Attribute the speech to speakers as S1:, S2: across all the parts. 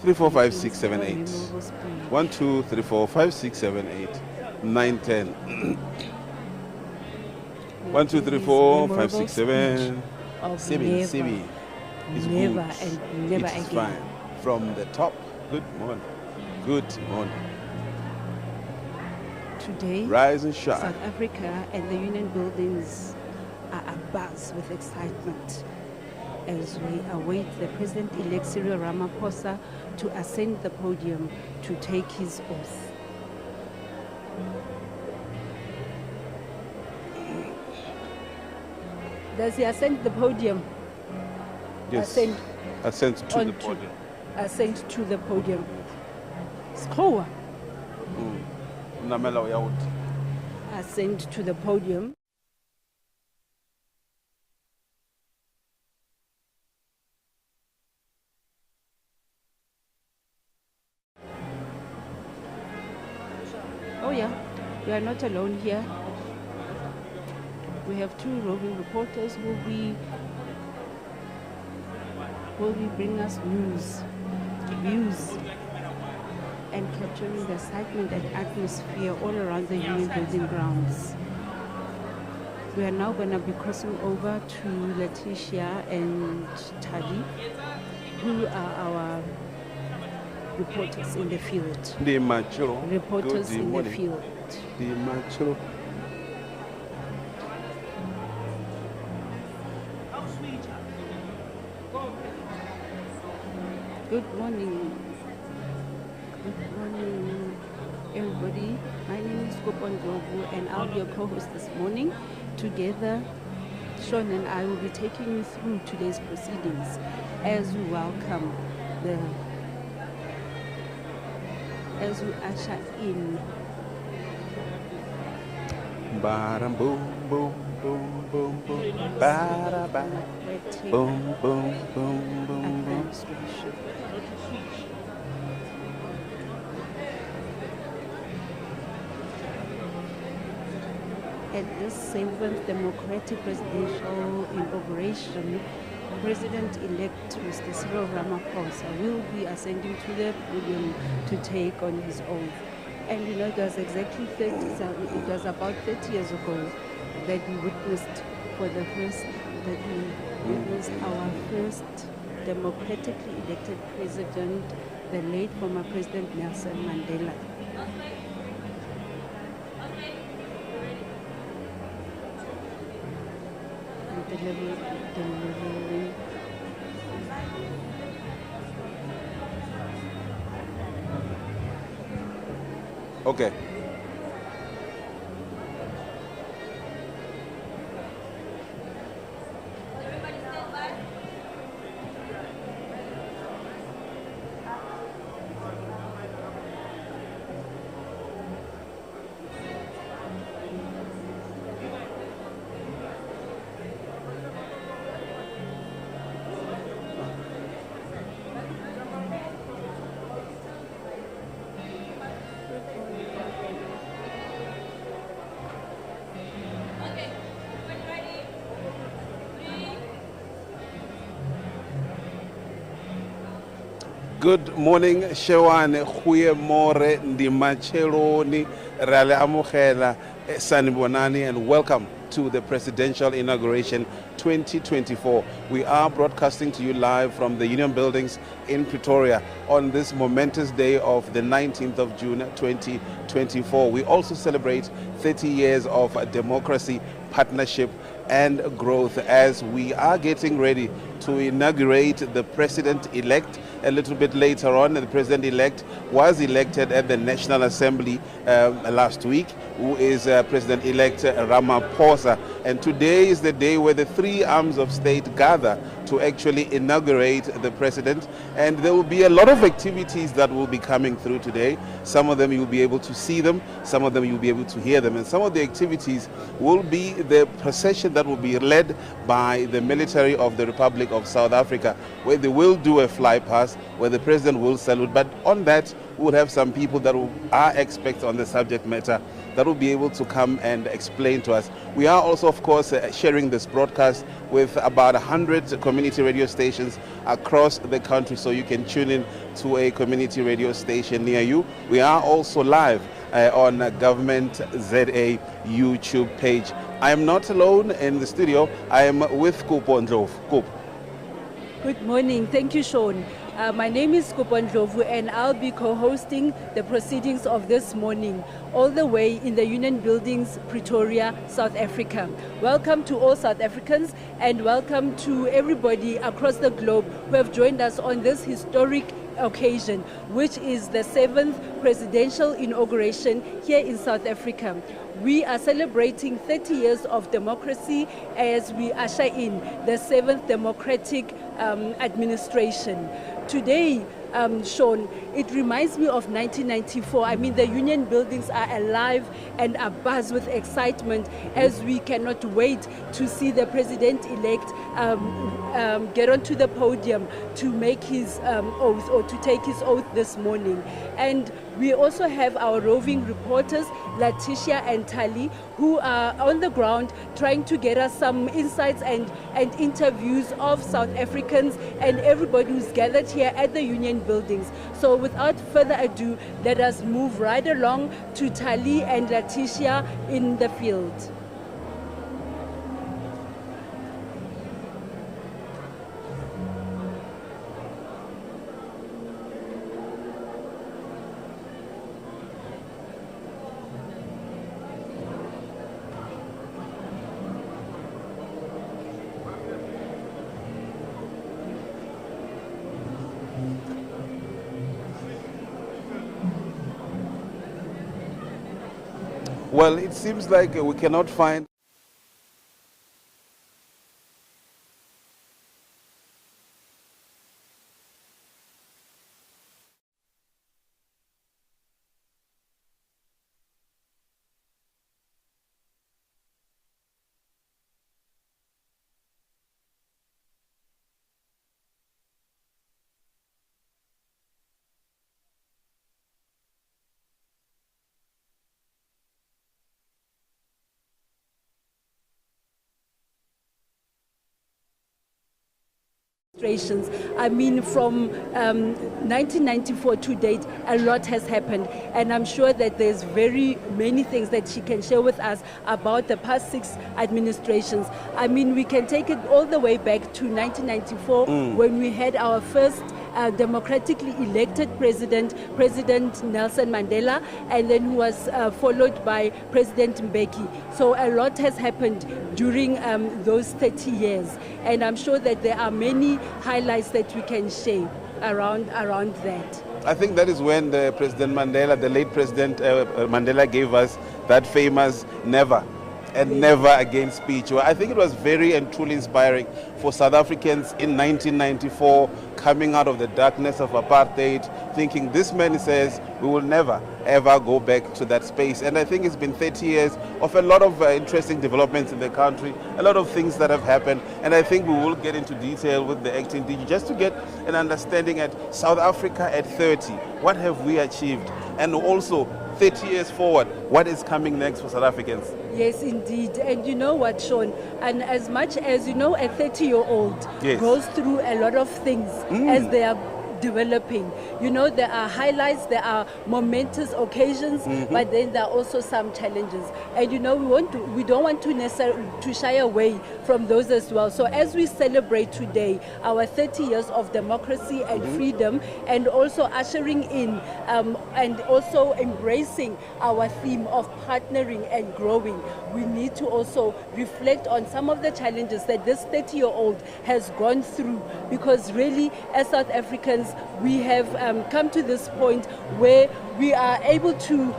S1: 3, 4, 5, 6, 7, 8. 1, 2, 3, 4, 5, 6, 7, 8, 9, 10. 1, 2, 3, 4, 5, 6, 7. 7, 7. It's
S2: Never
S1: good.
S2: and never
S1: It is
S2: again.
S1: fine. From the top, good morning. Good morning.
S2: Today,
S1: Rise and shine.
S2: South Africa and the Union buildings are abuzz with excitement as we await the President-elect Cyril Ramaphosa to ascend the podium to take his oath. Does he ascend the podium?
S1: Yes. Ascend to the
S2: onto-
S1: podium.
S2: Ascend to the podium. Skoa.
S1: Namela uyawuthi.
S2: Ascend to the podium. Oh yeah, we are not alone here. We have two roving reporters who will be bringing us news, views, and capturing the excitement and atmosphere all around the Union Building grounds. We are now going to be crossing over to Letitia and Tali, who are our reporters in the field.
S1: Ndi macho.
S2: Reporters
S1: Good
S2: in the
S1: morning.
S2: field.
S1: Ndi macho.
S2: Good morning. Good morning, everybody. My name is Kopon Gogu, and I'll be your co-host this morning. Together, Sean and I will be taking you through today's proceedings as we welcome as we usher in
S1: Baram boom boom boom boom boom. Bada ba.
S2: democratic
S1: Boom boom boom boom boom.
S2: administration. At this 7th Democratic Presidential Inauguration, President-elect Mr. Cyril Ramaphosa will be ascending to the podium to take on his oath. And you know, it was exactly it was about 30 years ago that we witnessed our first democratically elected president, the late former President Nelson Mandela. Delivering
S1: Okay. Good morning, Shewane, Goeiemorgen, Ndi Macheloni, Rale Amogela, Sanibonani, and welcome to the Presidential Inauguration 2024. We are broadcasting to you live from the Union Buildings in Pretoria on this momentous day of the 19th of June 2024. We also celebrate 30 years of democracy, partnership, and growth as we are getting ready to inaugurate the President-elect. A little bit later on, the President-elect was elected at the National Assembly last week, who is President-elect Ramaphosa. And today is the day where the three arms of state gather to actually inaugurate the president. And there will be a lot of activities that will be coming through today. Some of them you'll be able to see them, some of them you'll be able to hear them. And some of the activities will be the procession celebration that will be led by the military of the Republic of South Africa, where they will do a flypast, where the president will salute. But on that, we will have some people that are experts on the subject matter that will be able to come and explain to us. We are also, of course, sharing this broadcast with about 100 community radio stations across the country, so you can tune in to a community radio station near you. We are also live on Government ZA YouTube page. I am not alone in the studio. I am with Kupo Ndlovu. Kup.
S3: Good morning. Thank you, Sean. My name is Kupo Ndlovu, and I'll be co-hosting the proceedings of this morning, all the way in the Union Buildings, Pretoria, South Africa. Welcome to all South Africans, and welcome to everybody across the globe who have joined us on this historic occasion, which is the 7th presidential inauguration here in South Africa. We are celebrating 30 years of democracy as we usher in the 7th democratic administration. Today, Sean, it reminds me of 1994. I mean, the Union Buildings are alive and abuzz with excitement as we cannot wait to see the president-elect get onto the podium to make his oath, or to take his oath this morning. And we also have our roving reporters, Letitia and Tali, who are on the ground trying to get us some insights and interviews of South Africans and everybody who's gathered here at the Union Buildings. So without further ado, let us move right along to Tali and Letitia in the field.
S1: Well, it seems like we cannot find
S3: I mean, from 1994 to date, a lot has happened, and I'm sure that there's very many things that she can share with us about the past 6 administrations. I mean, we can take it all the way back to 1994 when we had our first democratically elected president, President Nelson Mandela, and then who was followed by President Mbeki. So a lot has happened during those 30 years, and I'm sure that there are many highlights that we can share around that.
S1: I think that is when the President Mandela, the late President Mandela, gave us that famous never and never again speech. Well, I think it was very and truly inspiring for South Africans in 1994, coming out of the darkness of apartheid, thinking this man says we will never ever go back to that space. And I think it's been 30 years of a lot of interesting developments in the country, a lot of things that have happened, and I think we will get into detail with the acting DG just to get an understanding at South Africa at 30, what have we achieved, and also 30 years forward, what is coming next for South Africans?
S3: Yes, indeed. And you know what, Sean? And as much as, you know, a 30-year-old goes through a lot of things as they are developing. You know, there are highlights, there are momentous occasions, but then there are also some challenges. And you know, we don't want to necessarily to shy away from those as well. So as we celebrate today our 30 years of democracy and freedom, and also ushering in and also embracing our theme of partnering and growing, we need to also reflect on some of the challenges that this 30-year-old has gone through, because really, as South Africans, we have come to this point where we are able to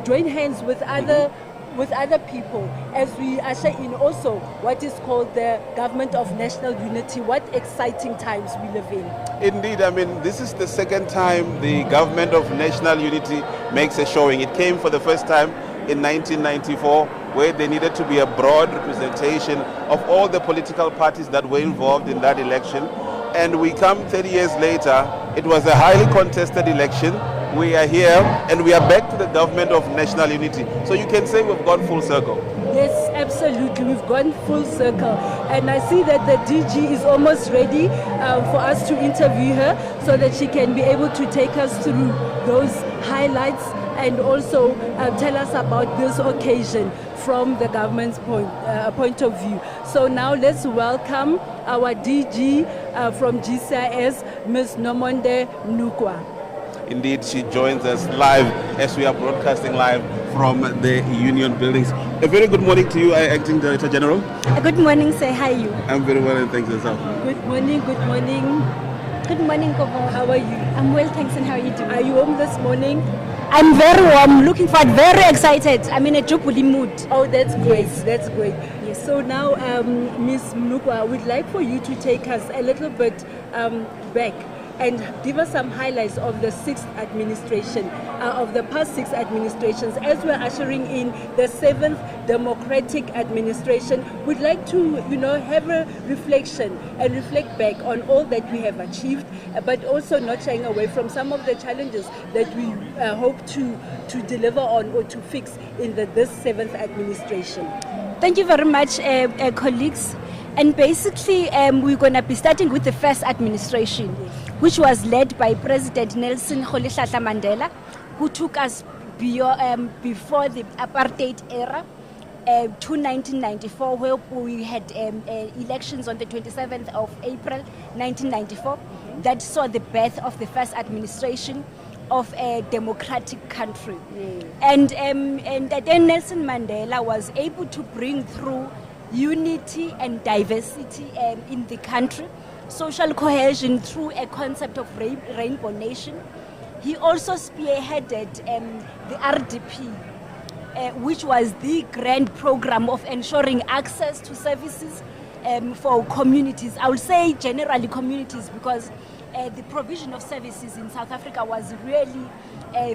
S3: join hands with other people as we usher in also what is called the government of national unity. What exciting times we live in.
S1: Indeed, I mean, this is the second time the government of national unity makes a showing. It came for the first time in 1994 where there needed to be a broad representation of all the political parties that were involved in that election. And we come 30 years later, it was a highly contested election. We are here and we are back to the government of national unity. So you can say we've gone full circle.
S3: Yes, absolutely. We've gone full circle. And I see that the DG is almost ready for us to interview her so that she can be able to take us through those highlights and also tell us about this occasion from the government's point of view. So now let's welcome our DG from GCIS, Ms. Nomonde Nukwa.
S1: Indeed, she joins us live as we are broadcasting live from the Union buildings. A very good morning to you, Acting Director General.
S4: Good morning, sir. How are you?
S1: I'm very well, and thanks yourself.
S3: Good morning, good morning.
S4: Good morning, Kobo.
S3: How are you?
S4: I'm well, thanks, and how are you doing?
S3: Are you home this morning?
S4: I'm very warm, looking forward, very excited. I'm in a jubilee mood.
S3: Oh, that's great.
S4: Yes.
S3: That's great.
S4: Yes.
S3: So now, Ms. Mnukwa, we'd like for you to take us a little bit back and give us some highlights of the sixth administration, of the past six administrations. As we're ushering in the seventh democratic administration, we'd like to, have a reflection and reflect back on all that we have achieved, but also not shying away from some of the challenges that we hope to deliver on or to fix in this seventh administration.
S4: Thank you very much, colleagues. And basically, we're going to be starting with the first administration, which was led by President Nelson Rolihlahla Mandela, who took us before the apartheid era to 1994, where we had elections on the 27th of April 1994, that saw the birth of the first administration of a democratic country. And then Nelson Mandela was able to bring through unity and diversity in the country, social cohesion through a concept of rainbow nation. He also spearheaded the RDP, which was the grand program of ensuring access to services for communities. I would say generally communities, because the provision of services in South Africa was really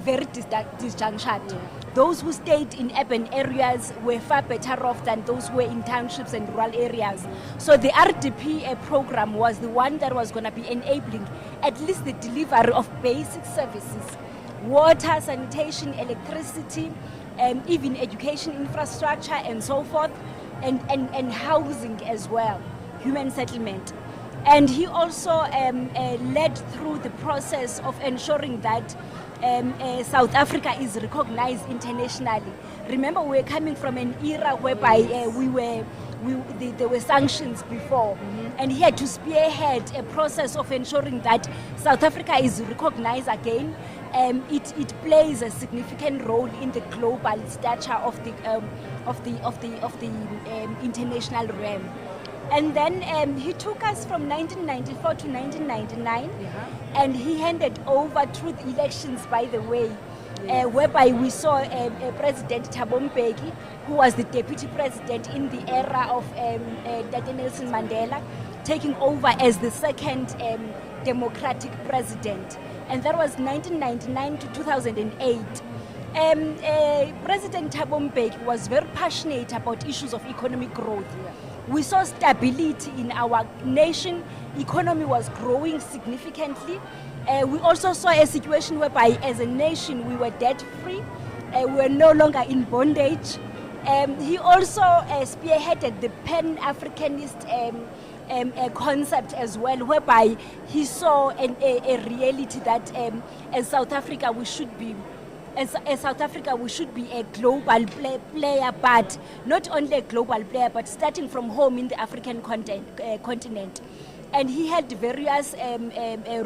S4: very disjunctured. Those who stayed in urban areas were far better off than those who were in townships and rural areas. So the RDP program was the one that was going to be enabling at least the delivery of basic services: water, sanitation, electricity, even education infrastructure and so forth, and housing as well, human settlement. And he also led through the process of ensuring that South Africa is recognized internationally. Remember, we're coming from an era whereby there were sanctions before, and he had to spearhead a process of ensuring that South Africa is recognized again. It plays a significant role in the global stature of the international realm. And then he took us from 1994 to 1999, and he handed over through the elections, by the way, whereby we saw President Thabo Mbeki, who was the deputy president in the era of Dr. Nelson Mandela, taking over as the second democratic president. And that was 1999 to 2008. President Thabo Mbeki was very passionate about issues of economic growth. We saw stability in our nation. Economy was growing significantly. We also saw a situation whereby as a nation we were debt-free. We were no longer in bondage. He also spearheaded the Pan-Africanist concept as well, whereby he saw a reality that as South Africa we should be a global player, but not only a global player, but starting from home in the African continent. And he had various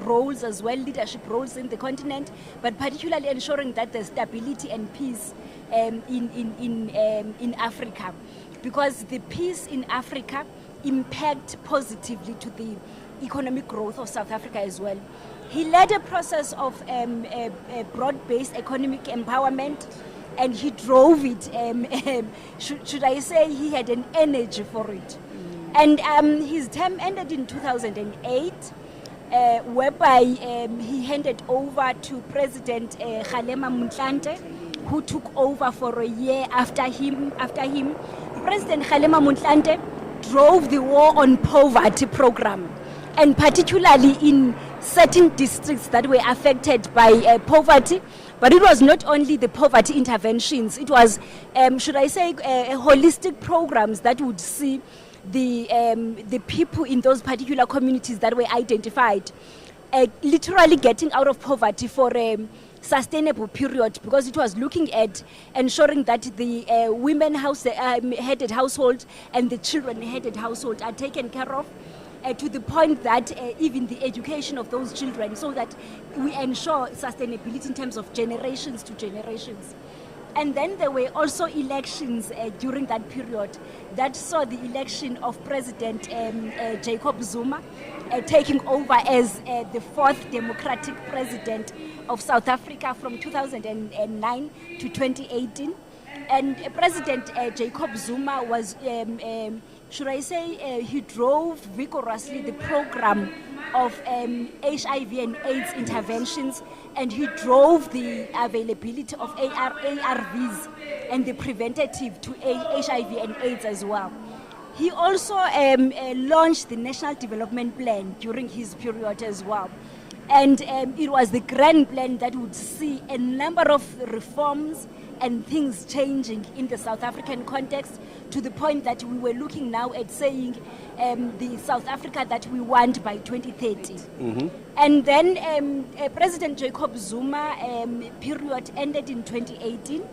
S4: roles as well, leadership roles in the continent, but particularly ensuring that there's stability and peace in Africa, because the peace in Africa impact positively to the economic growth of South Africa as well. He led a process of a broad-based economic empowerment, and he drove it. Should I say he had an energy for it? And his term ended in 2008, whereby he handed over to President Kgalema Motlanthe, who took over for a year after him, President Kgalema Motlanthe drove the war on poverty program, and particularly in certain districts that were affected by poverty. But it was not only the poverty interventions, it was, holistic programs that would see the people in those particular communities that were identified literally getting out of poverty for a sustainable period, because it was looking at ensuring that the women-headed household and the children-headed household are taken care of, to the point that even the education of those children, so that we ensure sustainability in terms of generations to generations. And then there were also elections during that period that saw the election of President Jacob Zuma taking over as the fourth democratic president of South Africa from 2009 to 2018. And President Jacob Zuma was, he drove vigorously the program of HIV and AIDS interventions, and he drove the availability of ARVs and the preventative to HIV and AIDS as well. He also launched the National Development Plan during his period as well. And it was the grand plan that would see a number of reforms and things changing in the South African context, to the point that we were looking now at saying the South Africa that we want by 2030. Mm-hmm. And then President Jacob Zuma period ended in 2018.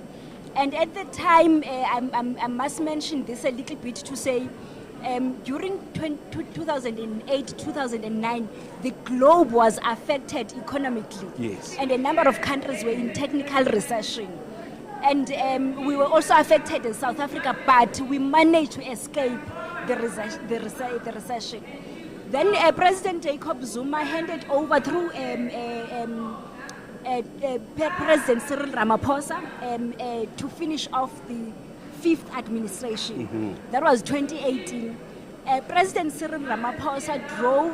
S4: And at the time, I must mention this a little bit to say, during 2008, 2009, the globe was affected economically.
S1: Yes.
S4: And a number of countries were in technical recession. And we were also affected in South Africa, but we managed to escape the recession. Then President Jacob Zuma handed over through President Cyril Ramaphosa to finish off the fifth administration. Mm-hmm. That was 2018. President Cyril Ramaphosa drove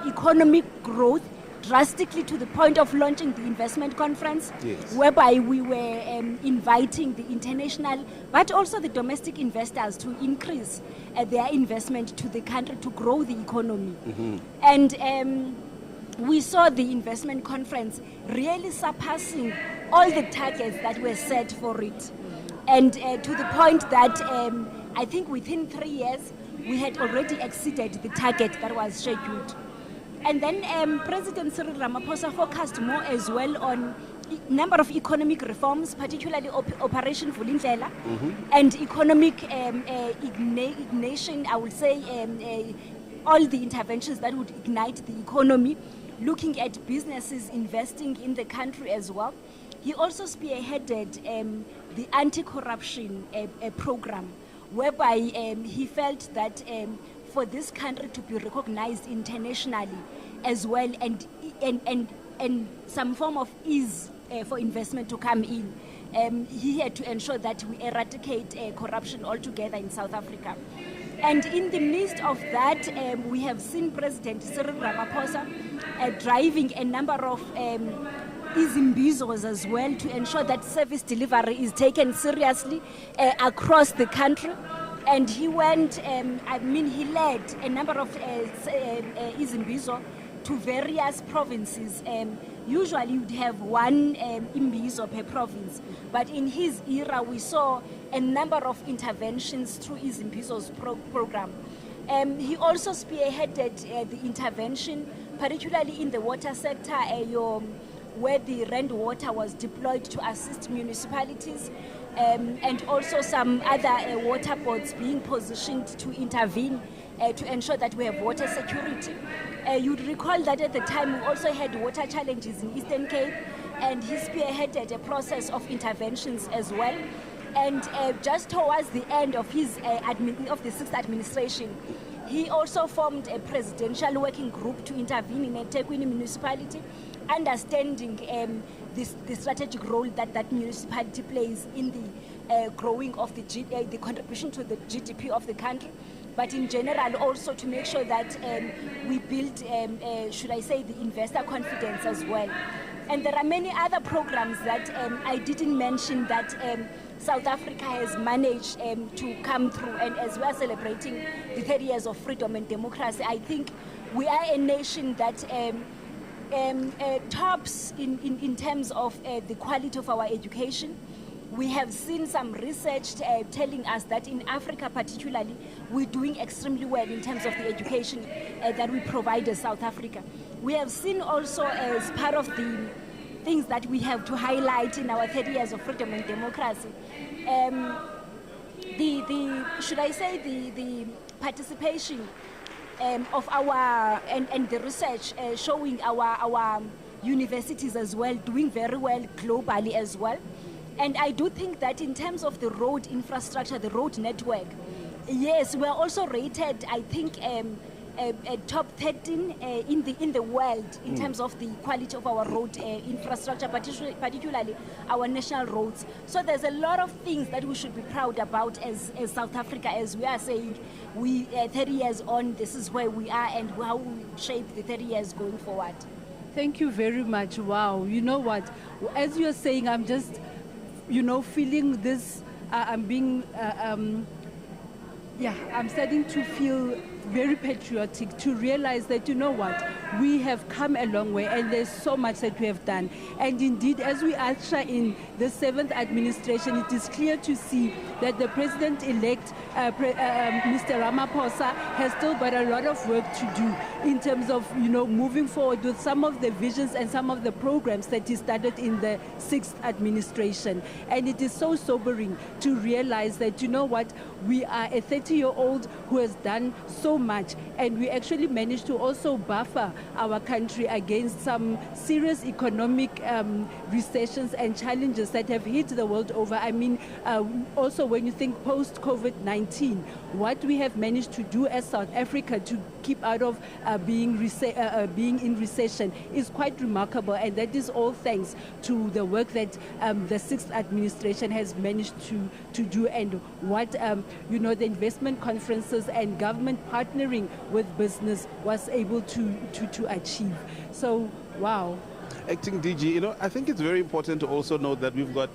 S4: economic growth drastically to the point of launching the investment conference, yes, whereby we were inviting the international but also the domestic investors to increase their investment to the country to grow the economy. Mm-hmm. And we saw the investment conference really surpassing all the targets that were set for it. And to the point that I think within 3 years, we had already exceeded the target that was scheduled. And then President Cyril Ramaphosa focused more as well on number of economic reforms, particularly Operation Vulindlela, mm-hmm, and economic ignition, I would say, all the interventions that would ignite the economy, looking at businesses investing in the country as well. He also spearheaded the anti-corruption program, whereby he felt that for this country to be recognized internationally as well, and some form of ease for investment to come in, he had to ensure that we eradicate corruption altogether in South Africa. And in the midst of that, we have seen President Cyril Ramaphosa driving a number of izimbizos as well, to ensure that service delivery is taken seriously across the country. And he went, he led a number of izimbizo to various provinces. Usually you'd have one imbizo per province, but in his era we saw a number of interventions through izimbizo's program. He also spearheaded the intervention, particularly in the water sector, where the Rand Water was deployed to assist municipalities, and also some other water boards being positioned to intervene to ensure that we have water security. You'd recall that at the time we also had water challenges in Eastern Cape, and he spearheaded a process of interventions as well. And just towards the end of his of the sixth administration, he also formed a presidential working group to intervene in a eThekwini municipality, understanding the strategic role that municipality plays in the growing of the contribution to the GDP of the country, but in general also to make sure that we build, should I say, the investor confidence as well. And there are many other programs that I didn't mention that South Africa has managed to come through. And as we are celebrating the 30 years of freedom and democracy, I think we are a nation that tops in terms of the quality of our education. We have seen some research telling us that in Africa particularly, we're doing extremely well in terms of the education that we provide as South Africa. We have seen also, as part of the things that we have to highlight in our 30 years of freedom and democracy, the participation of our, and the research showing our universities as well, doing very well globally as well. And I do think that in terms of the road infrastructure, the road network, yes, we are also rated, I think, top 13 in the world in terms of the quality of our road infrastructure, particularly our national roads. So there's a lot of things that we should be proud about as South Africa, as we are saying, we 30 years on, this is where we are and how we shape the 30 years going forward.
S3: Thank you very much. Wow. You know what? As you're saying, I'm just, feeling this, I'm starting to feel very patriotic to realize that, we have come a long way and there's so much that we have done. And indeed, as we usher in the 7th administration, it is clear to see that the president-elect, Mr. Ramaphosa, has still got a lot of work to do in terms of, moving forward with some of the visions and some of the programs that he started in the 6th administration. And it is so sobering to realize that, we are a 30-year-old who has done so much, and we actually managed to also buffer our country against some serious economic recessions and challenges that have hit the world over. I mean, also when you think post-COVID-19, what we have managed to do as South Africa to keep out of being in recession is quite remarkable, and that is all thanks to the work that the 6th administration has managed to do, and what the investment conferences and government partnering with business was able to achieve. So, wow.
S1: Acting DG, I think it's very important to also note that we've got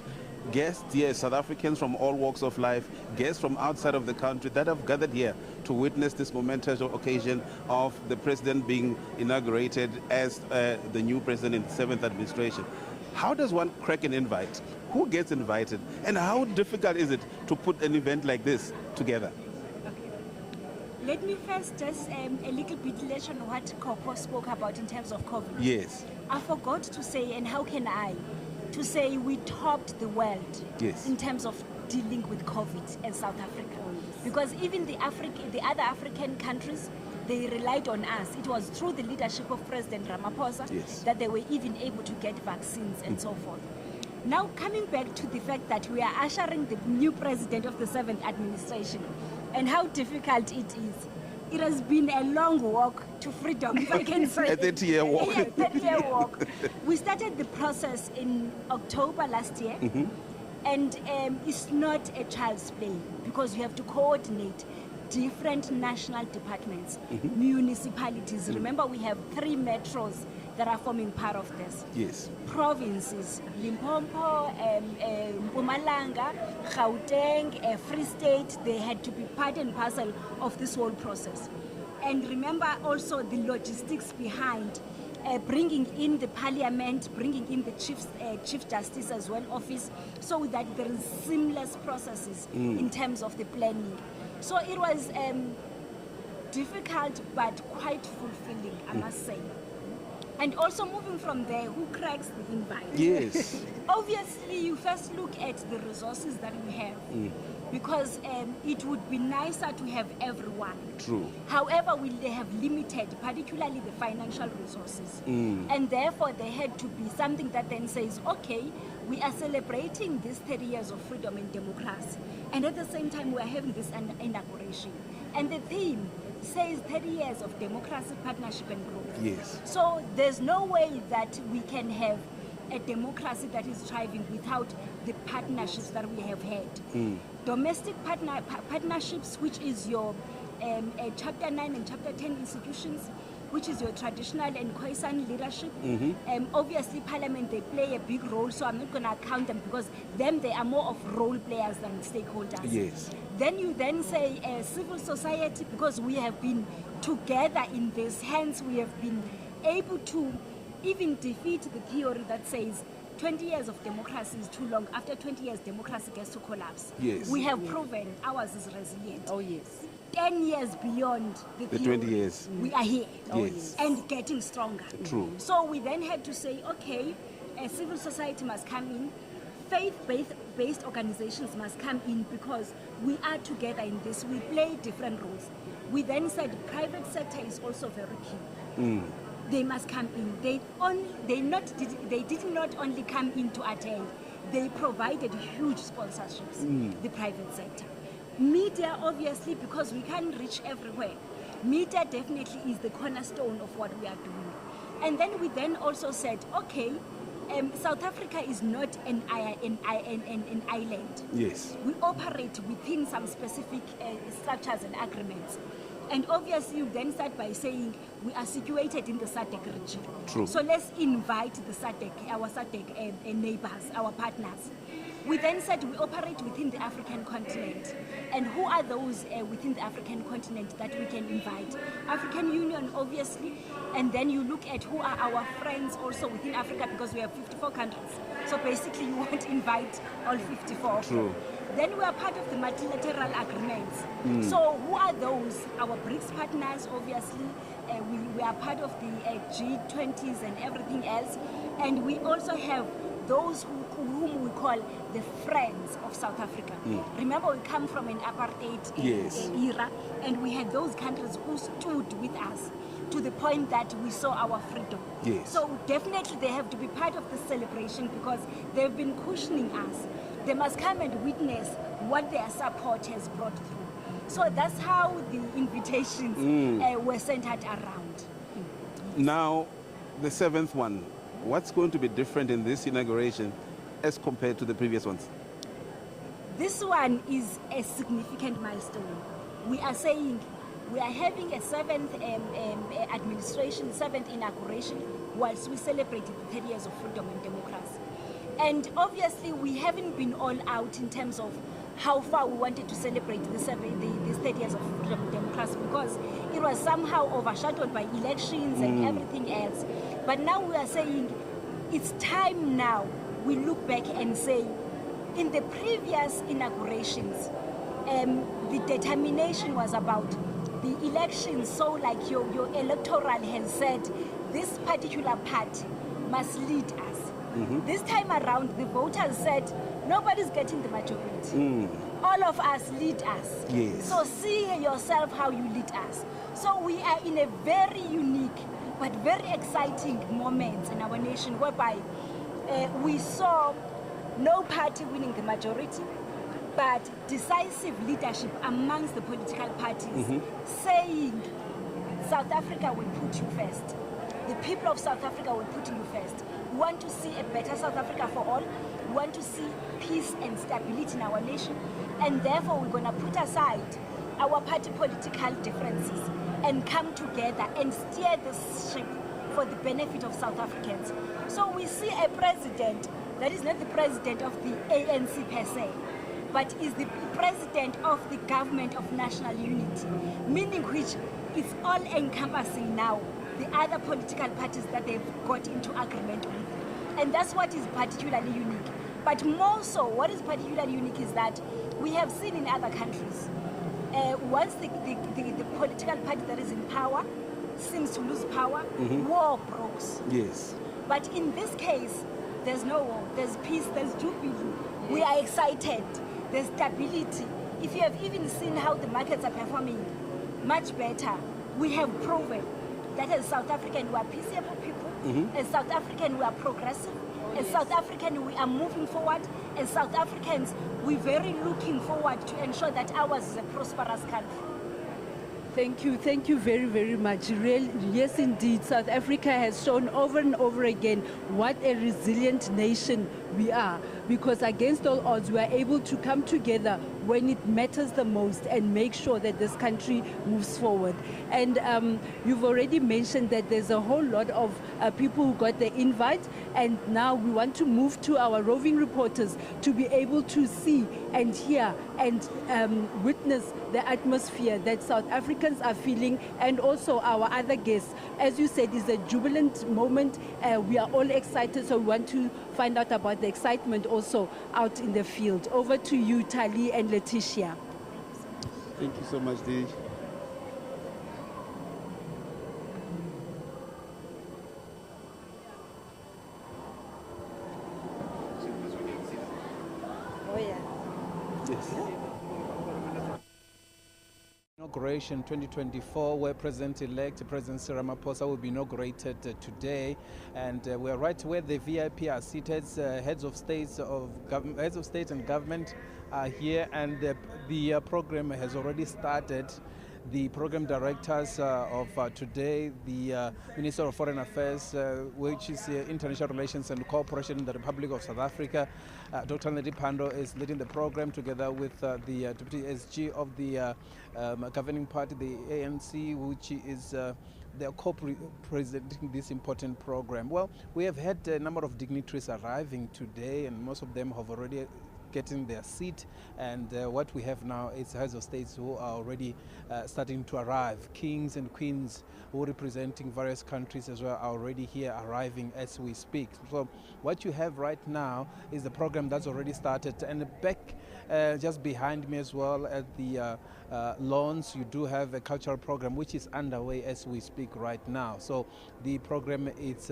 S1: guests here, South Africans from all walks of life, guests from outside of the country that have gathered here to witness this momentous occasion of the president being inaugurated as the new president in the 7th administration. How does one crack an invite? Who gets invited? And how difficult is it to put an event like this together?
S4: Let me first just a little bit let you know what Kopo spoke about in terms of COVID.
S1: Yes.
S4: I forgot to say, and how can I, to say we topped the world in terms of dealing with COVID in South Africa. Because even the other African countries, they relied on us. It was through the leadership of President Ramaphosa that they were even able to get vaccines and so forth. Now, coming back to the fact that we are ushering the new president of the 7th administration and how difficult it is. It has been a long walk to freedom, if I can say.
S1: A 30-year walk.
S4: Yeah, 30-year walk. We started the process in October last year, and it's not a child's play because you have to coordinate different national departments, municipalities. Remember, we have 3 metros that are forming part of this.
S1: Yes.
S4: Provinces, Limpopo, Mpumalanga, Gauteng, Free State, they had to be part and parcel of this whole process. And remember also the logistics behind bringing in the parliament, bringing in the chief justice as well office, so that there is seamless processes in terms of the planning. So it was difficult but quite fulfilling, I must say. And also moving from there, who cracks the invite?
S1: Yes.
S4: Obviously, you first look at the resources that we have, because it would be nicer to have everyone.
S1: True.
S4: However, they have limited, particularly the financial resources. And therefore, there had to be something that then says, okay, we are celebrating these 30 years of freedom and democracy. And at the same time, we are having this inauguration. And the theme says 30 years of democracy, partnership and growth.
S1: Yes.
S4: So there's no way that we can have a democracy that is thriving without the partnerships that we have had. Domestic partnerships, which is your Chapter 9 and Chapter 10 institutions, which is your traditional and Khoisan leadership. Obviously, Parliament, they play a big role, so I'm not going to count them because they are more of role players than stakeholders.
S1: Yes.
S4: Then you then say civil society, because we have been together in this, hence we have been able to even defeat the theory that says 20 years of democracy is too long. After 20 years, democracy gets to collapse.
S1: Yes.
S4: We have proven ours is resilient.
S3: Oh, yes.
S4: 10 years beyond the
S1: The 20 years.
S4: we are here.
S1: Yes.
S4: And getting stronger.
S1: True.
S4: So we then had to say, okay, civil society must come in, faith-based organizations must come in because we are together in this. We play different roles. We then said private sector is also very key. They must come in. They did not only come in to attend, they provided huge sponsorships, the private sector. Media, obviously, because we can't reach everywhere. Media definitely is the cornerstone of what we are doing. And then we then also said, okay, South Africa is not an island.
S1: Yes.
S4: We operate within some specific structures and agreements. And obviously, you then start by saying we are situated in the SADC region.
S1: True.
S4: So let's invite the SADC, our SADC neighbors, our partners. We then said we operate within the African continent. And who are those within the African continent that we can invite? African Union, obviously. And then you look at who are our friends also within Africa, because we have 54 countries. So basically, you won't invite all 54.
S1: True.
S4: Then we are part of the multilateral agreements. So who are those? Our BRICS partners, obviously. We are part of the G20s and everything else. And we also have those whom we call the friends of South Africa. Remember, we come from an apartheid era, and we had those countries who stood with us to the point that we saw our freedom.
S1: Yes.
S4: So definitely they have to be part of the celebration because they've been cushioning us. They must come and witness what their support has brought through. So that's how the invitations were centered around.
S1: Now, the seventh one. What's going to be different in this inauguration as compared to the previous ones?
S4: This one is a significant milestone. We are saying we are having a seventh administration, seventh inauguration, whilst we celebrated the 30 years of freedom and democracy. And obviously, we haven't been all out in terms of how far we wanted to celebrate these 30 years of freedom and democracy, because it was somehow overshadowed by elections and everything else. But now we are saying it's time now we look back and say, in the previous inaugurations, the determination was about the elections. So like your electoral has said, this particular party must lead us. This time around, the voters said, nobody's getting the majority. All of us lead us.
S1: Yes.
S4: So see yourself how you lead us. So we are in a very unique but very exciting moment in our nation whereby we saw no party winning the majority, but decisive leadership amongst the political parties saying, South Africa will put you first. The people of South Africa will put you first. We want to see a better South Africa for all. We want to see peace and stability in our nation. And therefore, we're going to put aside our party political differences and come together and steer this ship for the benefit of South Africans. So we see a president that is not the president of the ANC per se, but is the president of the government of national unity, meaning which is all encompassing now the other political parties that they've got into agreement with. And that's what is particularly unique. But more so, what is particularly unique is that we have seen in other countries, once the political party that is in power seems to lose power, war breaks.
S1: Yes.
S4: But in this case, there's no war, there's peace, there's jubilee. We are excited, there's stability. If you have even seen how the markets are performing much better, we have proven that as South African we are peaceable people, as South African we are progressive, as South African we are moving forward, as South Africans we're very looking forward to ensure that ours is a prosperous country.
S3: Thank you very, very much. Yes, indeed, South Africa has shown over and over again what a resilient nation we are, because against all odds, we are able to come together, when it matters the most and make sure that this country moves forward. And you've already mentioned that there's a whole lot of people who got the invite, and now we want to move to our roving reporters to be able to see and hear and witness the atmosphere that South Africans are feeling, and also our other guests. As you said, it's a jubilant moment. We are all excited, so we want to find out about the excitement also out in the field. Over to you, Tali and Letitia.
S1: Thank you so much, Dee.
S2: Oh, yeah.
S1: Yes.
S5: Inauguration 2024, where President-elect President Cyril Ramaphosa will be inaugurated today, and we are right where the VIP are seated. Heads of state and government are here, and the program has already started. The program directors of today, the Minister of Foreign Affairs, which is International Relations and Cooperation in the Republic of South Africa, Dr. Nedi Pando is leading the program together with the Deputy SG of the governing party, the ANC, which is they are co-presenting this important program. Well, we have had a number of dignitaries arriving today, and most of them have already getting their seat, and what we have now is heads of states who are already starting to arrive. Kings and queens who are representing various countries as well are already here, arriving as we speak. So what you have right now is the program that's already started, and back just behind me as well at the lawns, you do have a cultural program which is underway as we speak right now. So the program is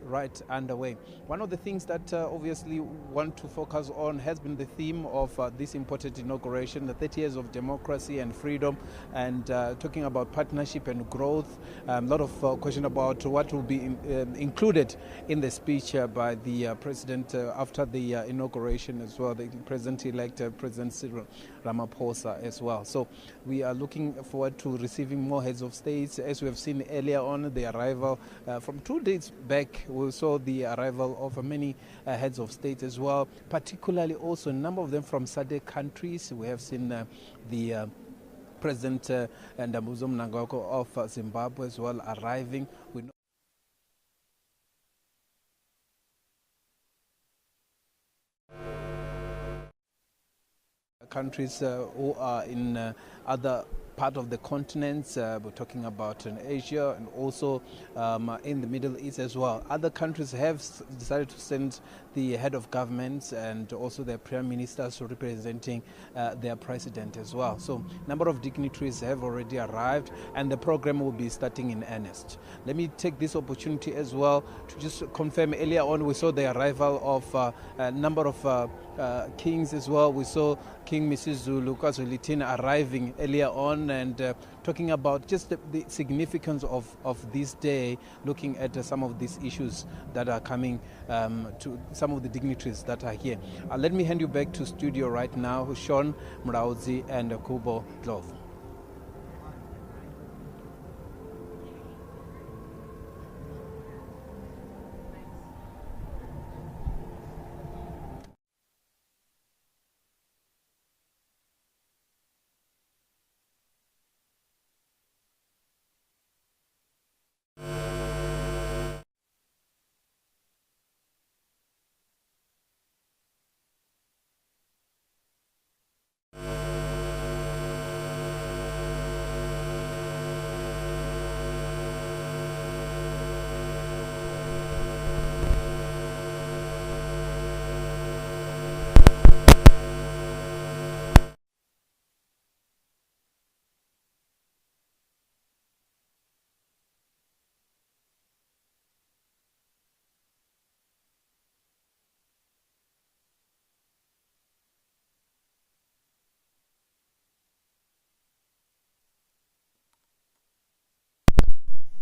S5: right underway. One of the things that obviously want to focus on has been the theme of this important inauguration, the 30 years of democracy and freedom, and talking about partnership and growth. A lot of question about what will be included in the speech by the president after the inauguration as well, the president-elect President Cyril Ramaphosa as well. So we are looking forward to receiving more heads of states. As we have seen earlier on, the arrival from 2 days back, we saw the arrival of many heads of state as well, particularly also a number of them from SADC countries. We have seen the President Ndambuzo Mnangagwa of Zimbabwe as well arriving. We know countries who are in other part of the continents. We're talking about in Asia and also in the Middle East as well. Other countries have decided to send the head of governments and also their prime ministers representing their president as well. So a number of dignitaries have already arrived, and the program will be starting in earnest. Let me take this opportunity as well to just confirm. Earlier on we saw the arrival of a number of kings as well. We saw King Misizulu KwaZulu-Natal arriving earlier on, and talking about just the significance of this day, looking at some of these issues that are coming to some of the dignitaries that are here. Let me hand you back to studio right now, Sean Mraudzi and Kubo Dlov.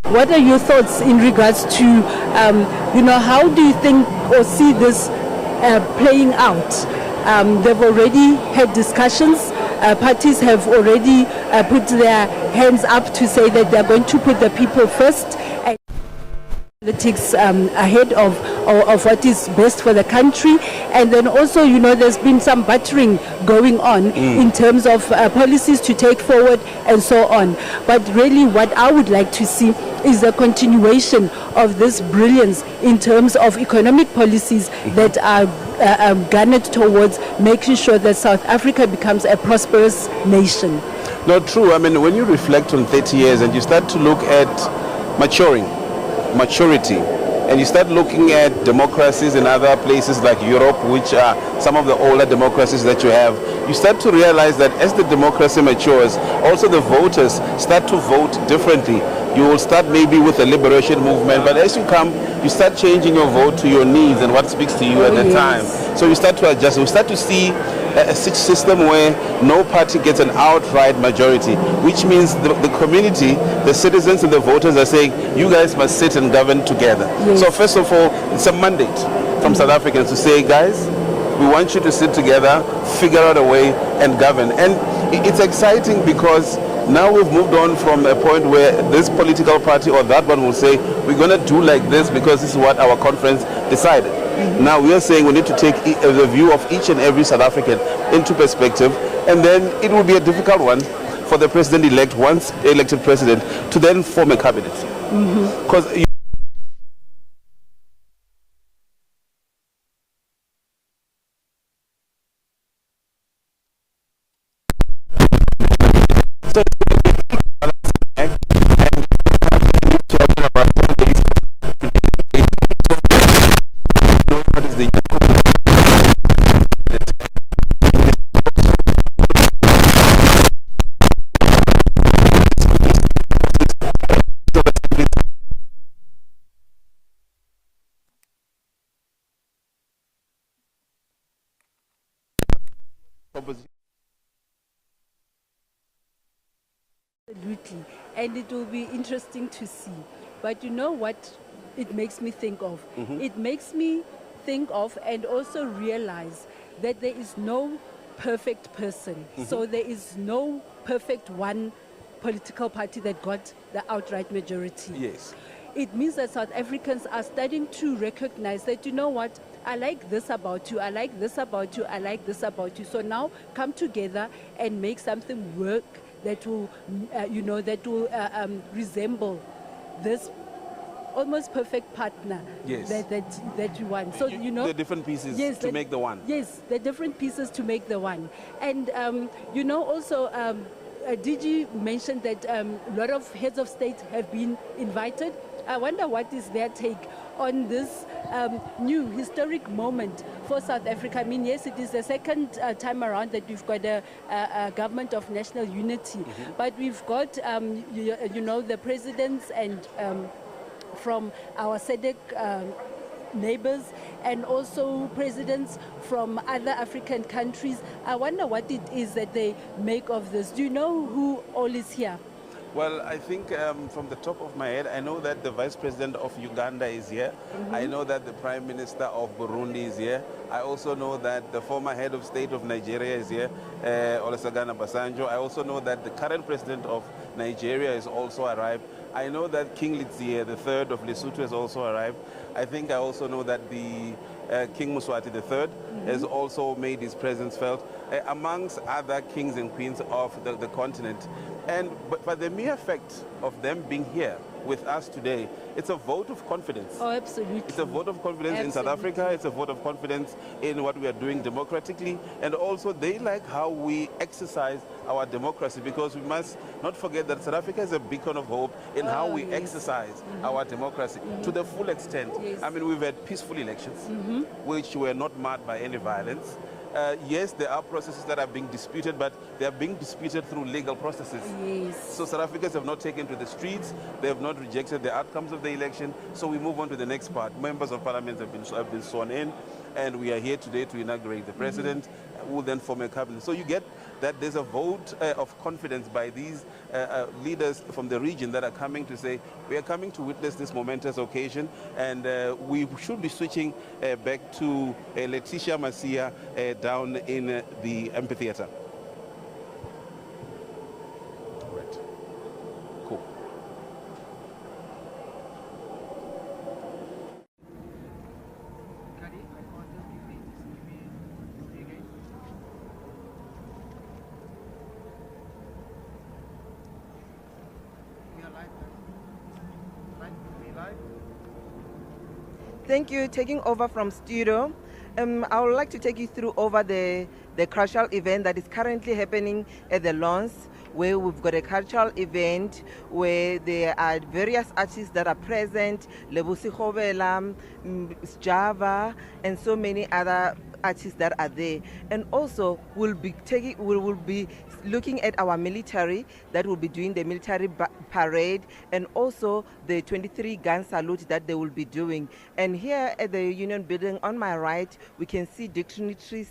S3: What are your thoughts in regards to, how do you think or see this playing out? They've already had discussions. Parties have already put their hands up to say that they're going to put the people first. Politics ahead of what is best for the country, and then also, you know, there's been some battering going on in terms of policies to take forward and so on. But really, what I would like to see is a continuation of this brilliance in terms of economic policies that are garnered towards making sure that South Africa becomes a prosperous nation.
S1: No, true. I mean, when you reflect on 30 years and you start to look at maturity, and you start looking at democracies in other places like Europe, which are some of the older democracies that you have, you start to realize that as the democracy matures, also the voters start to vote differently. You will start maybe with the liberation movement, but as you come, you start changing your vote to your needs and what speaks to you at the time. So you start to adjust. We start to see a system where no party gets an outright majority, which means the community, the citizens and the voters are saying, you guys must sit and govern together. So first of all, it's a mandate from South Africans to say, guys, we want you to sit together, figure out a way and govern. And it's exciting because now we've moved on from a point where this political party or that one will say, we're going to do like this because this is what our conference decided. Now we are saying we need to take the view of each and every South African into perspective, and then it will be a difficult one for the president-elect, once elected president, to then form a cabinet. Because
S3: Absolutely, and it will be interesting to see. But you know what it makes me think of? It makes me think of and also realize that there is no perfect person. So there is no perfect one political party that got the outright majority.
S1: yes.
S3: It means that South Africans are starting to recognize that, you know what, I like this about you, I like this about you, I like this about you. So now come together and make something work that will, resemble this almost perfect partner that you want. So, you know,
S1: the different pieces to make the one.
S3: Yes, the different pieces to make the one. And, also, DG mentioned that a lot of heads of state have been invited. I wonder what is their take on this new historic moment for South Africa. I mean, yes, it is the second time around that we've got a government of national unity, but we've got, the presidents and from our SADC neighbors and also presidents from other African countries. I wonder what it is that they make of this. Do you know who all is here?
S1: Well, I think from the top of my head, I know that the Vice President of Uganda is here. I know that the Prime Minister of Burundi is here. I also know that the former head of state of Nigeria is here, Olusegun Obasanjo. I also know that the current president of Nigeria is also arrived. I know that King Letsie III of Lesotho has also arrived. I think I also know that the King Mswati III has also made his presence felt, amongst other kings and queens of the continent. But the mere fact of them being here with us today, it's a vote of confidence.
S3: Oh, absolutely.
S1: It's a vote of confidence in South Africa. It's a vote of confidence in what we are doing democratically. And also they like how we exercise our democracy, because we must not forget that South Africa is a beacon of hope in how we exercise our democracy to the full extent. I mean, we've had peaceful elections, which were not marred by any violence. Yes, there are processes that are being disputed, but they are being disputed through legal processes.
S3: Yes.
S1: So South Africans have not taken to the streets. They have not rejected the outcomes of the election. So we move on to the next part. Members of Parliament have been sworn in, and we are here today to inaugurate the president, who will then form a cabinet. So you get that there's a vote of confidence by these leaders from the region that are coming to say, we are coming to witness this momentous occasion, and we should be switching back to Letitia Masia down in the amphitheater. Right. Cool.
S6: Thank you. Taking over from studio, I would like to take you through over the cultural event that is currently happening at the lawns, where we've got a cultural event where there are various artists that are present, Lebusi Khovela, Java, and so many other artists that are there. And also we will be looking at our military that will be doing the military parade, and also the 23 gun salute that they will be doing. And here at the Union Building on my right, we can see dignitaries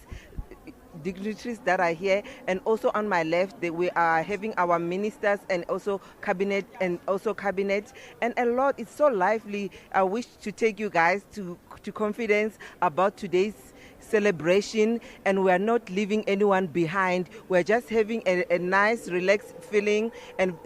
S6: that are here, and also on my left we are having our ministers and also cabinet and a lot. It's so lively. I wish to take you guys to confidence about today's celebration, and we are not leaving anyone behind. We're just having a nice relaxed feeling, and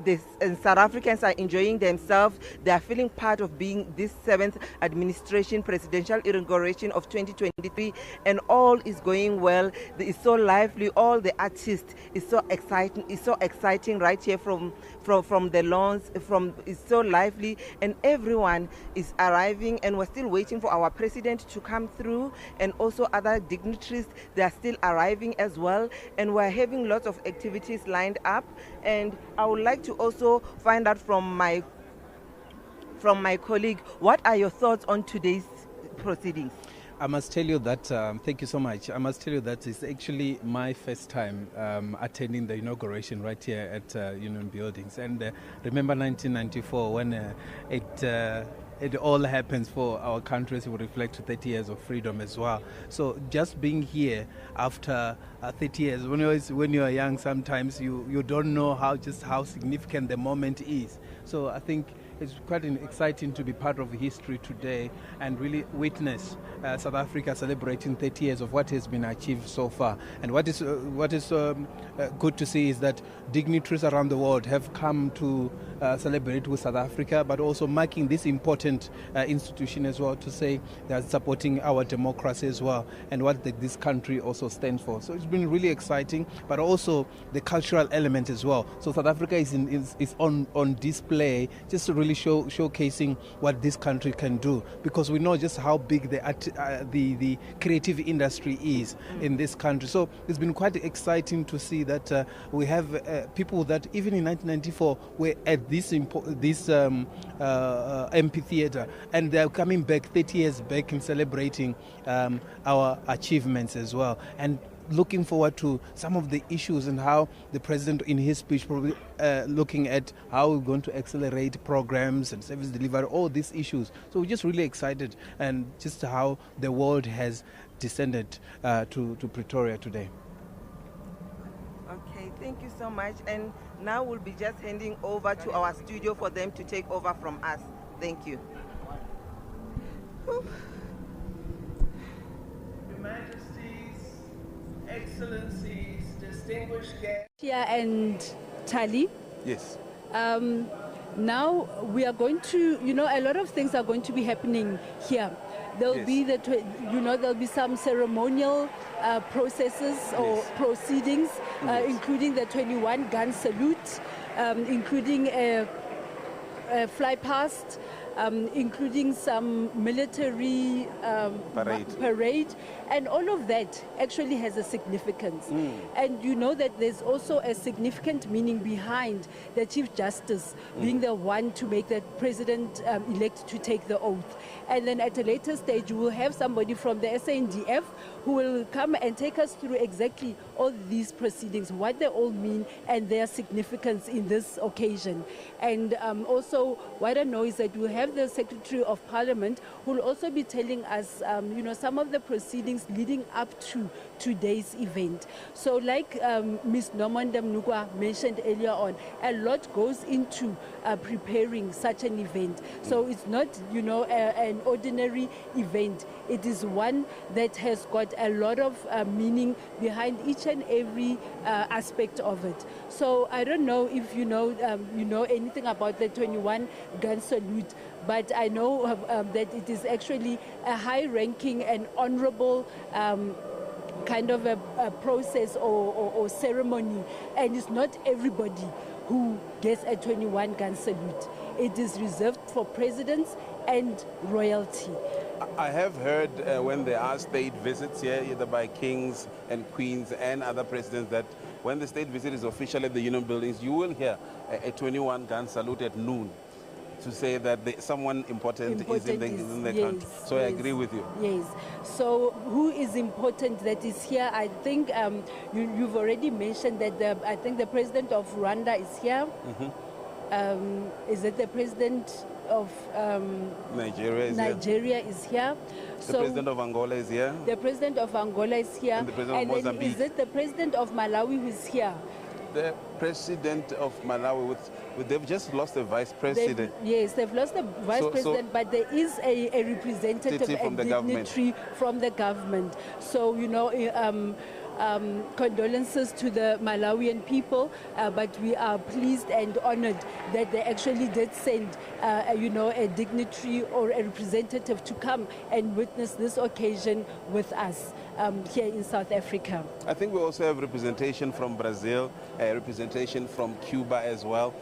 S6: South Africans are enjoying themselves. They are feeling part of being this 7th administration presidential inauguration of 2023, and all is going well. It's so lively. All the artists is so exciting. It's so exciting right here from the lawns. It's so lively, and everyone is arriving, and we're still waiting for our president to come through, and also other dignitaries. They are still arriving as well, and we're having lots of activities lined up. And I would like to also find out from my colleague, what are your thoughts on today's proceedings?
S5: I must tell you that, thank you so much. I must tell you that it's actually my first time attending the inauguration right here at Union Buildings. And remember 1994 when it all happens for our countries. It will reflect 30 years of freedom as well. So just being here after 30 years, when you are young, sometimes you don't know how significant the moment is. So I think it's quite exciting to be part of history today and really witness South Africa celebrating 30 years of what has been achieved so far. And what is good to see is that dignitaries around the world have come to celebrate with South Africa, but also marking this important institution as well, to say they are supporting our democracy as well and what this country also stands for. So it's been really exciting, but also the cultural element as well. So South Africa is on display, just to really showcasing what this country can do, because we know just how big the creative industry is in this country. So it's been quite exciting to see that we have people that even in 1994 were at this amphitheater, and they're coming back 30 years back and celebrating our achievements as well, and looking forward to some of the issues and how the president in his speech probably looking at how we're going to accelerate programs and service delivery, all these issues. So we're just really excited, and just how the world has descended to Pretoria today.
S6: Okay, thank you so much. And now we'll be just handing over to our studio for them to take over from us. Thank you.
S7: Your Majesties, Excellencies, distinguished guests.
S3: Yeah, and Tali.
S1: Yes.
S3: Now we are going to, a lot of things are going to be happening here. There'll be there'll be some ceremonial processes or proceedings, including the 21 gun salute, including a flypast, including some military parade, and all of that actually has a significance. And you know that there's also a significant meaning behind the Chief Justice being the one to make the president elect to take the oath. And then at a later stage, we will have somebody from the SANDF who will come and take us through exactly all these proceedings, what they all mean and their significance in this occasion. And also what I know is that we'll have the Secretary of Parliament who will also be telling us, some of the proceedings leading up to today's event. So like Ms. Nomonda Mnugwa mentioned earlier on, a lot goes into preparing such an event. So it's not, an ordinary event. It is one that has got a lot of meaning behind each and every aspect of it. So I don't know if you know anything about the 21 gun salute, but I know that it is actually a high-ranking and honorable kind of a process or ceremony, and it's not everybody who gets a 21 gun salute. It is reserved for presidents and royalty.
S1: I have heard when there are state visits here, either by kings and queens and other presidents, that when the state visit is official at the Union buildings, you will hear a 21-gun salute at noon to say that someone important is in the country.
S3: Yes,
S1: So I
S3: yes,
S1: agree with you.
S3: Yes. So who is important that is here? I think you've already mentioned that I think the president of Rwanda is here. Is it the president of
S1: Nigeria
S3: is here?
S1: The president of Angola is here.
S3: The president of Angola is here.
S1: And the president of
S3: then
S1: Mozambique.
S3: is it the president of Malawi who is here?
S1: The president of Malawi, they've just lost the vice president.
S3: They've lost the vice president, but there is a representative
S1: from
S3: and
S1: the
S3: dignitary from the government. So, condolences to the Malawian people, but we are pleased and honored that they actually did send, a dignitary or a representative to come and witness this occasion with us here in South Africa.
S1: I think we also have representation from Brazil, representation from Cuba as well.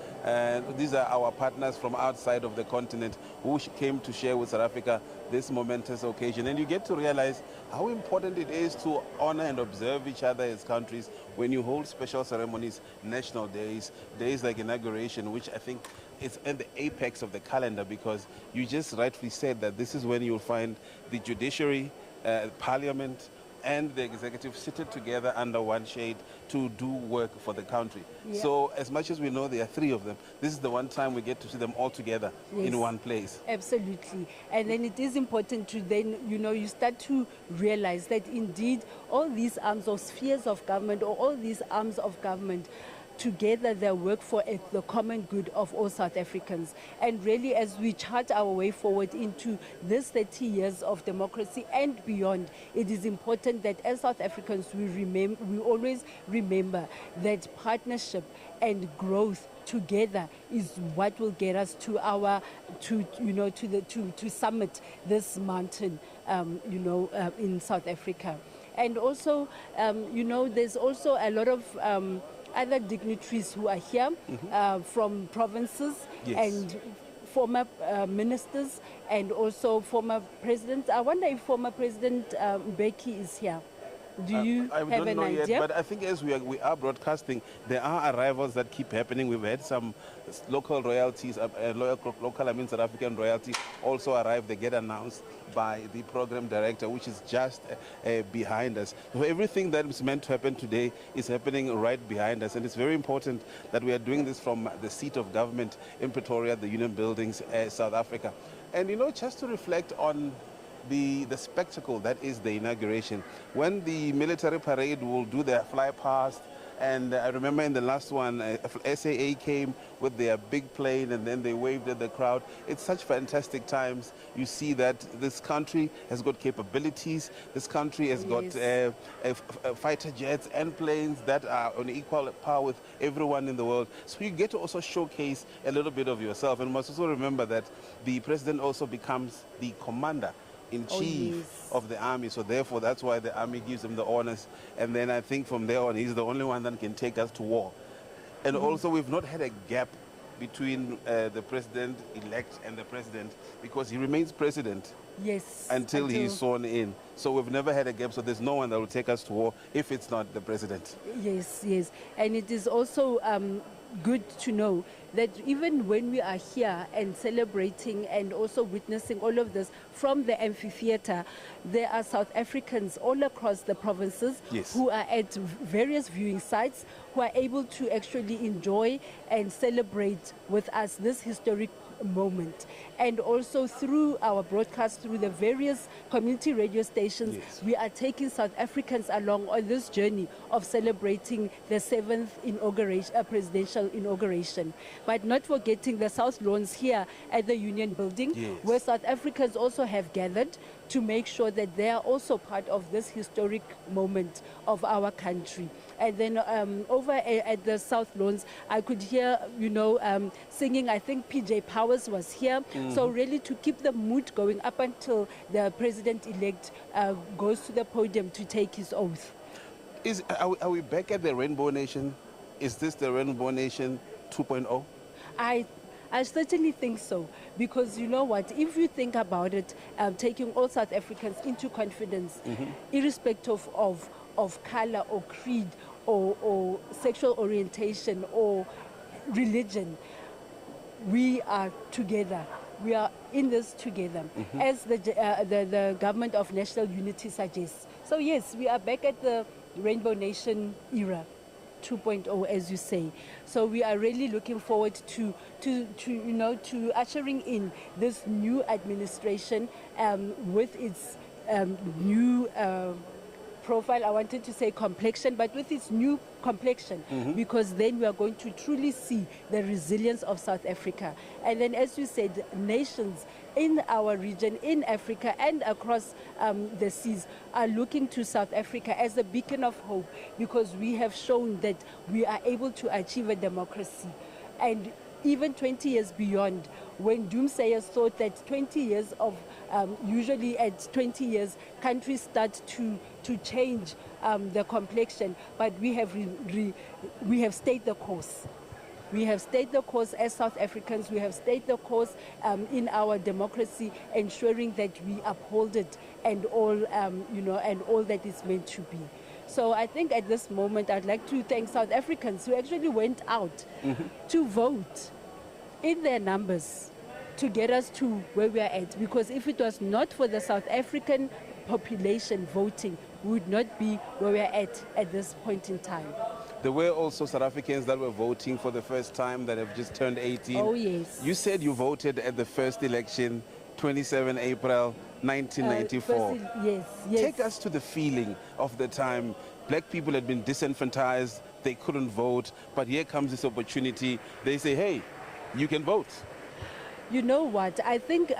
S1: These are our partners from outside of the continent who came to share with South Africa this momentous occasion. And you get to realize how important it is to honor and observe each other as countries when you hold special ceremonies, national days, days like inauguration, which I think is at the apex of the calendar, because you just rightfully said that this is when you'll find the judiciary, parliament, and the executive seated together under one shade to do work for the country.
S3: Yeah.
S1: So as much as we know there are three of them, this is the one time we get to see them all together in one place.
S3: Absolutely. And then it is important to then, you start to realize that indeed all these arms or spheres of government or all these arms of government together they work for the common good of all South Africans. And really, as we chart our way forward into this 30 years of democracy and beyond, it is important that as South Africans we always remember that partnership and growth together is what will get us to to summit this mountain in South Africa. And also there's also a lot of other dignitaries who are here from provinces and former ministers and also former presidents. I wonder if former President Becky is here. Do you
S1: I
S3: have
S1: don't
S3: an
S1: know
S3: idea?
S1: yet, but I think as we are broadcasting, there are arrivals that keep happening. We've had some local royalties, local South African royalty also arrive. They get announced by the program director, which is just behind us. So everything that is meant to happen today is happening right behind us, and it's very important that we are doing this from the seat of government in Pretoria, the Union Buildings, South Africa. And just to reflect on the spectacle that is the inauguration. When the military parade will do their flypast, and I remember in the last one, SAA came with their big plane and then they waved at the crowd. It's such fantastic times. You see that this country has got capabilities. This country has got fighter jets and planes that are on equal par with everyone in the world. So you get to also showcase a little bit of yourself. And must also remember that the president also becomes the commander in chief of the army, so therefore that's why the army gives him the honors, and then I think from there on he's the only one that can take us to war. And also we've not had a gap between the president-elect and the president, because he remains president until he's sworn in. So we've never had a gap, so there's no one that will take us to war if it's not the president.
S3: Yes, and it is also good to know that even when we are here and celebrating and also witnessing all of this from the amphitheater, there are South Africans all across the provinces who are at various viewing sites who are able to actually enjoy and celebrate with us this historic moment. And also through our broadcast, through the various community radio stations, we are taking South Africans along on this journey of celebrating the 7th presidential inauguration. But not forgetting the South Lawns here at the Union Building, where South Africans also have gathered to make sure that they are also part of this historic moment of our country. And then over at the South Lawns, I could hear, singing. I think PJ Powers was here. So really to keep the mood going up until the president-elect goes to the podium to take his oath.
S1: Are we back at the Rainbow Nation? Is this the Rainbow Nation 2.0?
S3: I certainly think so, because you know what, if you think about it, taking all South Africans into confidence, irrespective of color or creed or sexual orientation or religion, we are together. We are in this together, as the government of national unity suggests. So yes, we are back at the Rainbow Nation era 2.0, as you say. So we are really looking forward to ushering in this new administration with its new profile. I wanted to say complexion, but with its new complexion, because then we are going to truly see the resilience of South Africa. And then, as you said, nations in our region, in Africa and across the seas are looking to South Africa as a beacon of hope, because we have shown that we are able to achieve a democracy. And even 20 years beyond, when doomsayers thought that 20 years of, usually at 20 years, countries start to change the complexion, but we have stayed the course. We have stayed the course as South Africans. We have stayed the course in our democracy, ensuring that we uphold it and all, and all that is meant to be. So I think at this moment, I'd like to thank South Africans who actually went out to vote in their numbers to get us to where we are at. Because if it was not for the South African population voting, we would not be where we are at this point in time.
S1: There were also South Africans that were voting for the first time that have just turned 18.
S3: Oh, yes.
S1: You said you voted at the first election, 27 April 1994.
S3: Yes.
S1: Take us to the feeling of the time. Black people had been disenfranchised, they couldn't vote, but here comes this opportunity. They say, hey, you can vote.
S3: You know what, I think,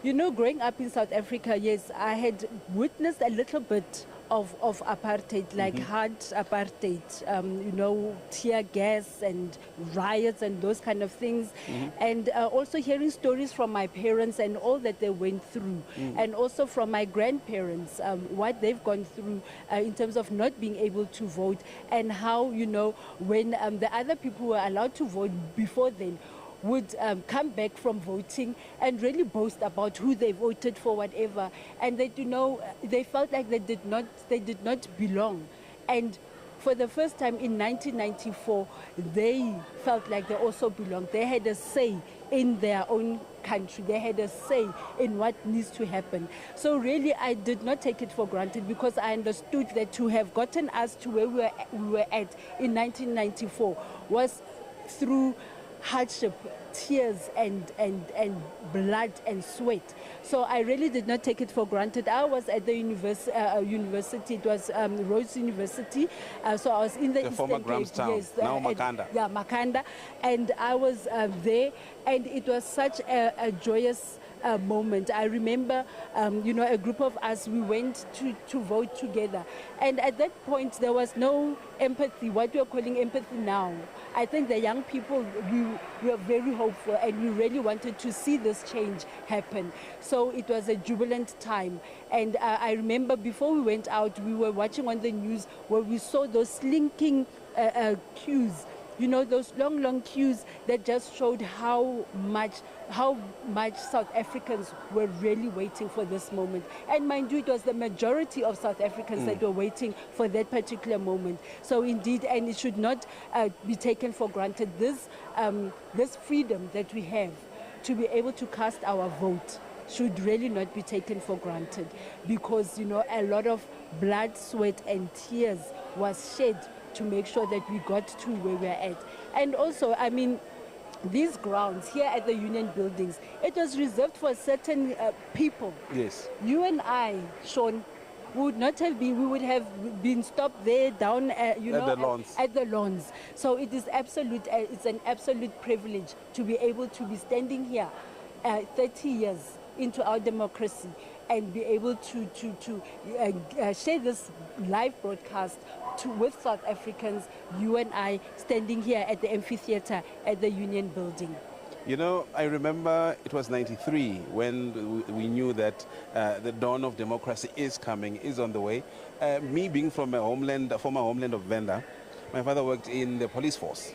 S3: growing up in South Africa, yes, I had witnessed a little bit of apartheid, like hard apartheid, tear gas and riots and those kind of things. And also hearing stories from my parents and all that they went through. And also from my grandparents, what they've gone through in terms of not being able to vote, and how, when the other people who were allowed to vote before then would come back from voting and really boast about who they voted for, whatever, and they felt like they did not belong. And for the first time in 1994, they felt like they also belonged. They had a say in their own country. They had a say in what needs to happen. So really, I did not take it for granted, because I understood that to have gotten us to where we were at in 1994 was through hardship, tears and blood and sweat. So I really did not take it for granted. I was at the university, it was Rhodes University, so I was in the
S1: former
S3: Eastern
S1: Grahamstown,
S3: Cape,
S1: now Makanda.
S3: Makanda, and I was there, and it was such a joyous moment. I remember, a group of us, we went to vote together. And at that point, there was no empathy, what we are calling empathy now. I think the young people, we were very hopeful, and we really wanted to see this change happen. So it was a jubilant time. And I remember before we went out, we were watching on the news where we saw those slinking queues, those long queues that just showed how much South Africans were really waiting for this moment. And mind you, it was the majority of South Africans that were waiting for that particular moment. So indeed, and it should not be taken for granted, this freedom that we have to be able to cast our vote should really not be taken for granted, because a lot of blood, sweat and tears was shed to make sure that we got to where we're at. And also, these grounds here at the Union Buildings, it was reserved for certain people.
S1: Yes.
S3: You and I, Sean, would not have been, we would have been stopped there down,
S1: at the lawns.
S3: At the lawns. So it is it's an absolute privilege to be able to be standing here 30 years into our democracy and be able to share this live broadcast with South Africans, you and I, standing here at the amphitheater at the Union Building.
S1: I remember it was 93 when we knew that the dawn of democracy is coming, is on the way. Me being from a former homeland of Venda, my father worked in the police force.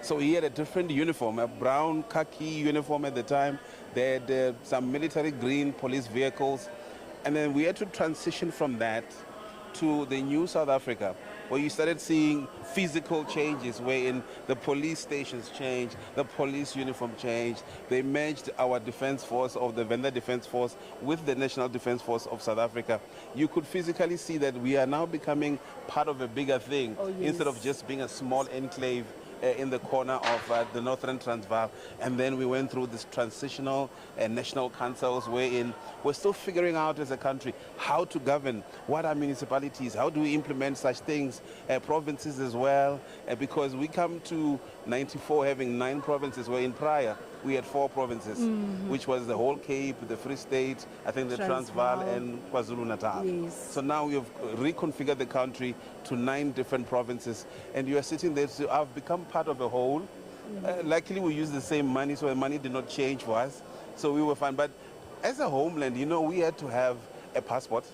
S1: So he had a different uniform, a brown khaki uniform at the time. They had some military green police vehicles. And then we had to transition from that to the new South Africa, where you started seeing physical changes, wherein the police stations changed, the police uniform changed. They merged our defense force of the Venda Defense Force with the National Defense Force of South Africa. You could physically see that we are now becoming part of a bigger thing, instead of just being a small enclave in the corner of the Northern Transvaal. And then we went through this transitional national councils, wherein we're still figuring out as a country how to govern, what are municipalities, how do we implement such things, provinces as well, because we come to 94 having 9 provinces, where in prior we had 4 provinces, which was the whole Cape, the Free State, I think the Transvaal and KwaZulu-Natal.
S2: Yes.
S1: So now we have reconfigured the country to 9 different provinces, and you are sitting there, so I've become part of a whole. Luckily we use the same money, so the money did not change for us, so we were fine. But as a homeland, you know, we had to have a passport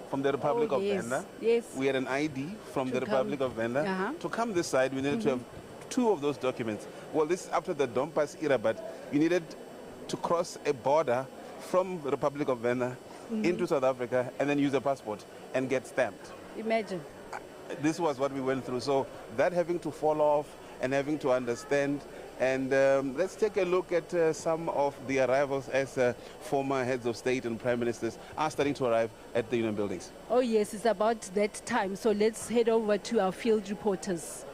S1: from the Republic of Venda.
S2: Yes.
S1: We had an ID from the Republic of Venda. To come this side, we needed to have 2 of those documents. Well, this is after the Dompas era, but you needed to cross a border from the Republic of Venda into South Africa and then use a passport and get stamped.
S2: Imagine.
S1: This was what we went through. So that having to fall off and having to understand. And let's take a look at some of the arrivals as former heads of state and prime ministers are starting to arrive at the Union buildings.
S3: Oh yes, it's about that time. So let's head over to our field reporters.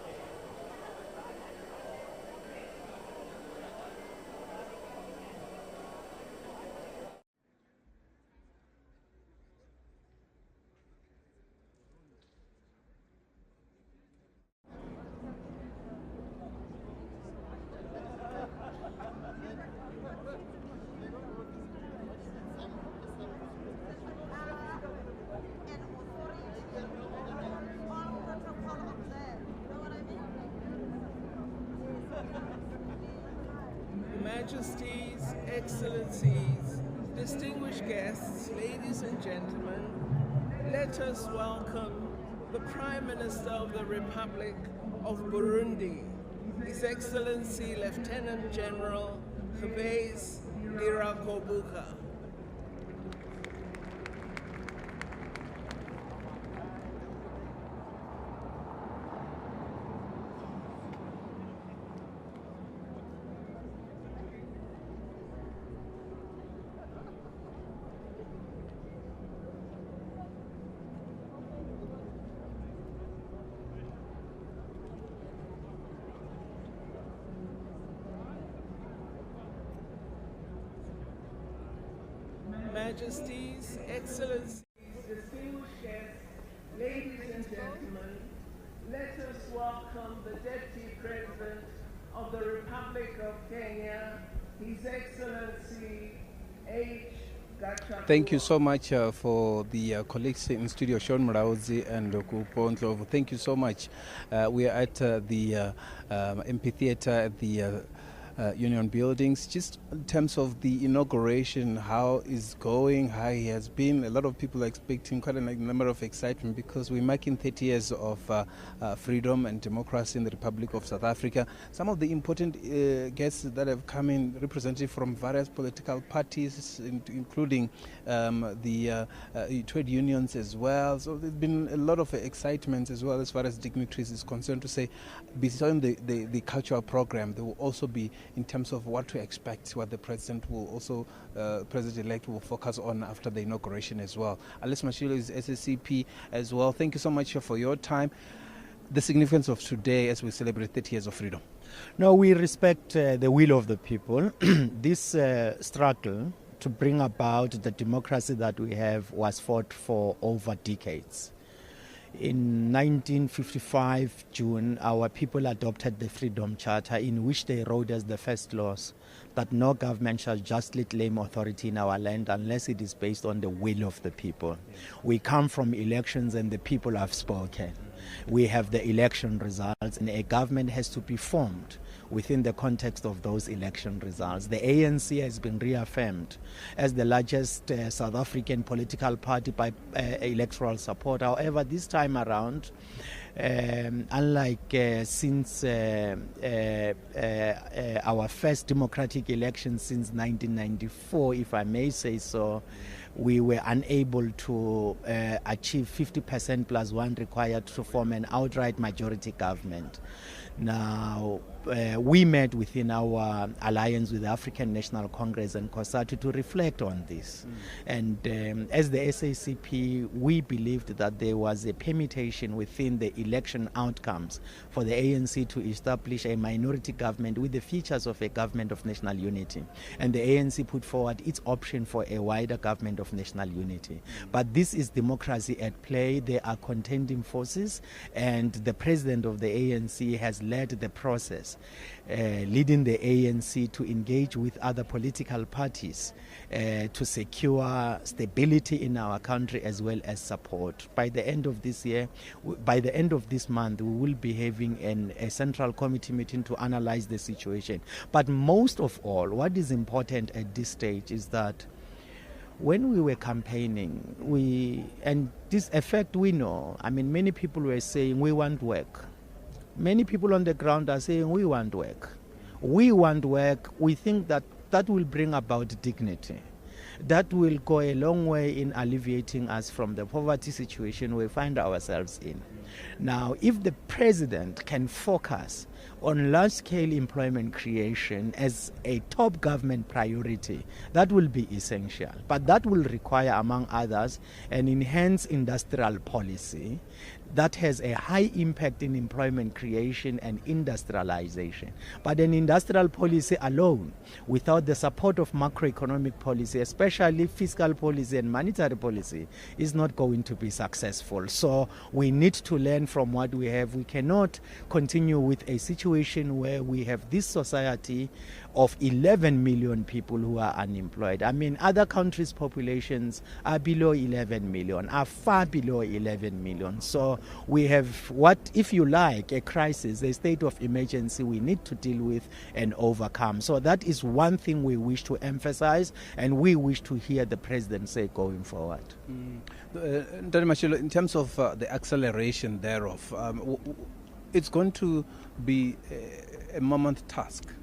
S7: Majesties, Excellencies, distinguished guests, ladies and gentlemen, let us welcome the Prime Minister of the Republic of Burundi, His Excellency Lieutenant General Gervais Ndirakobuka. Majesties, Excellencies, distinguished guests, ladies and gentlemen, let us welcome the Deputy President of the Republic of Kenya, His Excellency H. Gachagua.
S5: Thank you so much for the colleagues in studio, Sean Mrauzi and Kupon Ndlovu. Thank you so much. We are at the amphitheater at the Union buildings. Just in terms of the inauguration, how is going, how it has been, a lot of people are expecting quite a number of excitement because we're marking 30 years of freedom and democracy in the Republic of South Africa. Some of the important guests that have come in, representatives from various political parties, including the trade unions as well. So there's been a lot of excitement as well as far as dignitaries is concerned, to say beyond the cultural program, there will also be in terms of what to expect, what the president will also, president-elect will focus on after the inauguration as well. Alice Mashilo is SSCP as well. Thank you so much for your time. The significance of today as we celebrate 30 years of freedom.
S8: No, we respect the will of the people. This struggle to bring about the democracy that we have was fought for over decades. In 1955, June, our people adopted the Freedom Charter, in which they wrote as the first laws that no government shall justly claim authority in our land unless it is based on the will of the people. We come from elections and the people have spoken. We have the election results, and a government has to be formed within the context of those election results. The ANC has been reaffirmed as the largest South African political party by electoral support. However, this time around, unlike since our first democratic election since 1994, if I may say so, we were unable to achieve 50% plus one required to form an outright majority government. Now, we met within our alliance with the African National Congress and COSATU to reflect on this. And as the SACP, we believed that there was a permutation within the election outcomes for the ANC to establish a minority government with the features of a government of national unity. And the ANC put forward its option for a wider government of national unity. But this is democracy at play. There are contending forces, and the president of the ANC has led the process, leading the ANC to engage with other political parties to secure stability in our country as well as support. By the end of this year, by the end of this month, we will be having a central committee meeting to analyze the situation. But most of all, what is important at this stage is that when we were campaigning, and this effect we know, I mean, many people were saying we want work. Many people on the ground are saying we want work. We want work. We think that that will bring about dignity. That will go a long way in alleviating us from the poverty situation we find ourselves in. Now, if the president can focus on large-scale employment creation as a top government priority, that will be essential. But that will require, among others, an enhanced industrial policy that has a high impact in employment creation and industrialization. But an industrial policy alone, without the support of macroeconomic policy, especially fiscal policy and monetary policy, is not going to be successful. So we need to learn from what we have. We cannot continue with a situation where we have this society of 11 million people who are unemployed. I mean, other countries' populations are below 11 million, are far below 11 million. So we have what, if you like, a crisis, a state of emergency we need to deal with and overcome. So that is one thing we wish to emphasize, and we wish to hear the president say going forward.
S5: In terms of the acceleration thereof, it's going to be a mammoth task.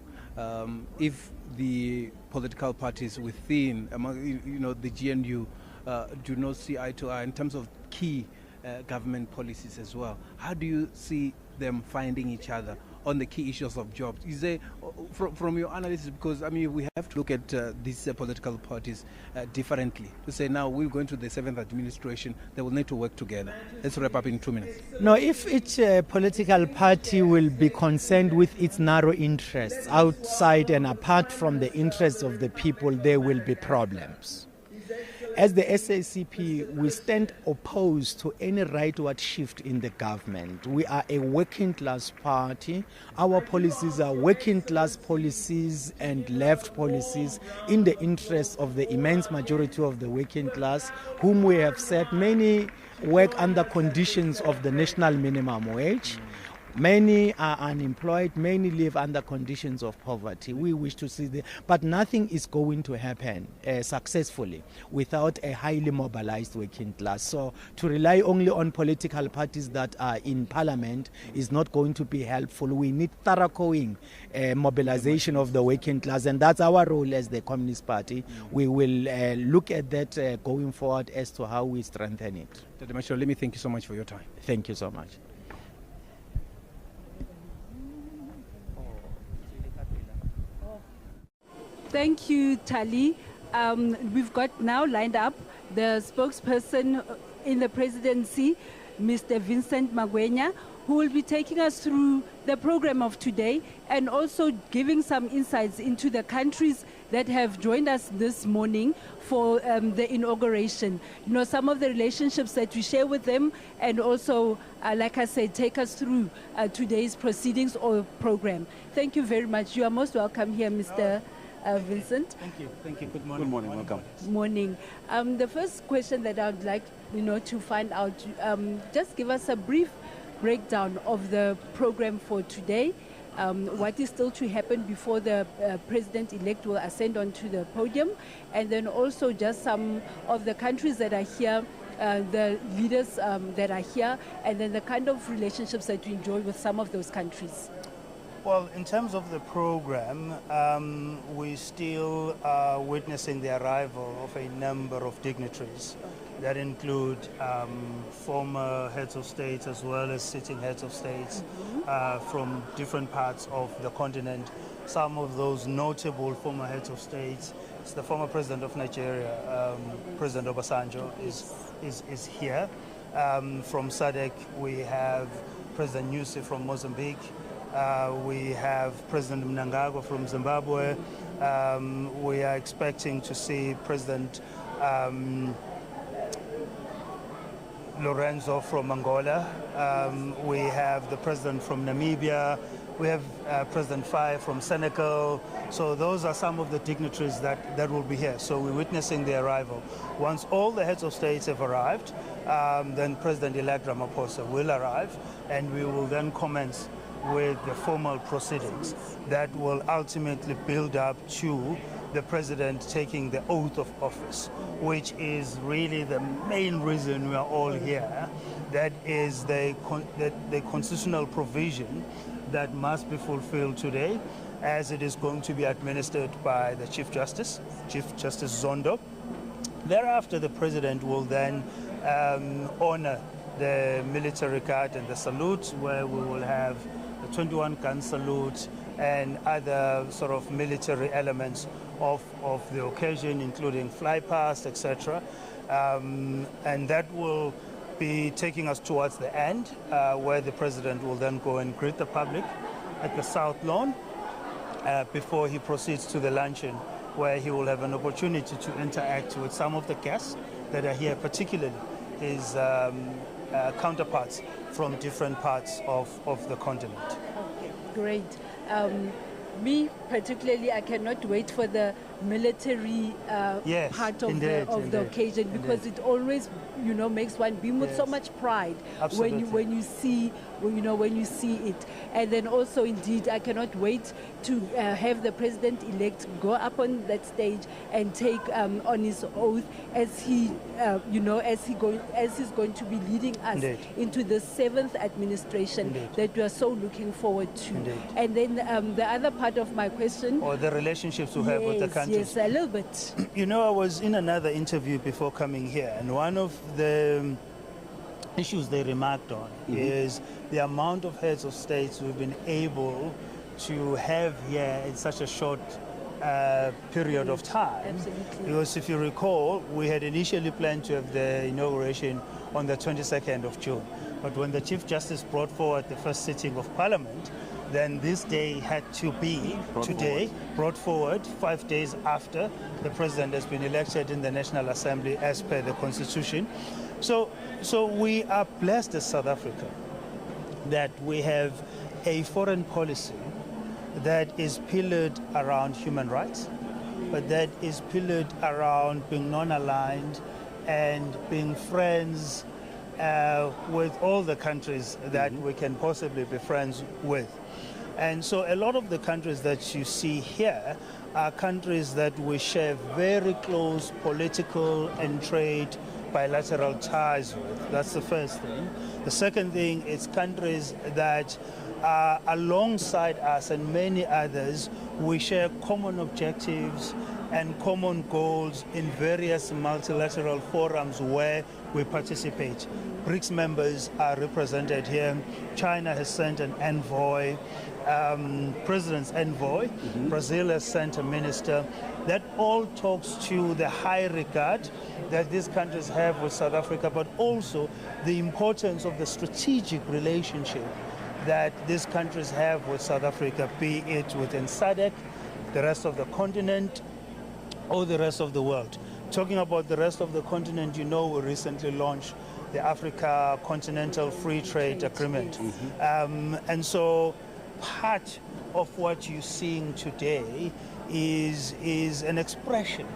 S5: If the political parties within, the GNU do not see eye to eye in terms of key government policies as well, how do you see them finding each other on the key issues of jobs? Is there, from your analysis, because I mean we have to look at these political parties differently to say now we're going to the 7th administration, they will need to work together. Let's wrap up in 2 minutes.
S8: No, if each political party will be concerned with its narrow interests outside and apart from the interests of the people, there will be problems. As the SACP, we stand opposed to any rightward shift in the government. We are a working class party. Our policies are working class policies and left policies in the interest of the immense majority of the working class, whom we have said many work under conditions of the national minimum wage. Many are unemployed, many live under conditions of poverty. We wish to see that, but nothing is going to happen successfully without a highly mobilized working class. So to rely only on political parties that are in parliament is not going to be helpful. We need thoroughgoing mobilization of the working class, and that's our role as the Communist Party. We will look at that going forward as to how we strengthen it.
S5: Dr. Mashiro, let me thank you so much for your time.
S8: Thank you so much.
S3: Thank you, Tali. We've got now lined up the spokesperson in the presidency, Mr. Vincent Magwenya, who will be taking us through the program of today and also giving some insights into the countries that have joined us this morning for the inauguration. You know, some of the relationships that we share with them, and also, like I said, take us through today's proceedings or program. Thank you very much. You are most welcome here, Mr. Vincent.
S9: Thank you. Thank you. Good morning.
S1: Good morning. Welcome.
S3: Morning. The first question that I would like, to find out, just give us a brief breakdown of the program for today. what is still to happen before the president-elect will ascend onto the podium, and then also just some of the countries that are here, the leaders that are here, and then the kind of relationships that we enjoy with some of those countries.
S9: Well, in terms of the program, we still are witnessing the arrival of a number of dignitaries that include former heads of states as well as sitting heads of states from different parts of the continent. Some of those notable former heads of states, it's the former president of Nigeria, President Obasanjo, is here. From SADC, we have President Nyusi from Mozambique. We have President Mnangagwa from Zimbabwe. We are expecting to see President Lorenzo from Angola. We have the president from Namibia. We have President Faye from Senegal. So those are some of the dignitaries that will be here. So we're witnessing the arrival. Once all the heads of states have arrived, then President-elect Ramaphosa will arrive, and we will then commence with the formal proceedings that will ultimately build up to the president taking the oath of office, which is really the main reason we are all here. That is the constitutional provision that must be fulfilled today, as it is going to be administered by the Chief Justice Zondo. Thereafter, the president will then honor the military guard and the salute, where we will have the 21-gun salute and other sort of military elements of the occasion, including flypast, etc. And that will be taking us towards the end, where the president will then go and greet the public at the South Lawn before he proceeds to the luncheon, where he will have an opportunity to interact with some of the guests that are here, particularly his counterparts from different parts of the continent.
S3: Okay, great. Me particularly, I cannot wait for the military
S9: Yes,
S3: part of
S9: indeed,
S3: the occasion, because it always, makes one beam with so
S9: Yes.
S3: much pride
S9: Absolutely.
S3: when you see it. And then also, indeed, I cannot wait to have the president-elect go up on that stage and take on his oath as he's going to be leading us
S9: Indeed.
S3: into the 7th administration
S9: Indeed.
S3: that we are so looking forward to.
S9: Indeed.
S3: And then the other part of my question.
S9: Or the relationships we have with the countries.
S3: Yes, a little bit.
S9: I was in another interview before coming here, and one of the issues they remarked on is the amount of heads of states we've been able to have here in such a short period of time.
S3: Absolutely.
S9: Because if you recall, we had initially planned to have the inauguration on the 22nd of June. But when the Chief Justice brought forward the first sitting of Parliament, then this day had to be brought forward 5 days after the president has been elected in the National Assembly as per the Constitution. So we are blessed as South Africa that we have a foreign policy that is pillared around human rights, but that is pillared around being non-aligned and being friends with all the countries that we can possibly be friends with. And so a lot of the countries that you see here are countries that we share very close political and trade bilateral ties with. That's the first thing. The second thing is countries that are alongside us and many others. We share common objectives and common goals in various multilateral forums where we participate. BRICS members are represented here. China has sent an envoy, president's envoy. Brazil has sent a minister. That all talks to the high regard that these countries have with South Africa, but also the importance of the strategic relationship that these countries have with South Africa, be it within SADC, the rest of the continent, or the rest of the world. Talking about the rest of the continent, we recently launched the Africa Continental Free Trade Agreement. And so part of what you're seeing today is an expression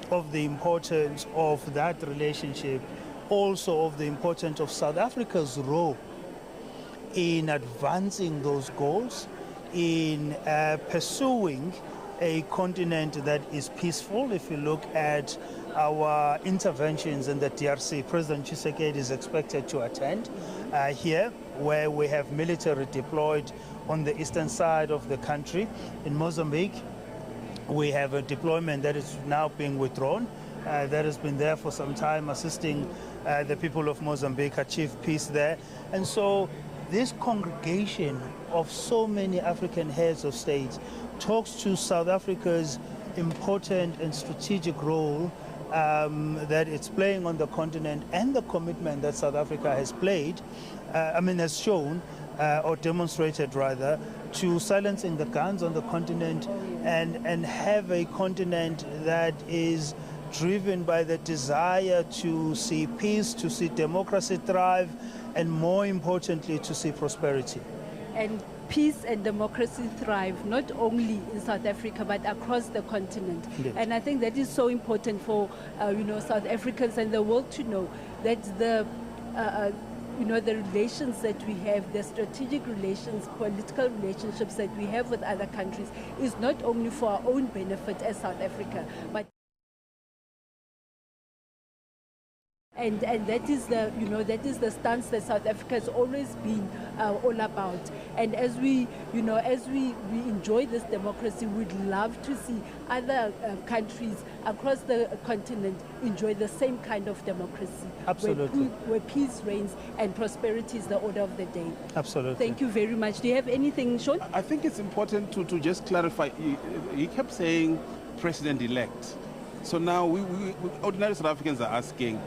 S9: of the importance of that relationship, also of the importance of South Africa's role in advancing those goals, in pursuing a continent that is peaceful. If you look at our interventions in the DRC, President Tshisekedi is expected to attend here, where we have military deployed on the eastern side of the country. In Mozambique, we have a deployment that is now being withdrawn, that has been there for some time, assisting the people of Mozambique achieve peace there. And so this congregation of so many African heads of state talks to South Africa's important and strategic role that it's playing on the continent, and the commitment that South Africa has played, has shown, or demonstrated rather, to silencing the guns on the continent and have a continent that is driven by the desire to see peace, to see democracy thrive, and more importantly, to see prosperity.
S3: And peace and democracy thrive not only in South Africa but across the continent.
S9: Indeed.
S3: And I think that is so important for South Africans and the world to know that the relations that we have, the strategic relations, political relationships that we have with other countries is not only for our own benefit as South Africa, but And that is the stance that South Africa has always been all about. And as we enjoy this democracy, we'd love to see other countries across the continent enjoy the same kind of democracy.
S9: Absolutely.
S3: Where peace reigns and prosperity is the order of the day.
S9: Absolutely.
S3: Thank you very much. Do you have anything, Sean?
S1: I think it's important to just clarify. He kept saying president-elect. So now we ordinary South Africans are asking,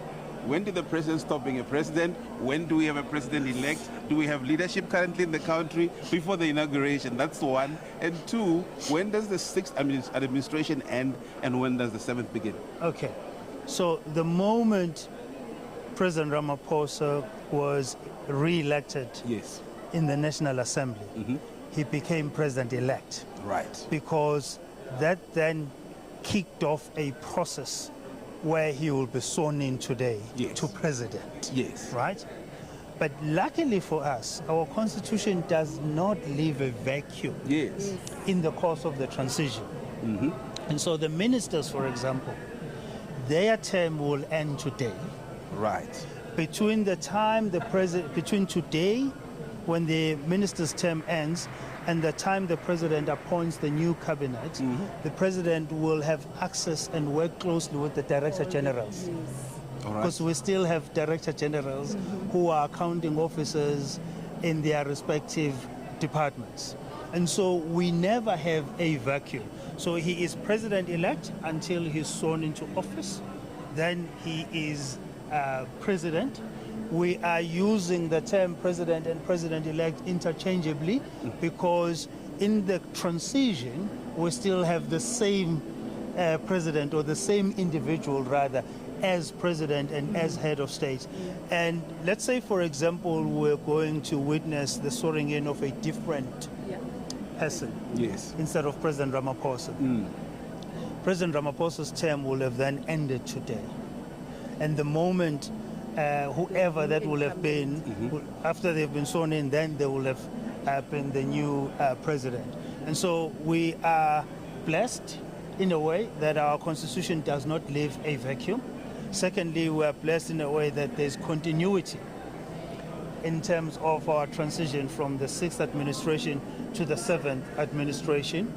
S1: when did the president stop being a president? When do we have a president-elect? Do we have leadership currently in the country before the inauguration? That's one. And two, when does the 6th administration end and when does the 7th begin?
S9: Okay. So the moment President Ramaphosa was re-elected
S1: Yes.
S9: in the National Assembly, he became president-elect.
S1: Right.
S9: Because that then kicked off a process where he will be sworn in today to president.
S1: Yes.
S9: Right? But luckily for us, our constitution does not leave a vacuum
S1: Yes.
S9: in the course of the transition. And so the ministers, for example, their term will end today.
S1: Right.
S9: Between the time between today, when the minister's term ends, and the time the president appoints the new cabinet, the president will have access and work closely with the director generals.
S1: All right.
S9: Because we still have director generals who are accounting officers in their respective departments. And so we never have a vacuum. So he is president-elect until he's sworn into office. Then he is president. We are using the term president and president-elect interchangeably because in the transition, we still have the same president, or the same individual rather, as president and as head of state. And let's say, for example, we're going to witness the swearing in of a different person instead of President Ramaphosa. President Ramaphosa's term will have then ended today. And the moment whoever that will have been, after they've been sworn in, then they will have been the new president. And so we are blessed in a way that our constitution does not leave a vacuum. Secondly, we are blessed in a way that there's continuity in terms of our transition from the 6th administration to the 7th administration.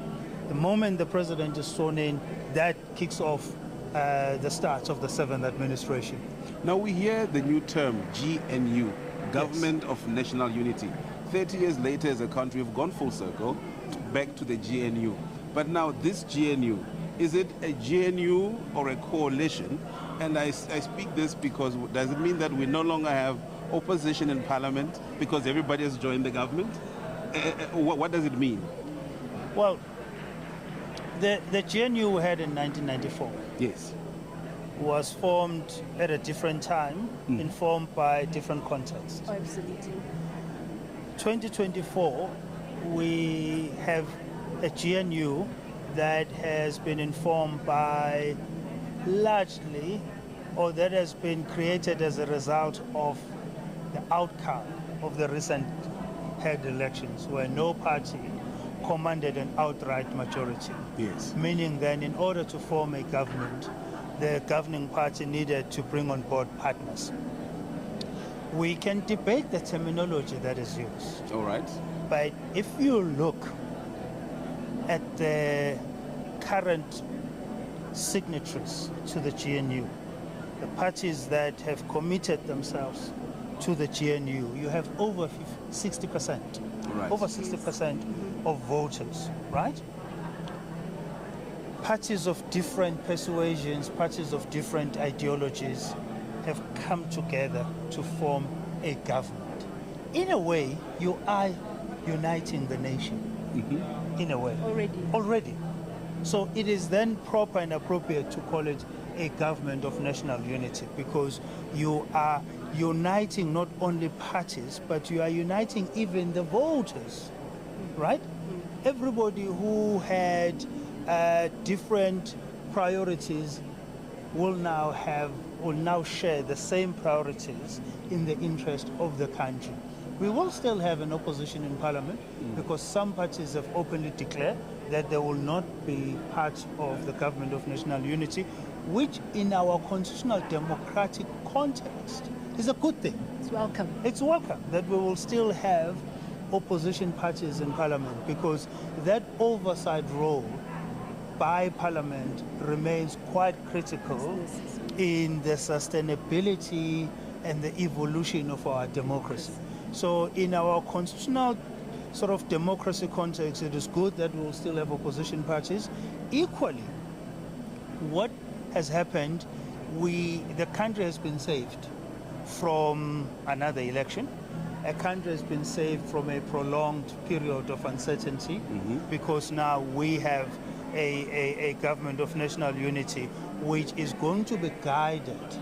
S9: The moment the president is sworn in, that kicks off the start of the 7th administration.
S1: Now we hear the new term, GNU, Government of National Unity. 30 years later as a country, we've gone full circle back to the GNU. But now this GNU, is it a GNU or a coalition? And I speak this because does it mean that we no longer have opposition in parliament because everybody has joined the government? What does it mean?
S9: Well, the GNU we had in 1994 was formed at a different time, informed by different contexts.
S3: Oh, absolutely.
S9: 2024, we have a GNU that has been informed by largely, or that has been created as a result of the outcome of the recent head elections, where no party commanded an outright majority.
S1: Yes.
S9: Meaning then in order to form a government, the governing party needed to bring on board partners. We can debate the terminology that is used.
S1: All right.
S9: But if you look at the current signatories to the GNU, the parties that have committed themselves to the GNU, you have over 60%,
S1: Right.
S9: over 60% of voters, right? Parties of different persuasions, parties of different ideologies have come together to form a government. In a way, you are uniting the nation. In a way. Already. So it is then proper and appropriate to call it a government of national unity, because you are uniting not only parties, but you are uniting even the voters, right? Everybody who had different priorities will now share the same priorities in the interest of the country. We will still have an opposition in parliament because some parties have openly declared that they will not be part of the government of national unity, which in our constitutional democratic context is a good thing.
S3: It's welcome.
S9: It's welcome that we will still have opposition parties in parliament, because that oversight role by parliament remains quite critical in the sustainability and the evolution of our democracy. So in our constitutional sort of democracy context, it is good that we will still have opposition parties. Equally, what has happened, the country has been saved from another election. A country has been saved from a prolonged period of uncertainty, because now we have a government of national unity which is going to be guided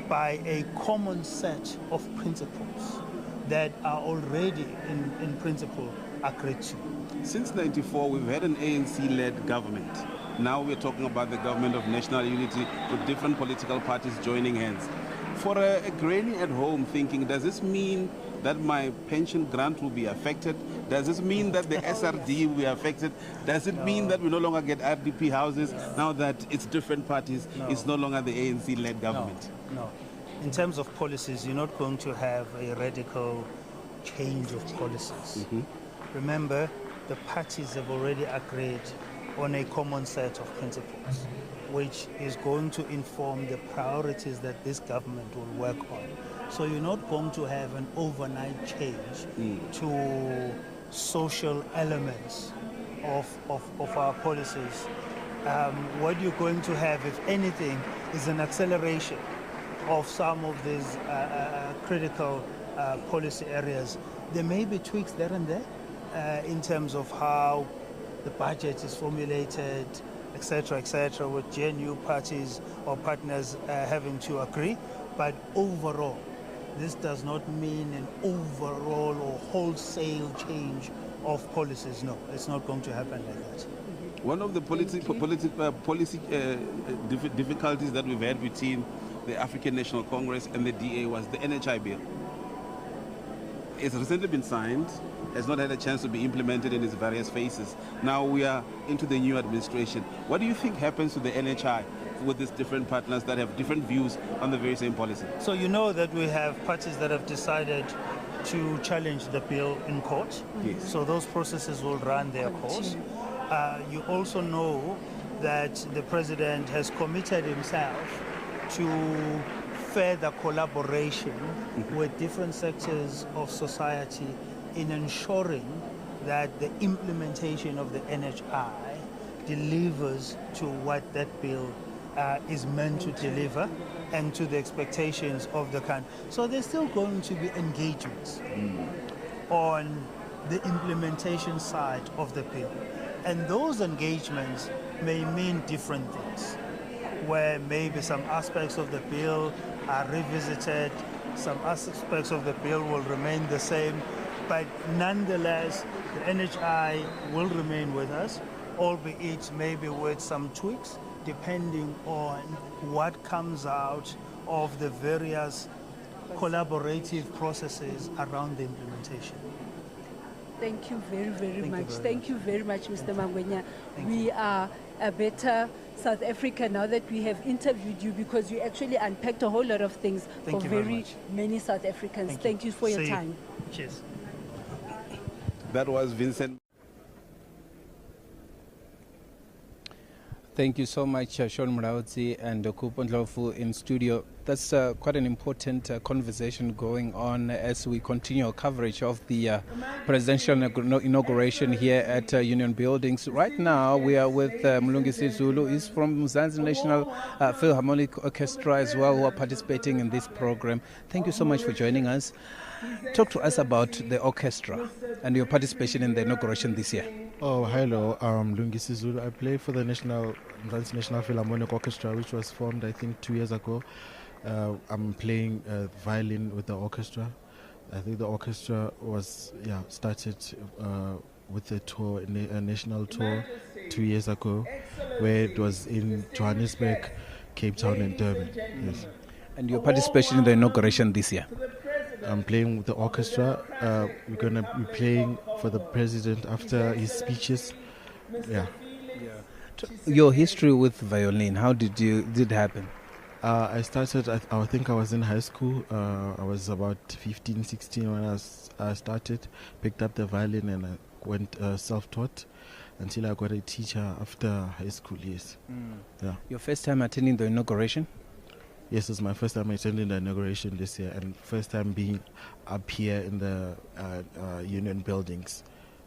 S9: by a common set of principles that are already in principle agreed to.
S1: Since '94, we've had an ANC-led government. Now we're talking about the government of national unity with different political parties joining hands. For a granny at home thinking, does this mean that my pension grant will be affected? Does this mean that the SRD will be affected? Does it mean that we no longer get RDP houses now that it's different parties? It's no longer the ANC-led government.
S9: No. In terms of policies, you're not going to have a radical change of policies. Remember, the parties have already agreed on a common set of principles, which is going to inform the priorities that this government will work on. So you're not going to have an overnight change to social elements of our policies. What you're going to have, if anything, is an acceleration of some of these critical policy areas. There may be tweaks there and there in terms of how the budget is formulated, etc., with GNU parties or partners having to agree. But overall, this does not mean an overall or wholesale change of policies. No, it's not going to happen like that.
S1: One of the policy difficulties that we've had between the African National Congress and the DA was the NHI bill. It's recently been signed, has not had a chance to be implemented in its various phases. Now we are into the new administration. What do you think happens to the NHI with these different partners that have different views on the very same policy?
S9: So you know that we have parties that have decided to challenge the bill in court.
S1: Yes.
S9: So those processes will run their course. You also know that the president has committed himself to further collaboration with different sectors of society in ensuring that the implementation of the NHI delivers to what that bill is meant to deliver and to the expectations of the country. So there's still going to be engagements on the implementation side of the bill. And those engagements may mean different things, where maybe some aspects of the bill are revisited, some aspects of the bill will remain the same, but nonetheless, the NHI will remain with us, albeit maybe with some tweaks, depending on what comes out of the various collaborative processes around the implementation.
S3: Thank you very, very
S5: Thank you
S3: much.
S5: very
S3: Thank you very much, Mr. Mangwenya. We are a better South Africa now that we have interviewed you, because you actually unpacked a whole lot of things
S9: Thank
S3: for
S9: you very
S3: very
S9: much.
S3: many South Africans. Thank you for your
S9: See you.
S3: time.
S9: Cheers.
S1: That was Vincent.
S5: Thank you so much, Sean Mraudzi and Kupon Ndlovu in studio. That's quite an important conversation going on as we continue our coverage of the presidential inauguration here at Union Buildings. Right now, we are with Mlungisi Zulu. He's from Mzansi National Philharmonic Orchestra as well, who are participating in this program. Thank you so much for joining us. Talk to us about the orchestra and your participation in the inauguration this year.
S10: Oh, hello. Lungisi Zulu. I play for the Mzansi National Philharmonic Orchestra, which was formed, I think, 2 years ago. I'm playing violin with the orchestra. I think the orchestra was started with a tour, a national tour 2 years ago, where it was in Johannesburg, Cape Town, and Durban. Yes.
S5: And your participation in the inauguration this year?
S10: I'm playing with the orchestra. We're going to be playing for the president after his speeches. Yeah.
S5: Your history with violin, how did it happen?
S10: I started, I think I was in high school. I was about 15, 16 when I started, picked up the violin, and I went self-taught until I got a teacher after high school years. Yeah.
S5: Your first time attending the inauguration?
S10: Yes, it's my first time attending the inauguration this year, and first time being up here in the Union Buildings.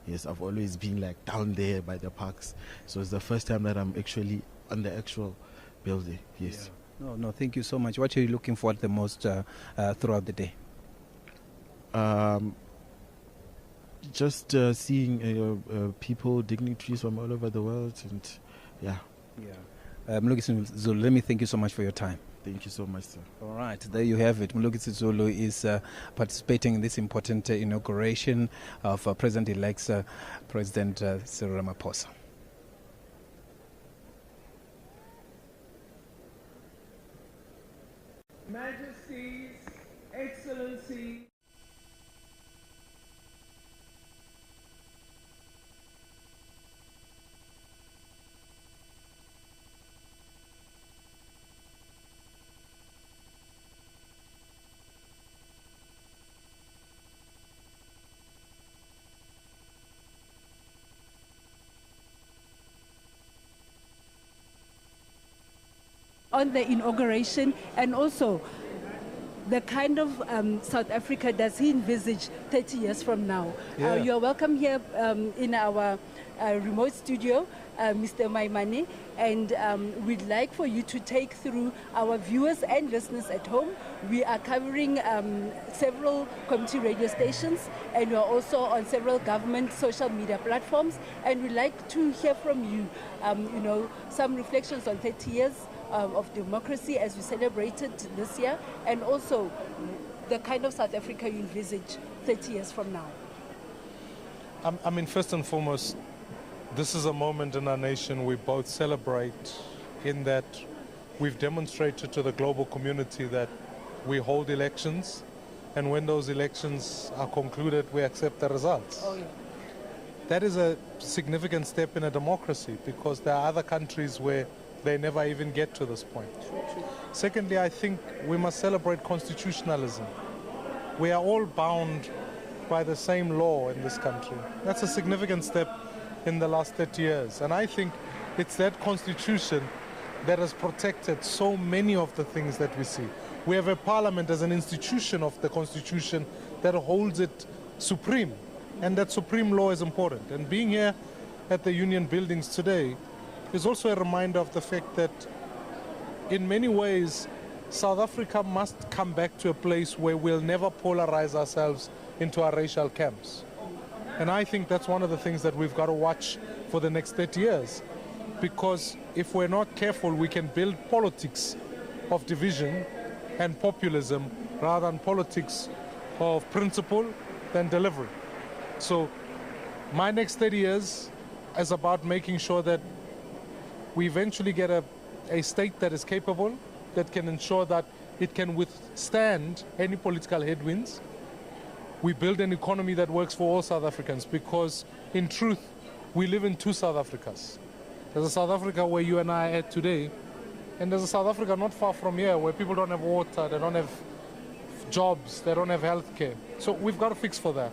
S10: Yes, I've always been like down there by the parks, so it's the first time that I'm actually on the actual building. Yes.
S5: Yeah. No, thank you so much. What are you looking for the most throughout the day?
S10: Just seeing people, dignitaries from all over the world, and yeah.
S5: Mlungisi Zulu, let me thank you so much for your time.
S10: Thank you so much, sir.
S5: All right, there you have it. Mlungisi Zulu is participating in this important inauguration of President-elect President Cyril Ramaphosa.
S7: Majesties, Excellencies,
S3: on the inauguration, and also the kind of South Africa does he envisage 30 years from now. You are welcome here in our remote studio, Mr. Maimane, and we'd like for you to take through our viewers and listeners at home. We are covering several community radio stations, and we are also on several government social media platforms, and we'd like to hear from you, some reflections on 30 years of democracy as we celebrated this year, and also the kind of South Africa you envisage 30 years from now.
S11: I mean, first and foremost, this is a moment in our nation we both celebrate, in that we've demonstrated to the global community that we hold elections, and when those elections are concluded, we accept the results.
S3: Oh, yeah.
S11: That is a significant step in a democracy, because there are other countries where they never even get to this point.
S3: True.
S11: Secondly, I think we must celebrate constitutionalism. We are all bound by the same law in this country. That's a significant step in the last 30 years. And I think it's that constitution that has protected so many of the things that we see. We have a parliament as an institution of the constitution that holds it supreme. And that supreme law is important. And being here at the Union Buildings today is also a reminder of the fact that in many ways South Africa must come back to a place where we'll never polarize ourselves into our racial camps. And I think that's one of the things that we've got to watch for the next 30 years. Because if we're not careful, we can build politics of division and populism rather than politics of principle and delivery. So my next 30 years is about making sure that we eventually get a state that is capable, that can ensure that it can withstand any political headwinds, we build an economy that works for all South Africans, because in truth, we live in two South Africas. There's a South Africa where you and I are at today, and there's a South Africa not far from here where people don't have water, they don't have jobs, they don't have healthcare. So we've got to fix for that.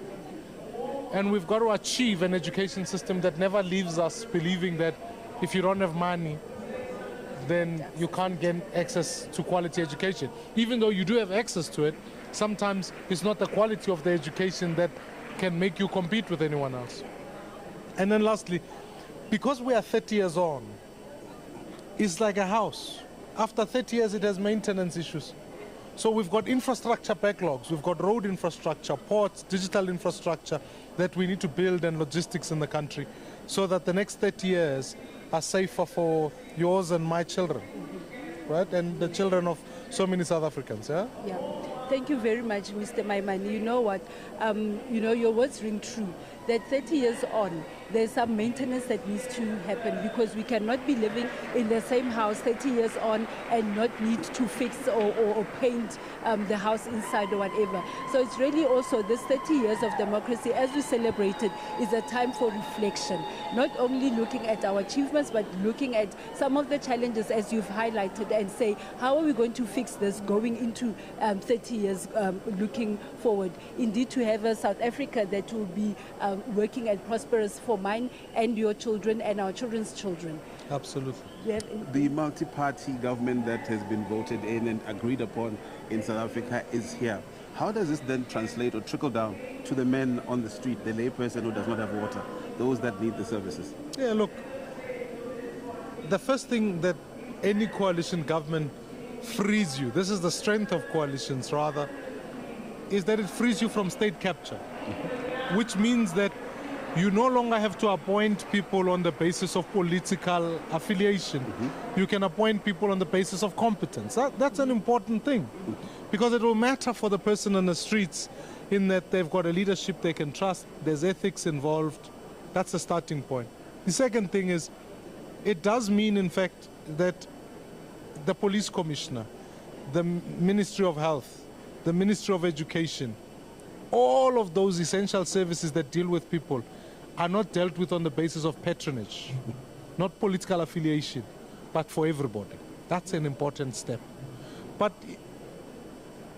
S11: And we've got to achieve an education system that never leaves us believing that if you don't have money, then you can't get access to quality education. Even though you do have access to it, sometimes it's not the quality of the education that can make you compete with anyone else. And then lastly, because we are 30 years on, it's like a house. After 30 years, it has maintenance issues. So we've got infrastructure backlogs. We've got road infrastructure, ports, digital infrastructure that we need to build, and logistics in the country, so that the next 30 years are safer for yours and my children, right? And the children of so many South Africans, yeah?
S3: Yeah. Thank you very much, Mr. Maimane. You know what? Your words ring true. That 30 years on, there's some maintenance that needs to happen, because we cannot be living in the same house 30 years on and not need to fix or paint the house inside or whatever. So it's really also this 30 years of democracy, as we celebrated, is a time for reflection. Not only looking at our achievements, but looking at some of the challenges, as you've highlighted, and say, how are we going to fix this going into 30 years looking forward? Indeed, to have a South Africa that will be working and prosperous for mine and your children and our children's children.
S11: Absolutely.
S1: The multi-party government that has been voted in and agreed upon in South Africa is here. How does this then translate or trickle down to the men on the street, the layperson who does not have water, those that need the services?
S11: Yeah, look, the first thing that any coalition government frees you, this is the strength of coalitions rather, is that it frees you from state capture. Which means that you no longer have to appoint people on the basis of political affiliation. You can appoint people on the basis of competence. That's an important thing, because it will matter for the person on the streets in that they've got a leadership they can trust, there's ethics involved. That's the starting point. The second thing is, it does mean, in fact, that the police commissioner, the Ministry of Health, the Ministry of Education, all of those essential services that deal with people are not dealt with on the basis of patronage, not political affiliation, but for everybody. That's an important step. But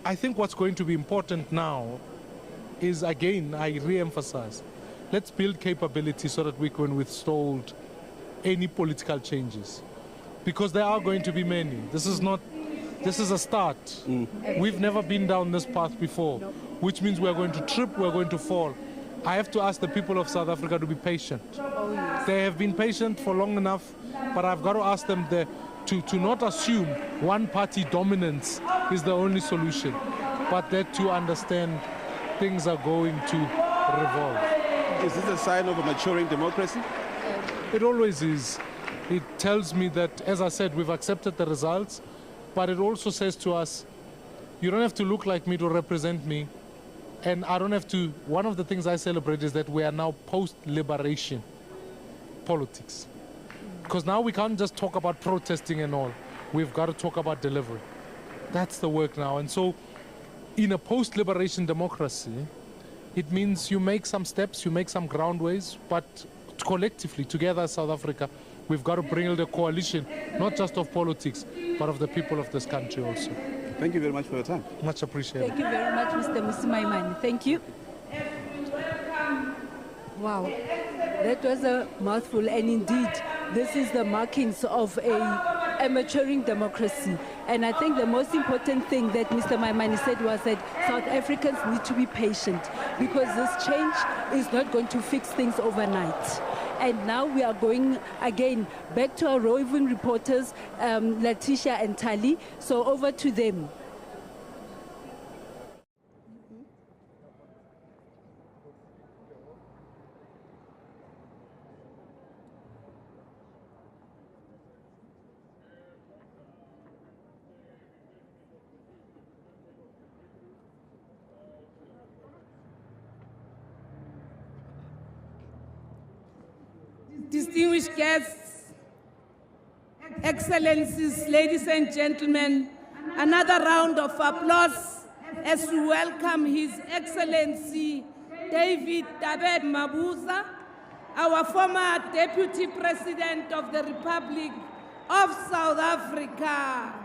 S11: I think what's going to be important now is, again, I re-emphasize, let's build capability so that we can withstand any political changes. Because there are going to be many. This is a start. We've never been down this path before, which means we're going to trip, we're going to fall. I have to ask the people of South Africa to be patient.
S3: Oh, yes.
S11: They have been patient for long enough, but I've got to ask them to not assume one-party dominance is the only solution, but that to understand things are going to revolve.
S1: Is this a sign of a maturing democracy?
S11: It always is. It tells me that, as I said, we've accepted the results, but it also says to us, you don't have to look like me to represent me, and I don't have to. One of the things I celebrate is that we are now post-liberation politics. Because now we can't just talk about protesting and all. We've got to talk about delivery. That's the work now. And so in a post-liberation democracy, it means you make some steps, you make some groundways, but collectively, together as South Africa, we've got to bring the coalition, not just of politics, but of the people of this country also.
S1: Thank you very much for your time.
S11: Much appreciated.
S3: Thank you very much, Mr. Maimane. Thank you. Wow, that was a mouthful, and indeed, this is the markings of a maturing democracy. And I think the most important thing that Mr. Maimane said was that South Africans need to be patient, because this change is not going to fix things overnight. And now we are going again back to our roving reporters, Letitia and Tali. So over to them.
S7: Distinguished guests, Excellencies, ladies and gentlemen, another round of applause
S12: as we welcome His Excellency David Tabed Mabuza, our former Deputy President of the Republic of South Africa.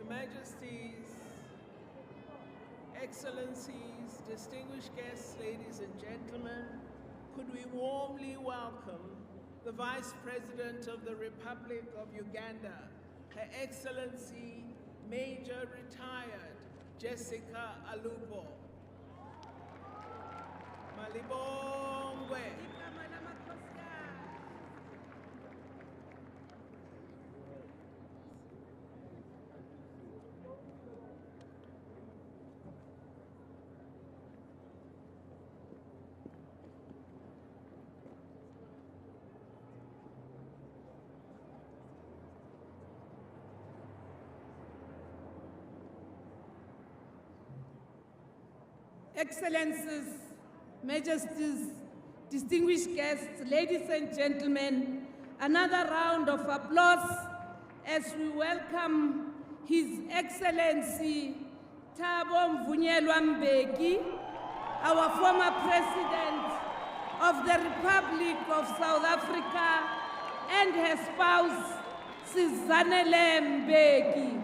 S7: Majesties, Excellencies, distinguished guests, ladies and gentlemen, could we warmly welcome the Vice President of the Republic of Uganda, Her Excellency Major Retired Jessica Alupo. Malibongwe.
S12: Excellencies, Majesties, distinguished guests, ladies and gentlemen, another round of applause as we welcome His Excellency Thabo Mvunyelwa Mbeki, our former President of the Republic of South Africa, and her spouse, Sizanele Mbeki.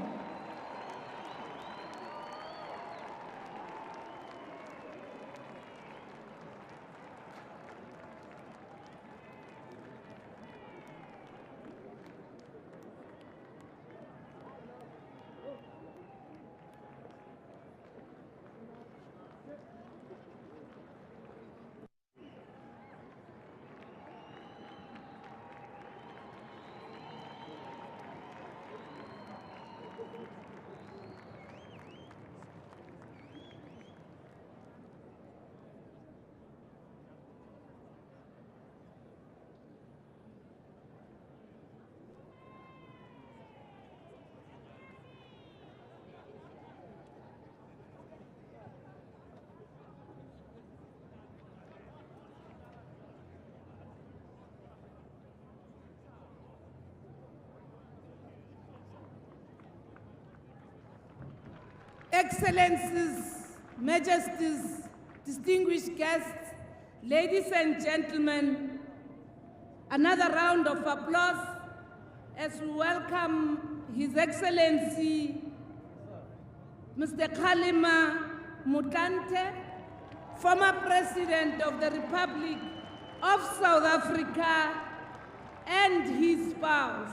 S12: Excellencies, Majesties, distinguished guests, ladies and gentlemen, another round of applause as we welcome His Excellency Mr. Kgalema Motlanthe, former President of the Republic of South Africa, and his spouse.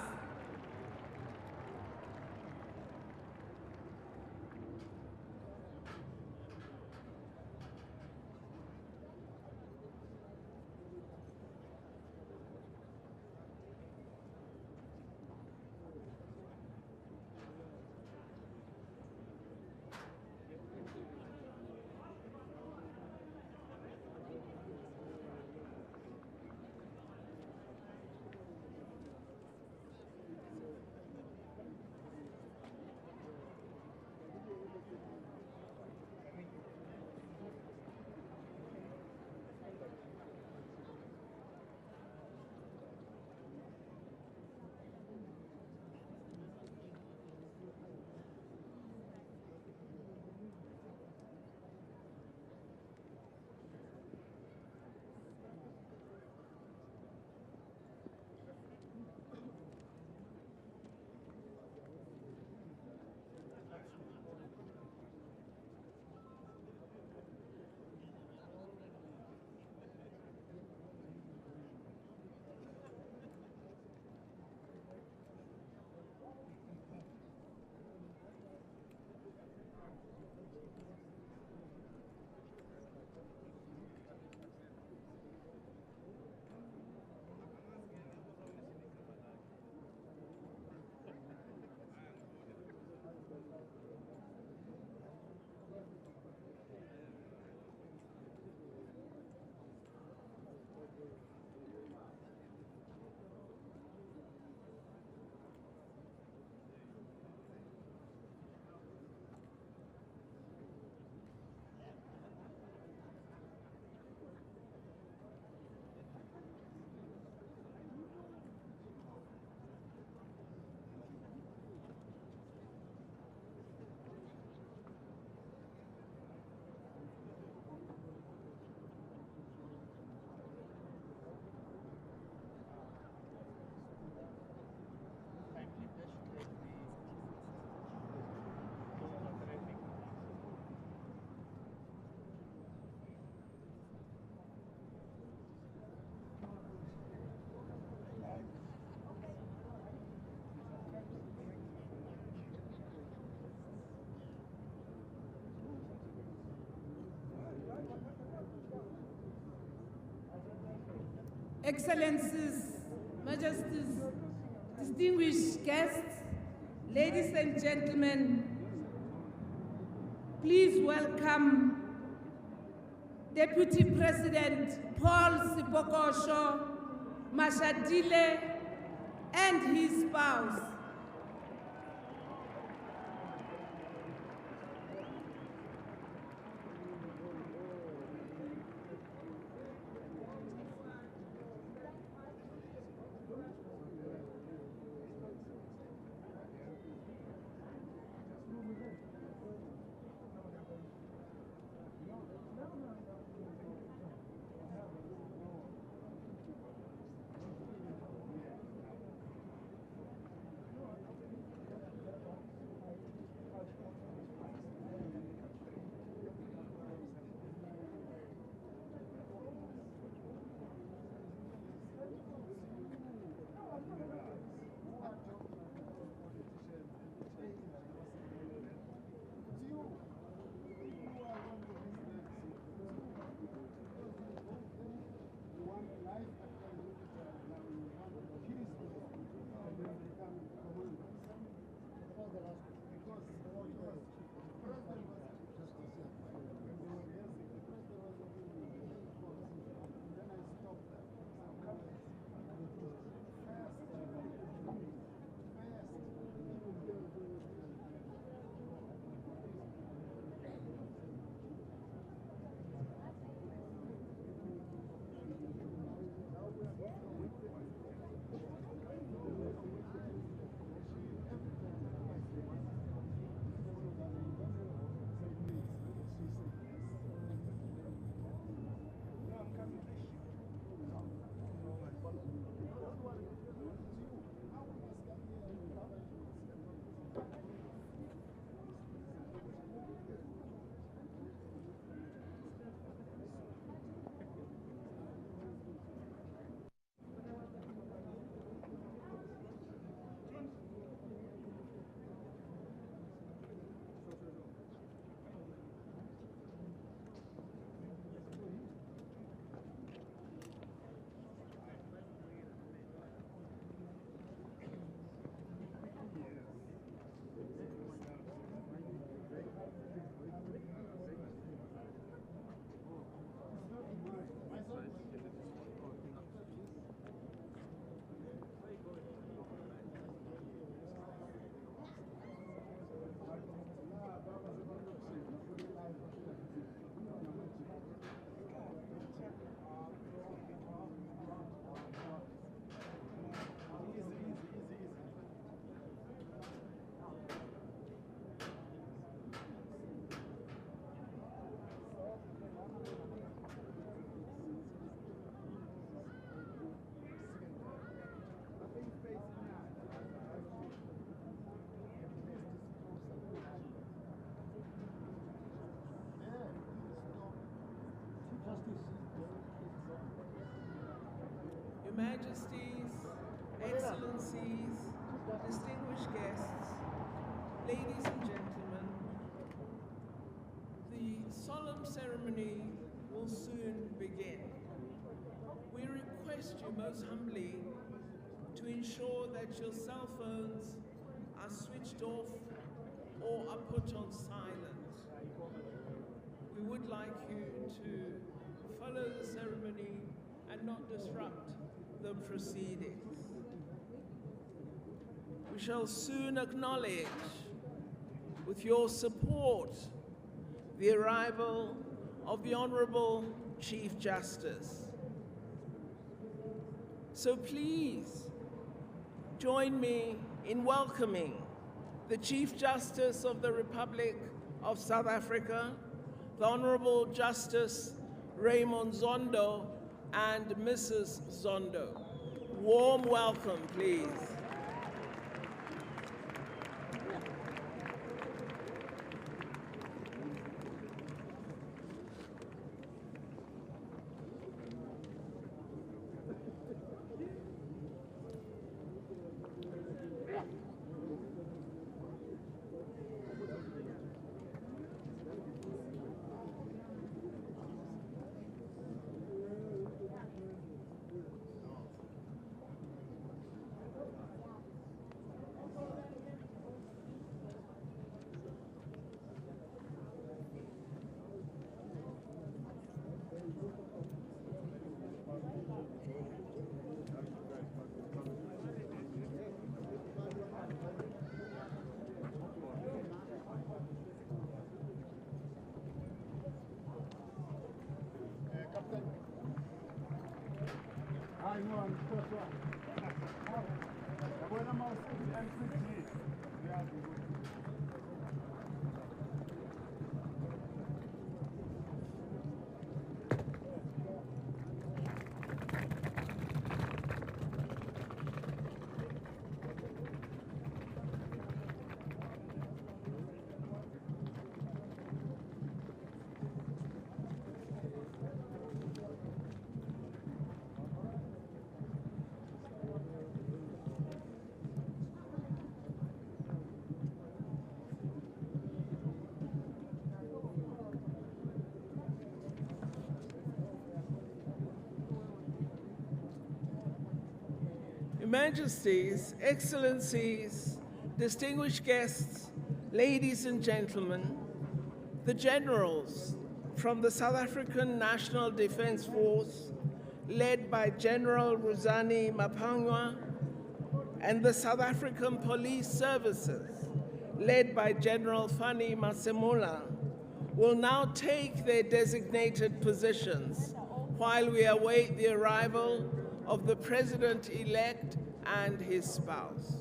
S12: Excellencies, Majesties, distinguished guests, ladies and gentlemen, please welcome Deputy President Paul Sipokosho Mashadile and his spouse. Your Majesties, Excellencies, distinguished guests, ladies and gentlemen, the solemn ceremony will soon begin. We request you most humbly to ensure that your cell phones are switched off or are put on silent. We would like you to follow the ceremony and not disrupt the proceedings. We shall soon acknowledge, with your support, the arrival of the Honorable Chief Justice. So please join me in welcoming the Chief Justice of the Republic of South Africa, the Honorable Justice Raymond Zondo and Mrs. Zondo. Warm welcome, please.
S7: Your Majesties, Excellencies, distinguished guests, ladies and gentlemen, the generals from the South African National Defence Force, led by General Ruzani Mapangwa, and the South African Police Services, led by General Fani Masemula, will now take their designated positions while we await the arrival of the President-elect and his spouse.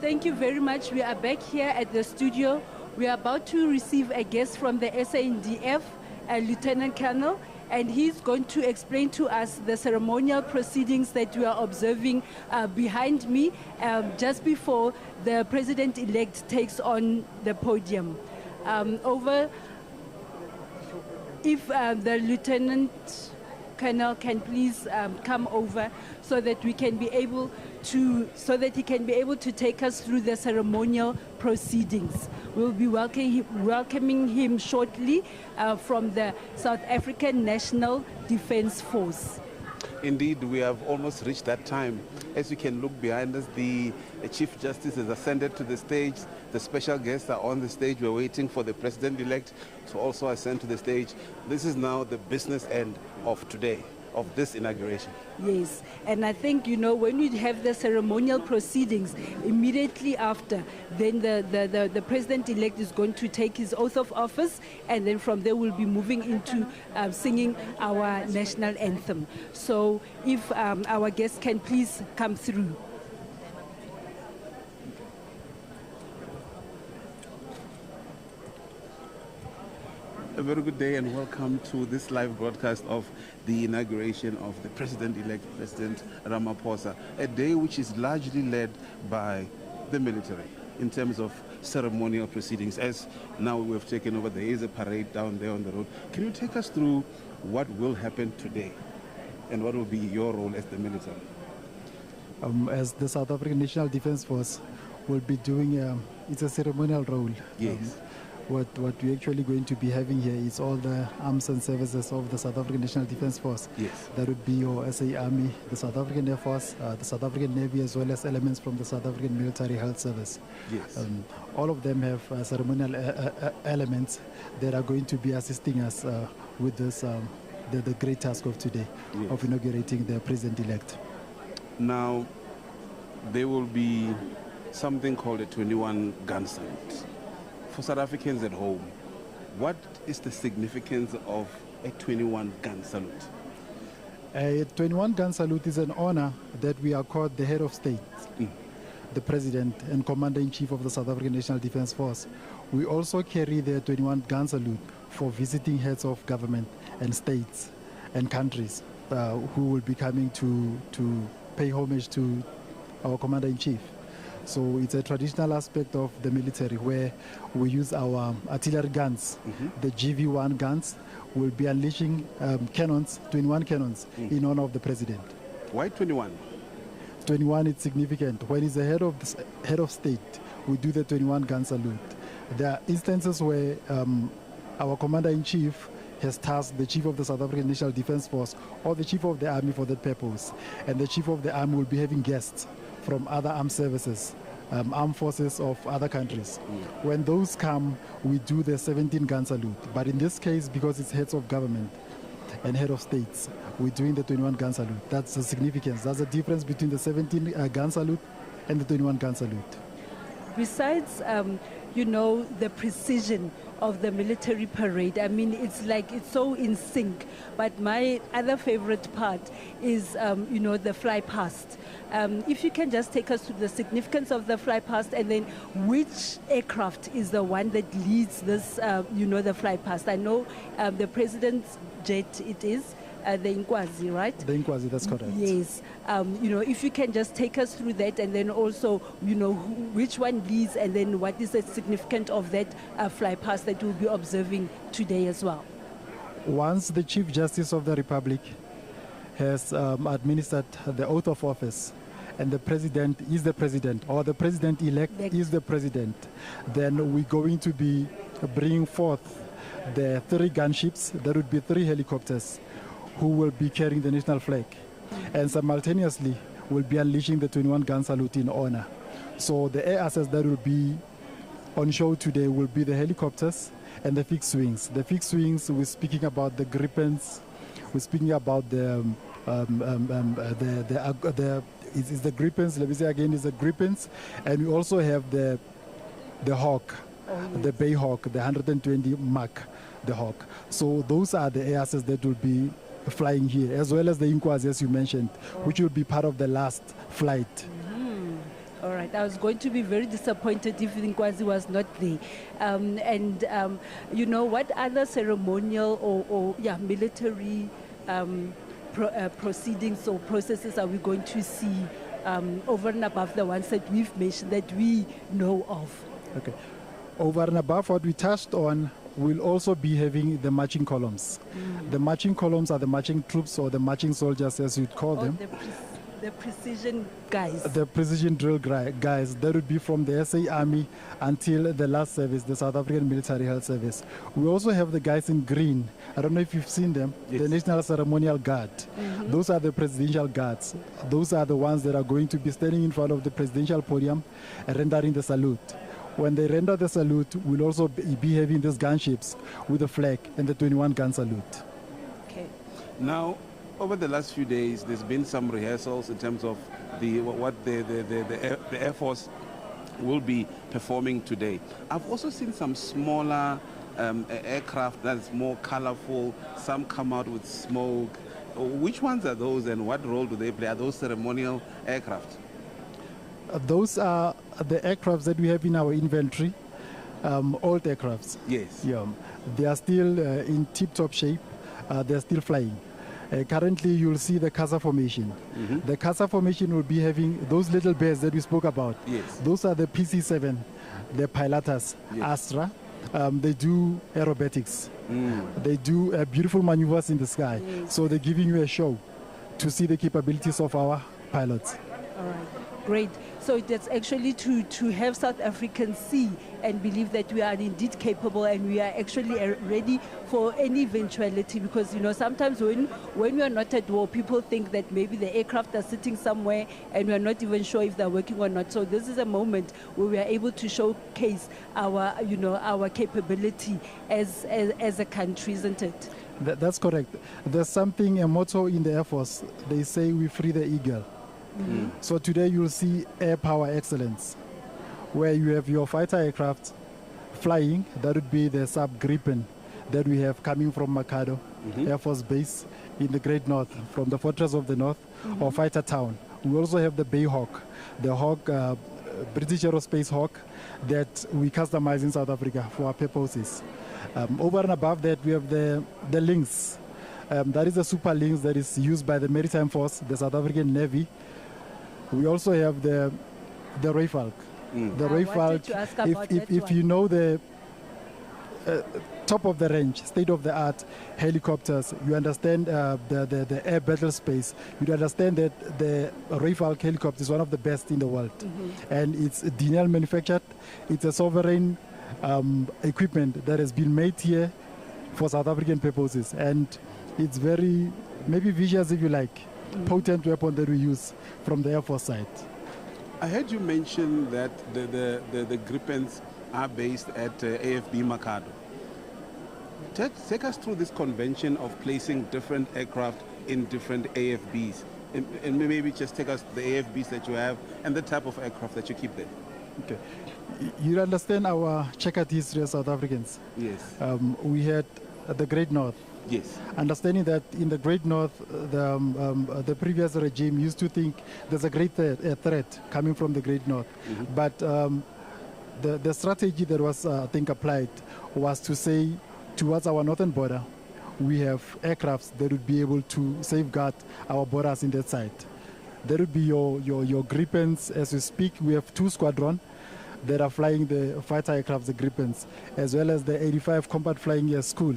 S3: Thank you very much. We are back here at the studio. We are about to receive a guest from the SANDF, a Lieutenant Colonel, and he's going to explain to us the ceremonial proceedings that we are observing behind me just before the President-elect takes on the podium. If the Lieutenant Colonel can please come over so that we can be able to, he can be able to take us through the ceremonial proceedings. We'll be welcoming him shortly from the South African National Defence Force.
S1: Indeed, we have almost reached that time. As you can look behind us, the Chief Justice has ascended to the stage. The special guests are on the stage. We're waiting for the President-elect to also ascend to the stage. This is now the business end of today, of this inauguration.
S3: Yes, and I think, you know, when we have the ceremonial proceedings, immediately after, then the President-elect is going to take his oath of office, and then from there we'll be moving into singing our national anthem. So if our guests can please come through.
S1: A very good day and welcome to this live broadcast of the inauguration of the President-elect, President Ramaphosa, a day which is largely led by the military in terms of ceremonial proceedings. As now we've taken over, there is a parade down there on the road. Can you take us through what will happen today and what will be your role as the military?
S13: As the South African National Defence Force will be doing, it's a ceremonial role.
S1: Yes.
S13: What we're actually going to be having here is all the arms and services of the South African National Defence Force.
S1: Yes.
S13: That would be your SA Army, the South African Air Force, the South African Navy, as well as elements from the South African Military Health Service.
S1: Yes.
S13: All of them have ceremonial elements that are going to be assisting us with this the great task of today,
S1: Yes.
S13: of inaugurating the president-elect.
S1: Now, there will be something called a 21 gun salute. For South Africans at home, what is the significance of a 21 gun salute?
S13: A 21 gun salute is an honor that we accord the head of state, the president and commander-in-chief of the South African National Defence Force. We also carry the 21 gun salute for visiting heads of government and states and countries who will be coming to pay homage to our commander-in-chief. So it's a traditional aspect of the military where we use our artillery guns. The GV1 guns will be unleashing cannons, 21 cannons, in honor of the president.
S1: Why 21?
S13: 21 is significant. When he's the head of state, we do the 21 gun salute. There are instances where our commander-in-chief has tasked the chief of the South African National Defence Force or the chief of the army for that purpose. And the chief of the army will be having guests from other armed services, armed forces of other countries. When those come, we do the 17 gun salute. But in this case, because it's heads of government and head of states, we're doing the 21 gun salute. That's the significance. That's the difference between the 17 gun salute and the 21 gun salute.
S3: Besides, the precision of the military parade, I mean, it's so in sync. But my other favorite part is, the flypast. If you can just take us to the significance of the flypast, and then which aircraft is the one that leads this, the flypast. I know the president's jet it is. The Inkwazi, right?
S13: The Inkwazi, that's correct.
S3: Yes. If you can just take us through that, and then also, which one leads, and then what is the significance of that flypast that we'll be observing today as well.
S13: Once the Chief Justice of the Republic has administered the oath of office, and the president is the president, or the president-elect is the president, then we're going to be bringing forth the 3 gunships. There would be 3 helicopters who will be carrying the national flag, and simultaneously will be unleashing the 21 gun salute in honor. So the air assets that will be on show today will be the helicopters and the fixed wings. The fixed wings, we're speaking about the Gripens, we're speaking about the Gripens, let me say again, it's the Gripens, and we also have the Hawk, the Bay Hawk, the 120 Mach, the Hawk. So those are the air assets that will be flying here, as well as the Inkwazi, as you mentioned, which will be part of the last flight.
S3: All right, I was going to be very disappointed if Inkwazi was not there. What other ceremonial or military proceedings or processes are we going to see over and above the ones that we've mentioned that we know of?
S13: Okay. Over and above what we touched on, we'll also be having the marching columns. The marching columns are the marching troops, or the marching soldiers, as you'd call them.
S3: The precision guys.
S13: The precision drill guys. That would be from the SA Army until the last service, the South African Military Health Service. We also have the guys in green. I don't know if you've seen them. Yes. The National Ceremonial Guard. Those are the presidential guards. Those are the ones that are going to be standing in front of the presidential podium and rendering the salute. When they render the salute, we'll also be having these gunships with the flag and the 21 gun salute.
S3: Okay.
S1: Now, over the last few days, there's been some rehearsals in terms of what the Air Force will be performing today. I've also seen some smaller aircraft that's more colorful. Some come out with smoke. Which ones are those, and what role do they play? Are those ceremonial aircraft?
S13: Those are the aircrafts that we have in our inventory, old aircrafts.
S1: Yes.
S13: Yeah. They are still in tip-top shape. They are still flying. Currently, you'll see the CASA formation. The CASA formation will be having those little bears that we spoke about.
S1: Yes.
S13: Those are the PC-7, the Pilatus, Astra. They do aerobatics. They do beautiful maneuvers in the sky. So they're giving you a show to see the capabilities of our pilots.
S3: All right. Great. So that's actually to have South Africans see and believe that we are indeed capable, and we are actually ready for any eventuality, because sometimes when we are not at war, people think that maybe the aircraft are sitting somewhere and we are not even sure if they're working or not. So this is a moment where we are able to showcase our capability as a country, isn't it?
S13: That's correct. There's something, a motto in the Air Force. They say we free the eagle. So today you'll see air power excellence, where you have your fighter aircraft flying. That would be the Sub Gripen that we have coming from Makado Air Force Base in the Great North, from the Fortress of the North, or Fighter Town. We also have the Bay Hawk, the Hawk, British Aerospace Hawk, that we customize in South Africa for our purposes. Over and above that, we have the Lynx. That is the Super Lynx that is used by the Maritime Force, the South African Navy. We also have the Rayfalk. The Rayfalk, if you know the top of the range, state-of-the-art helicopters, you understand the air battle space, you understand that the Rayfalk helicopter is one of the best in the world. And it's Daniel manufactured. It's a sovereign equipment that has been made here for South African purposes. And it's very, maybe vicious if you like, potent weapon that we use from the Air Force side.
S1: I heard you mention that the Gripens are based at AFB Makado. Take us through this convention of placing different aircraft in different AFBs. And maybe just take us the AFBs that you have and the type of aircraft that you keep there.
S13: Okay. You understand our checkered history as South Africans?
S1: Yes.
S13: We had the Great North.
S1: Yes.
S13: Understanding that in the Great North, the previous regime used to think there's a great threat coming from the Great North. But the strategy that was, I think, applied was to say, towards our northern border, we have aircrafts that would be able to safeguard our borders in that side. There would be your Gripens. As we speak, we have 2 squadrons that are flying the fighter aircraft, the Gripens, as well as the 85 Combat Flying Year School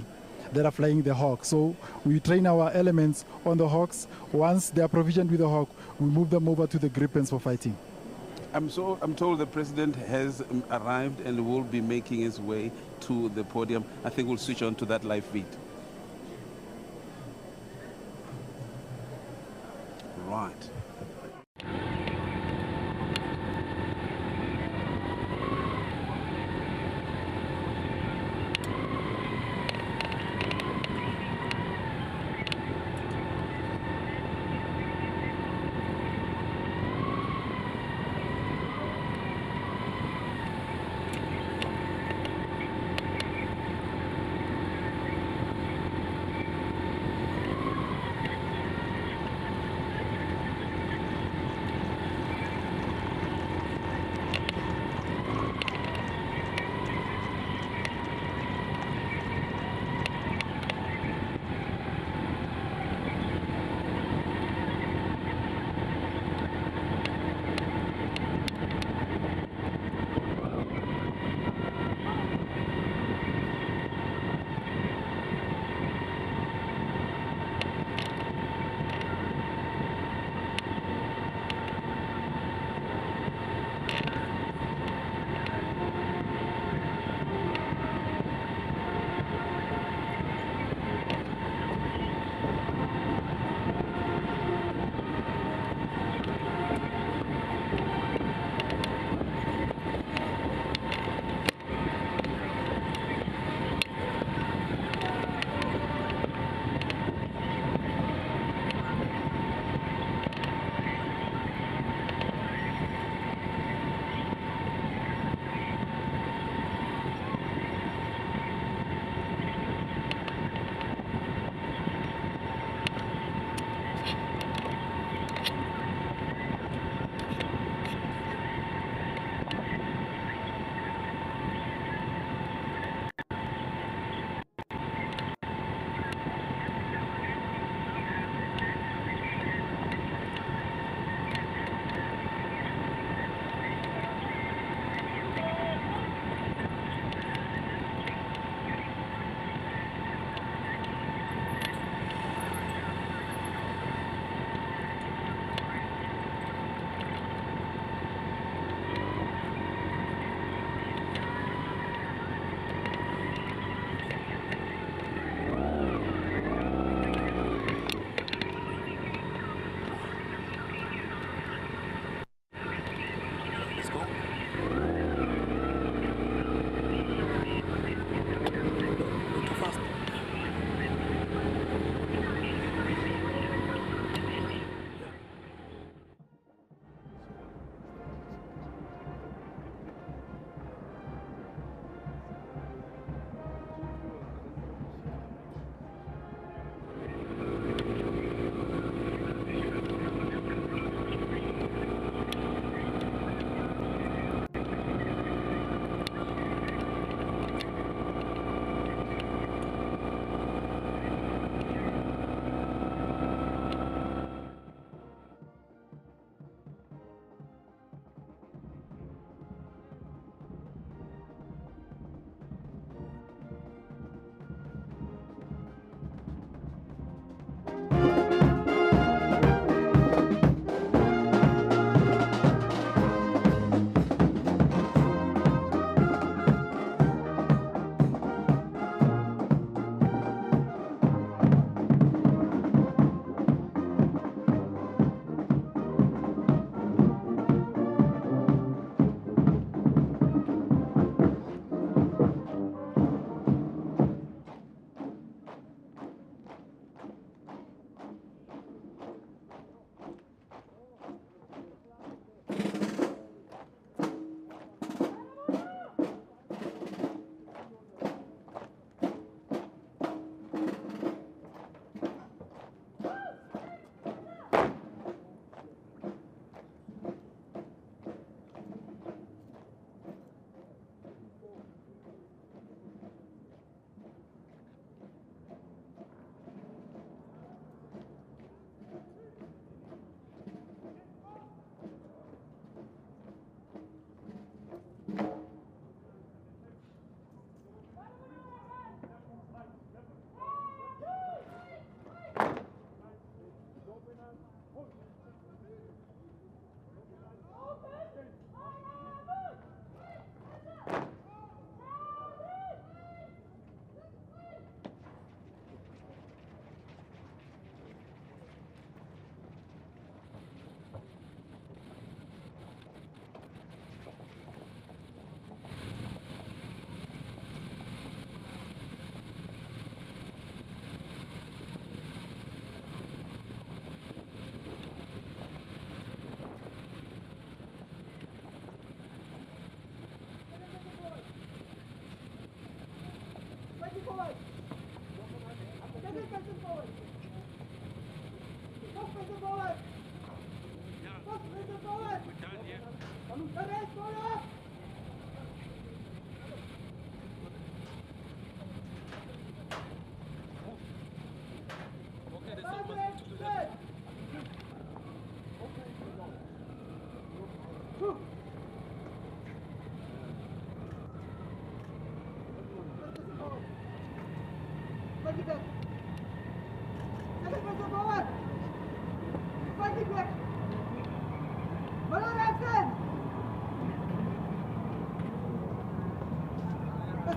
S13: that are flying the Hawk. So we train our elements on the Hawks. Once they are provisioned with the Hawk, we move them over to the Gripens for fighting.
S1: I'm told the president has arrived and will be making his way to the podium. I think we'll switch on to that live feed. Right.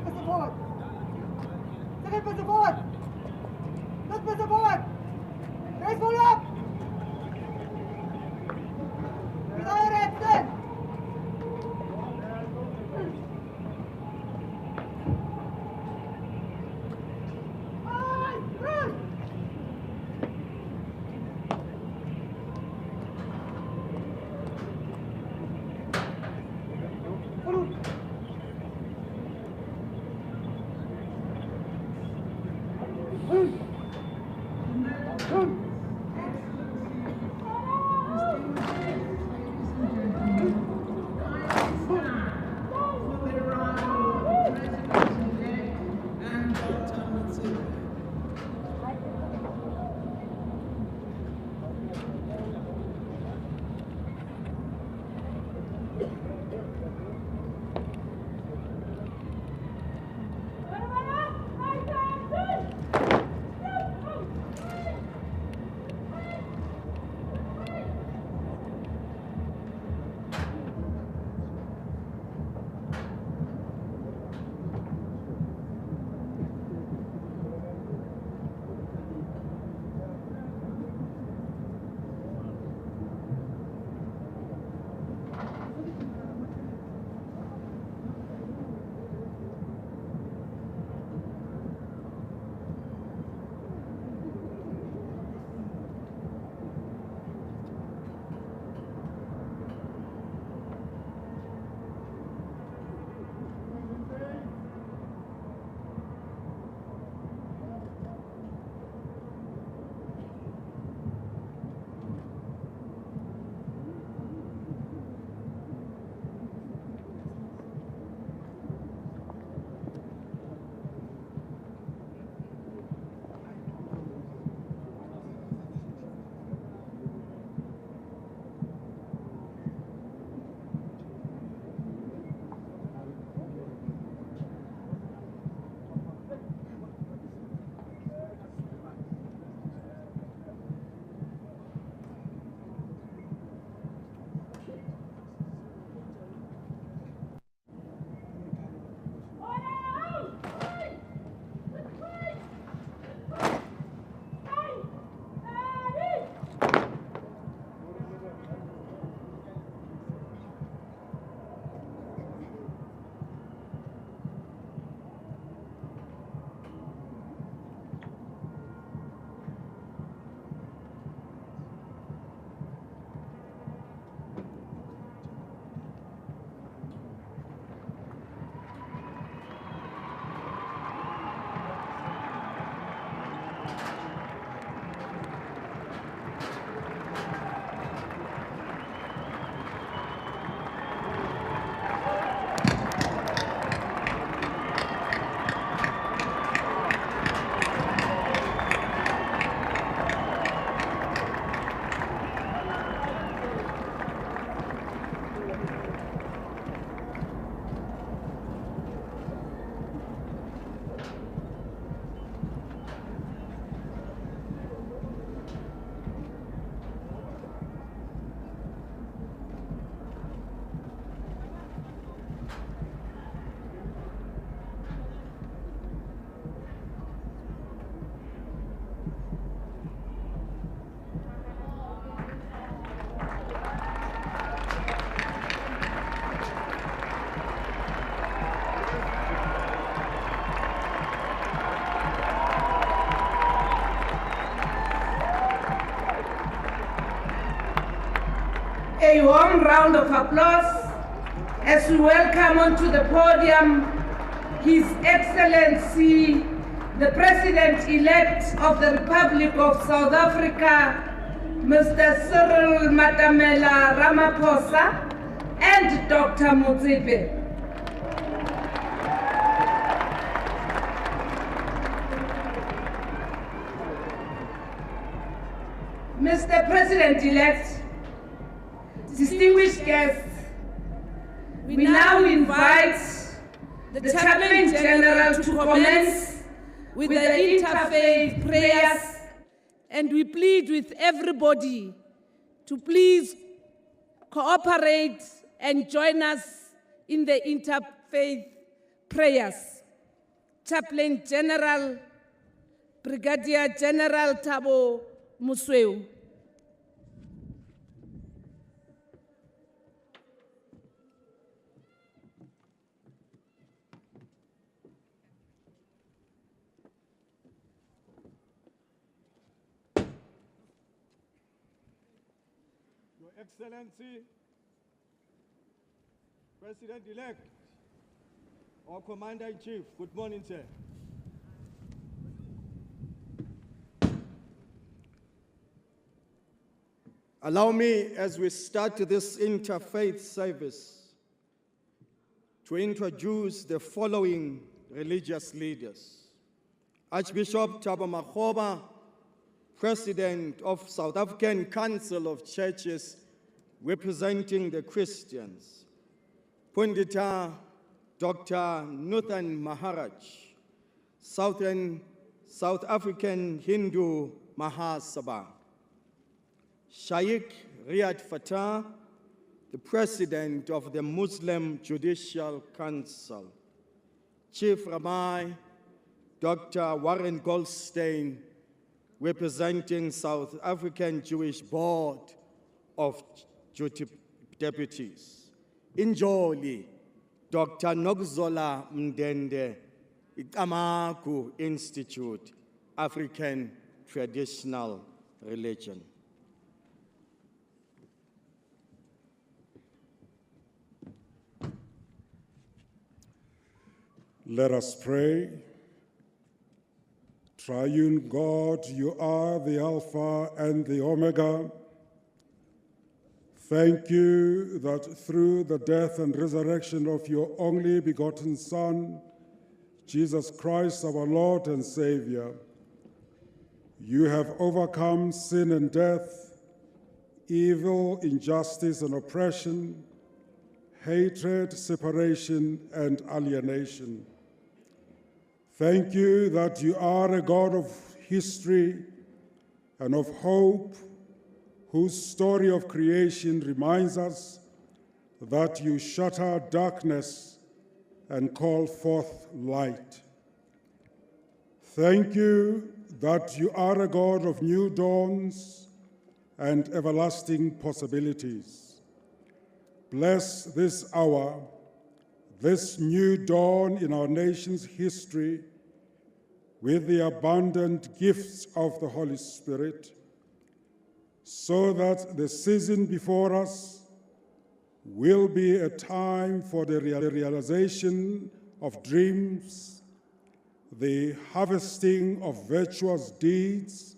S14: First person forward. Second person forward. Third person forward. Raise ball up. With all your hands, stand.
S12: A warm round of applause as we welcome onto the podium His Excellency, the President-elect of the Republic of South Africa, Mr. Cyril Matamela Ramaphosa, and Dr. Motsepe. Mr. President-elect, distinguished guests, we now invite the Chaplain General to commence with the interfaith prayers, and we plead with everybody to please cooperate and join us in the interfaith prayers. Chaplain General, Brigadier General Thabo Musweu.
S15: Your Excellency, President-elect, or Commander-in-Chief, good morning, sir. Allow me, as we start this interfaith service, to introduce the following religious leaders. Archbishop Thabo Makgoba, President of South African Council of Churches, representing the Christians. Pundita Dr. Nuthan Maharaj, South African Hindu Mahasabha. Shaikh Riyad Fatah, the President of the Muslim Judicial Council. Chief Rabbi Dr. Warren Goldstein, representing South African Jewish Board of Deputies. Injoli, Dr. Nogzola Mdende, Ikamaku Institute, African Traditional Religion.
S16: Let us pray. Triune God, you are the Alpha and the Omega. Thank you that through the death and resurrection of your only begotten Son, Jesus Christ, our Lord and Savior, you have overcome sin and death, evil, injustice and oppression, hatred, separation, and alienation. Thank you that you are a God of history and of hope, whose story of creation reminds us that you shatter darkness and call forth light. Thank you that you are a God of new dawns and everlasting possibilities. Bless this hour, this new dawn in our nation's history, with the abundant gifts of the Holy Spirit, so that the season before us will be a time for the realization of dreams, the harvesting of virtuous deeds,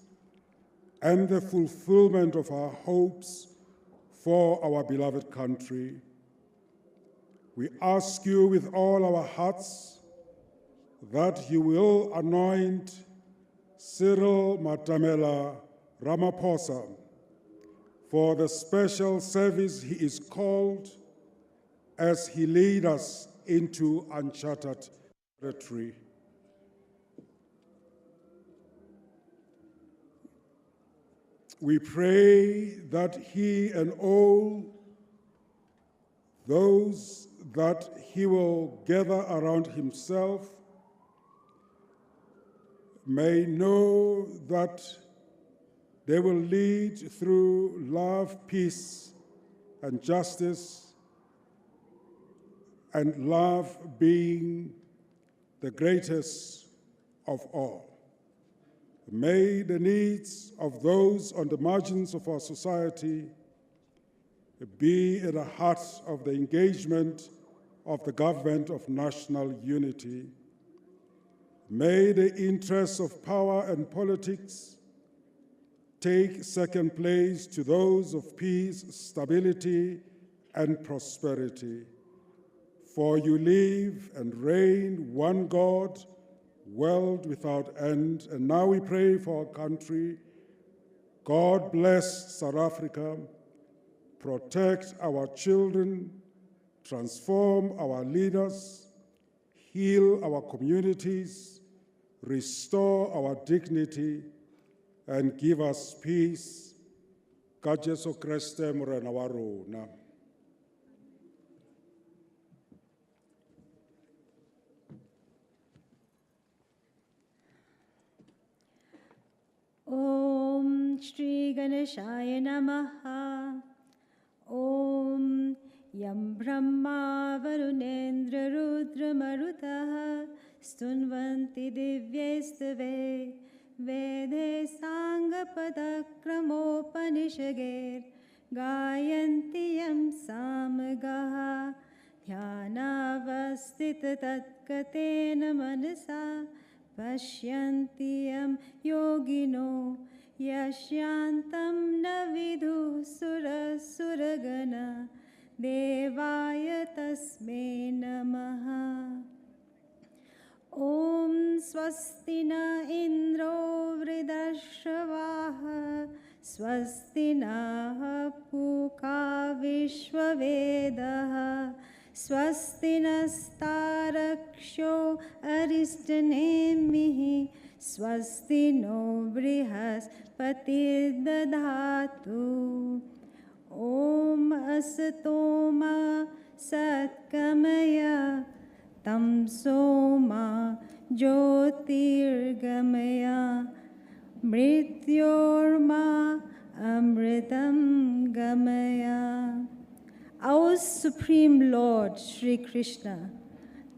S16: and the fulfillment of our hopes for our beloved country. We ask you with all our hearts that you will anoint Cyril Matamela Ramaphosa for the special service he is called as he leads us into uncharted territory. We pray that he and all those that he will gather around himself may know that they will lead through love, peace, and justice, and love being the greatest of all. May the needs of those on the margins of our society be at the heart of the engagement of the government of national unity. May the interests of power and politics take second place to those of peace, stability, and prosperity. For you live and reign, one God, world without end. And now we pray for our country. God bless South Africa, protect our children, transform our leaders, heal our communities, restore our dignity, and give us peace. Ka Jesu Kriste morena wa rona.
S17: गणेशाय नमः। ॐ यं ब्रह्मा वरुणेन्द्ररुद्रमरुतः स्तुन्वन्ति दिव्यैस्तवे वेदे साङ्गपदक्रमोपनिषगैर्गायन्ति यं सामगाः ध्यानावस्थिततत्कतेन मनसा पश्यन्ति यं योगिनो यस्यान्तं न विदुः सुरसुरगणा देवाय तस्मै नमः। ॐ स्वस्ति न इन्द्रो वृद्धश्रवाः स्वस्ति नः पूषा विश्ववेदः स्वस्ति नस्तार्क्ष्यो अरिष्टनेमिः स्वस्ति नो बृहस्पतिर्दधातु। ॐ असतो मा सत्कमय तमसो मा ज्योतिर्गमय मृत्योर्मा अमृतं गमय। Our Supreme Lord, Sri Krishna,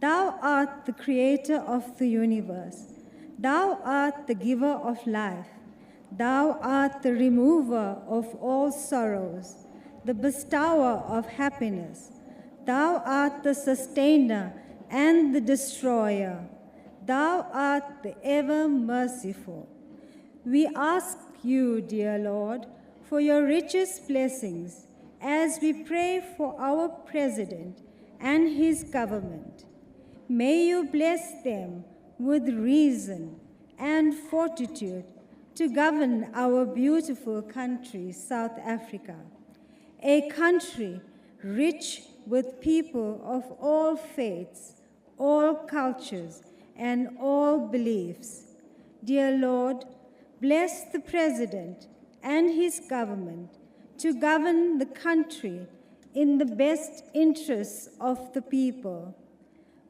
S17: Thou art the creator of the universe. Thou art the giver of life. Thou art the remover of all sorrows, the bestower of happiness. Thou art the sustainer and the destroyer. Thou art the ever merciful. We ask you, dear Lord, for your richest blessings as we pray for our President and his government. May you bless them with reason and fortitude to govern our beautiful country, South Africa, a country rich with people of all faiths, all cultures, and all beliefs. Dear Lord, bless the President and his government to govern the country in the best interests of the people.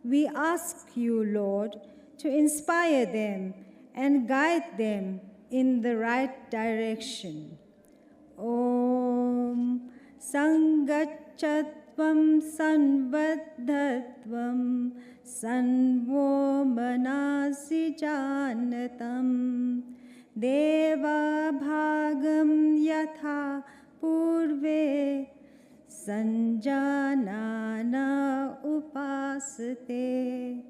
S17: We ask you, Lord, to inspire them and guide them in the right direction. Om Sangachatvam Sanvadhatvam Sanvo Manasi Janatam Deva Bhagam Yatha Purve Sanjanana Upasate.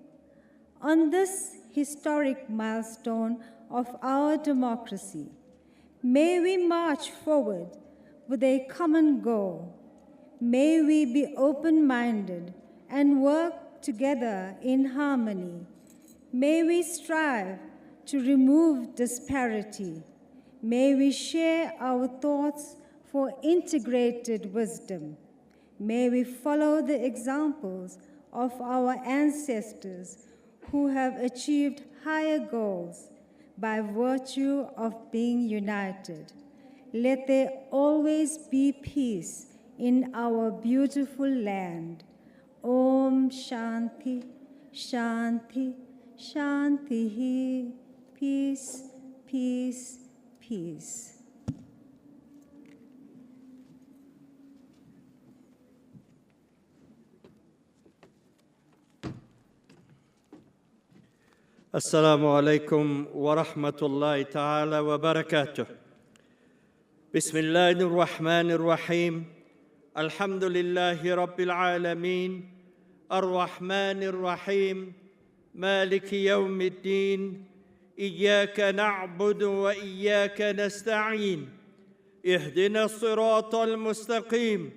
S17: On this historic milestone of our democracy, may we march forward with a common goal. May we be open-minded and work together in harmony. May we strive to remove disparity. May we share our thoughts for integrated wisdom. May we follow the examples of our ancestors who have achieved higher goals by virtue of being united. Let there always be peace in our beautiful land. Om Shanti, Shanti, Shanti. Peace, peace, peace.
S18: السلام عليكم ورحمة الله تعالى وبركاته. بسم الله الرحمن الرحيم. الحمد لله رب العالمين الرحمن الرحيم مالك يوم الدين إياك نعبد وإياك نستعين اهدنا الصراط المستقيم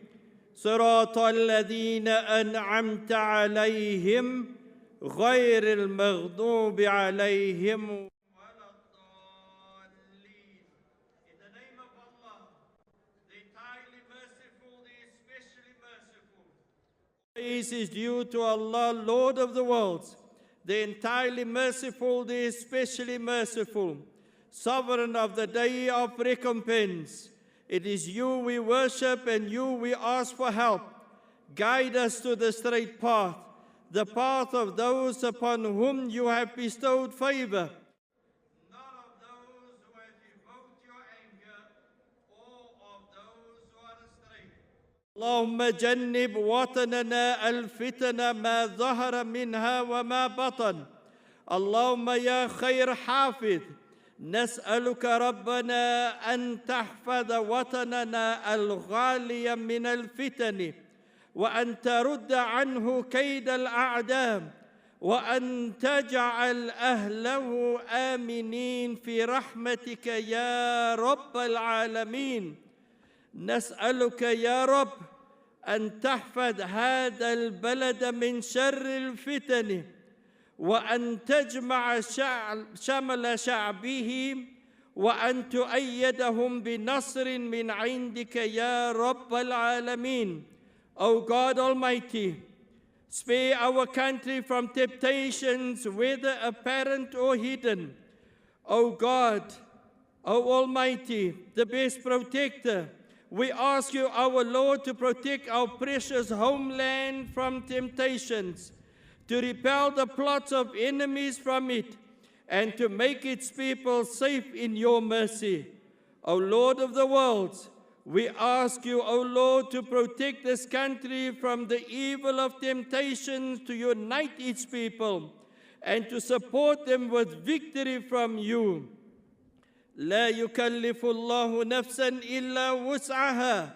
S18: صراط الذين أنعمت عليهم غير المغضوب عليهم ولا الضالين. In the name of Allah, the entirely merciful, the especially merciful. Praise is due to Allah, Lord of the worlds, the entirely merciful, the especially merciful, sovereign of the day of recompense. It is you we worship and you we ask for help. Guide us to the straight path, the path of those upon whom you have bestowed favor. Not of those who have evoked your anger اللهم جنب وطننا الفتن ما ظهر منها وما بطن. اللهم يا خير حافظ، نسألك ربنا أن تحفظ وطننا الغالي من الفتن، وأن ترد عنه كيد الأعداء، وأن تجعل أهله آمنين في رحمتك يا رب العالمين. نسألك يا رب أن تحفظ هذا البلد من شر الفتن، وأن تجمع شمل شعبه، وأن تؤيدهم بنصر من عندك يا رب العالمين. O God Almighty, spare our country from temptations, whether apparent or hidden. O God, O Almighty, the best protector, we ask you, our Lord, to protect our precious homeland from temptations, to repel the plots of enemies from it, and to make its people safe in your mercy. O Lord of the worlds, we ask you, O Lord, to protect this country from the evil of temptations, to unite its people, and to support them with victory from you. لا يكلف الله نفسا إلا وسعها،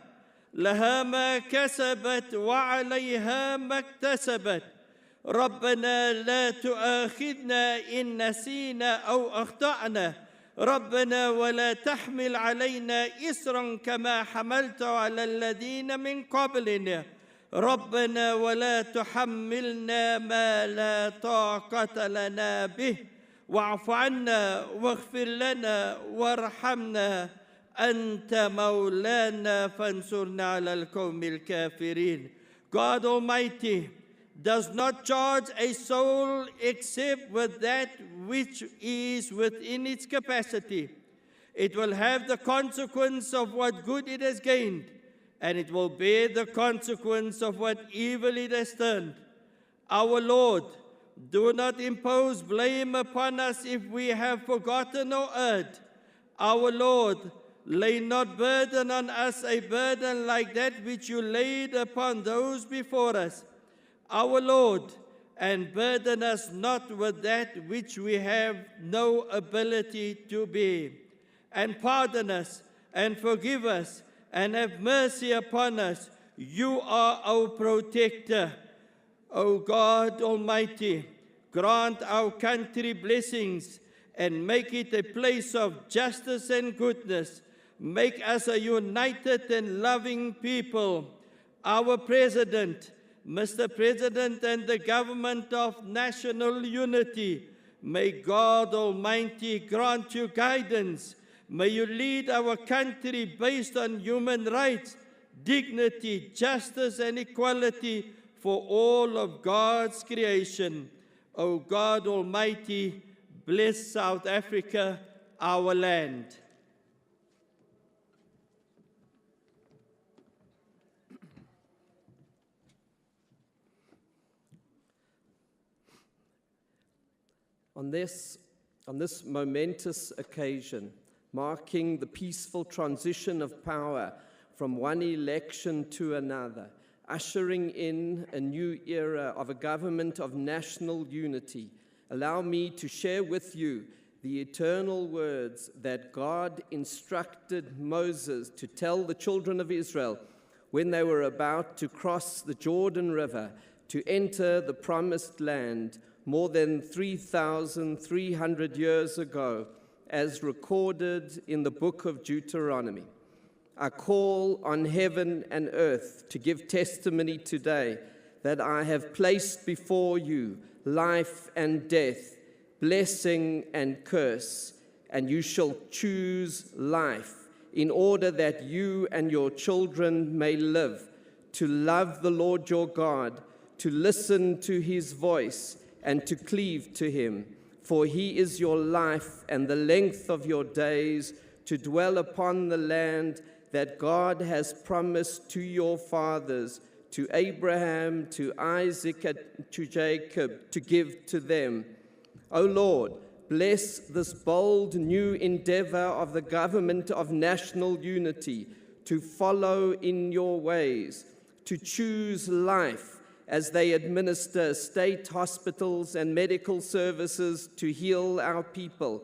S18: لها ما كسبت وعليها ما اكتسبت. ربنا لا تؤاخذنا إن نسينا أو أخطأنا، ربنا ولا تحمل علينا إصرا كما حملت على الذين من قبلنا، ربنا ولا تحملنا ما لا طاقة لنا به، واعف عنا واغفر لنا وارحمنا أنت مولانا فانصرنا على القوم الكافرين. God Almighty does not charge a soul except with that which is within its capacity. It will have the consequence of what good it has gained, and it will bear the consequence of what evil it has turned. Our Lord, do not impose blame upon us if we have forgotten or erred. Our Lord, lay not burden on us a burden like that which you laid upon those before us. Our Lord, and burden us not with that which we have no ability to bear. And pardon us, and forgive us, and have mercy upon us. You are our protector. O God Almighty, grant our country blessings, and make it a place of justice and goodness. Make us a united and loving people. Our President, Mr. President, and the government of national unity, may God Almighty grant you guidance. May you lead our country based on human rights, dignity, justice, and equality for all of God's creation. O God Almighty, bless South Africa, our land.
S19: On this momentous occasion, marking the peaceful transition of power from one election to another, ushering in a new era of a government of national unity, allow me to share with you the eternal words that God instructed Moses to tell the children of Israel when they were about to cross the Jordan River to enter the promised land more than 3,300 years ago, as recorded in the book of Deuteronomy. I call on heaven and earth to give testimony today that I have placed before you life and death, blessing and curse, and you shall choose life in order that you and your children may live, to love the Lord your God, to listen to his voice, and to cleave to him. For he is your life and the length of your days, to dwell upon the land that God has promised to your fathers, to Abraham, to Isaac, and to Jacob, to give to them. O Lord, bless this bold new endeavor of the government of national unity, to follow in your ways, to choose life as they administer state hospitals and medical services to heal our people,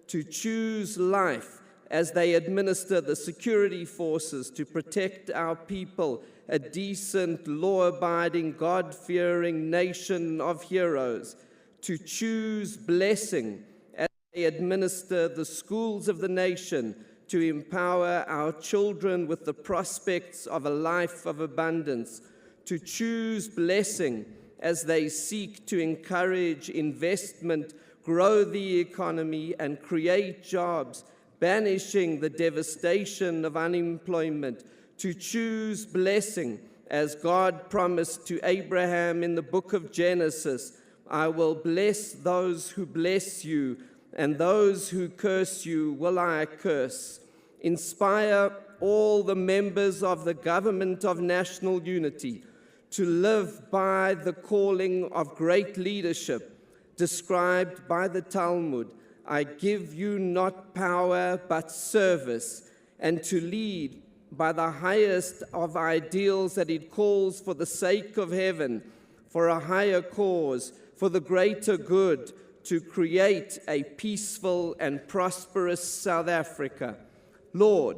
S19: to choose life as they administer the security forces to protect our people, a decent, law-abiding, God-fearing nation of heroes, to choose blessing as they administer the schools of the nation to empower our children with the prospects of a life of abundance, to choose blessing as they seek to encourage investment, grow the economy, and create jobs, banishing the devastation of unemployment, to choose blessing as God promised to Abraham in the book of Genesis, I will bless those who bless you, and those who curse you will I curse. Inspire all the members of the Government of National Unity to live by the calling of great leadership described by the Talmud, I give you not power but service, and to lead by the highest of ideals that it calls for the sake of heaven, for a higher cause, for the greater good, to create a peaceful and prosperous South Africa. Lord,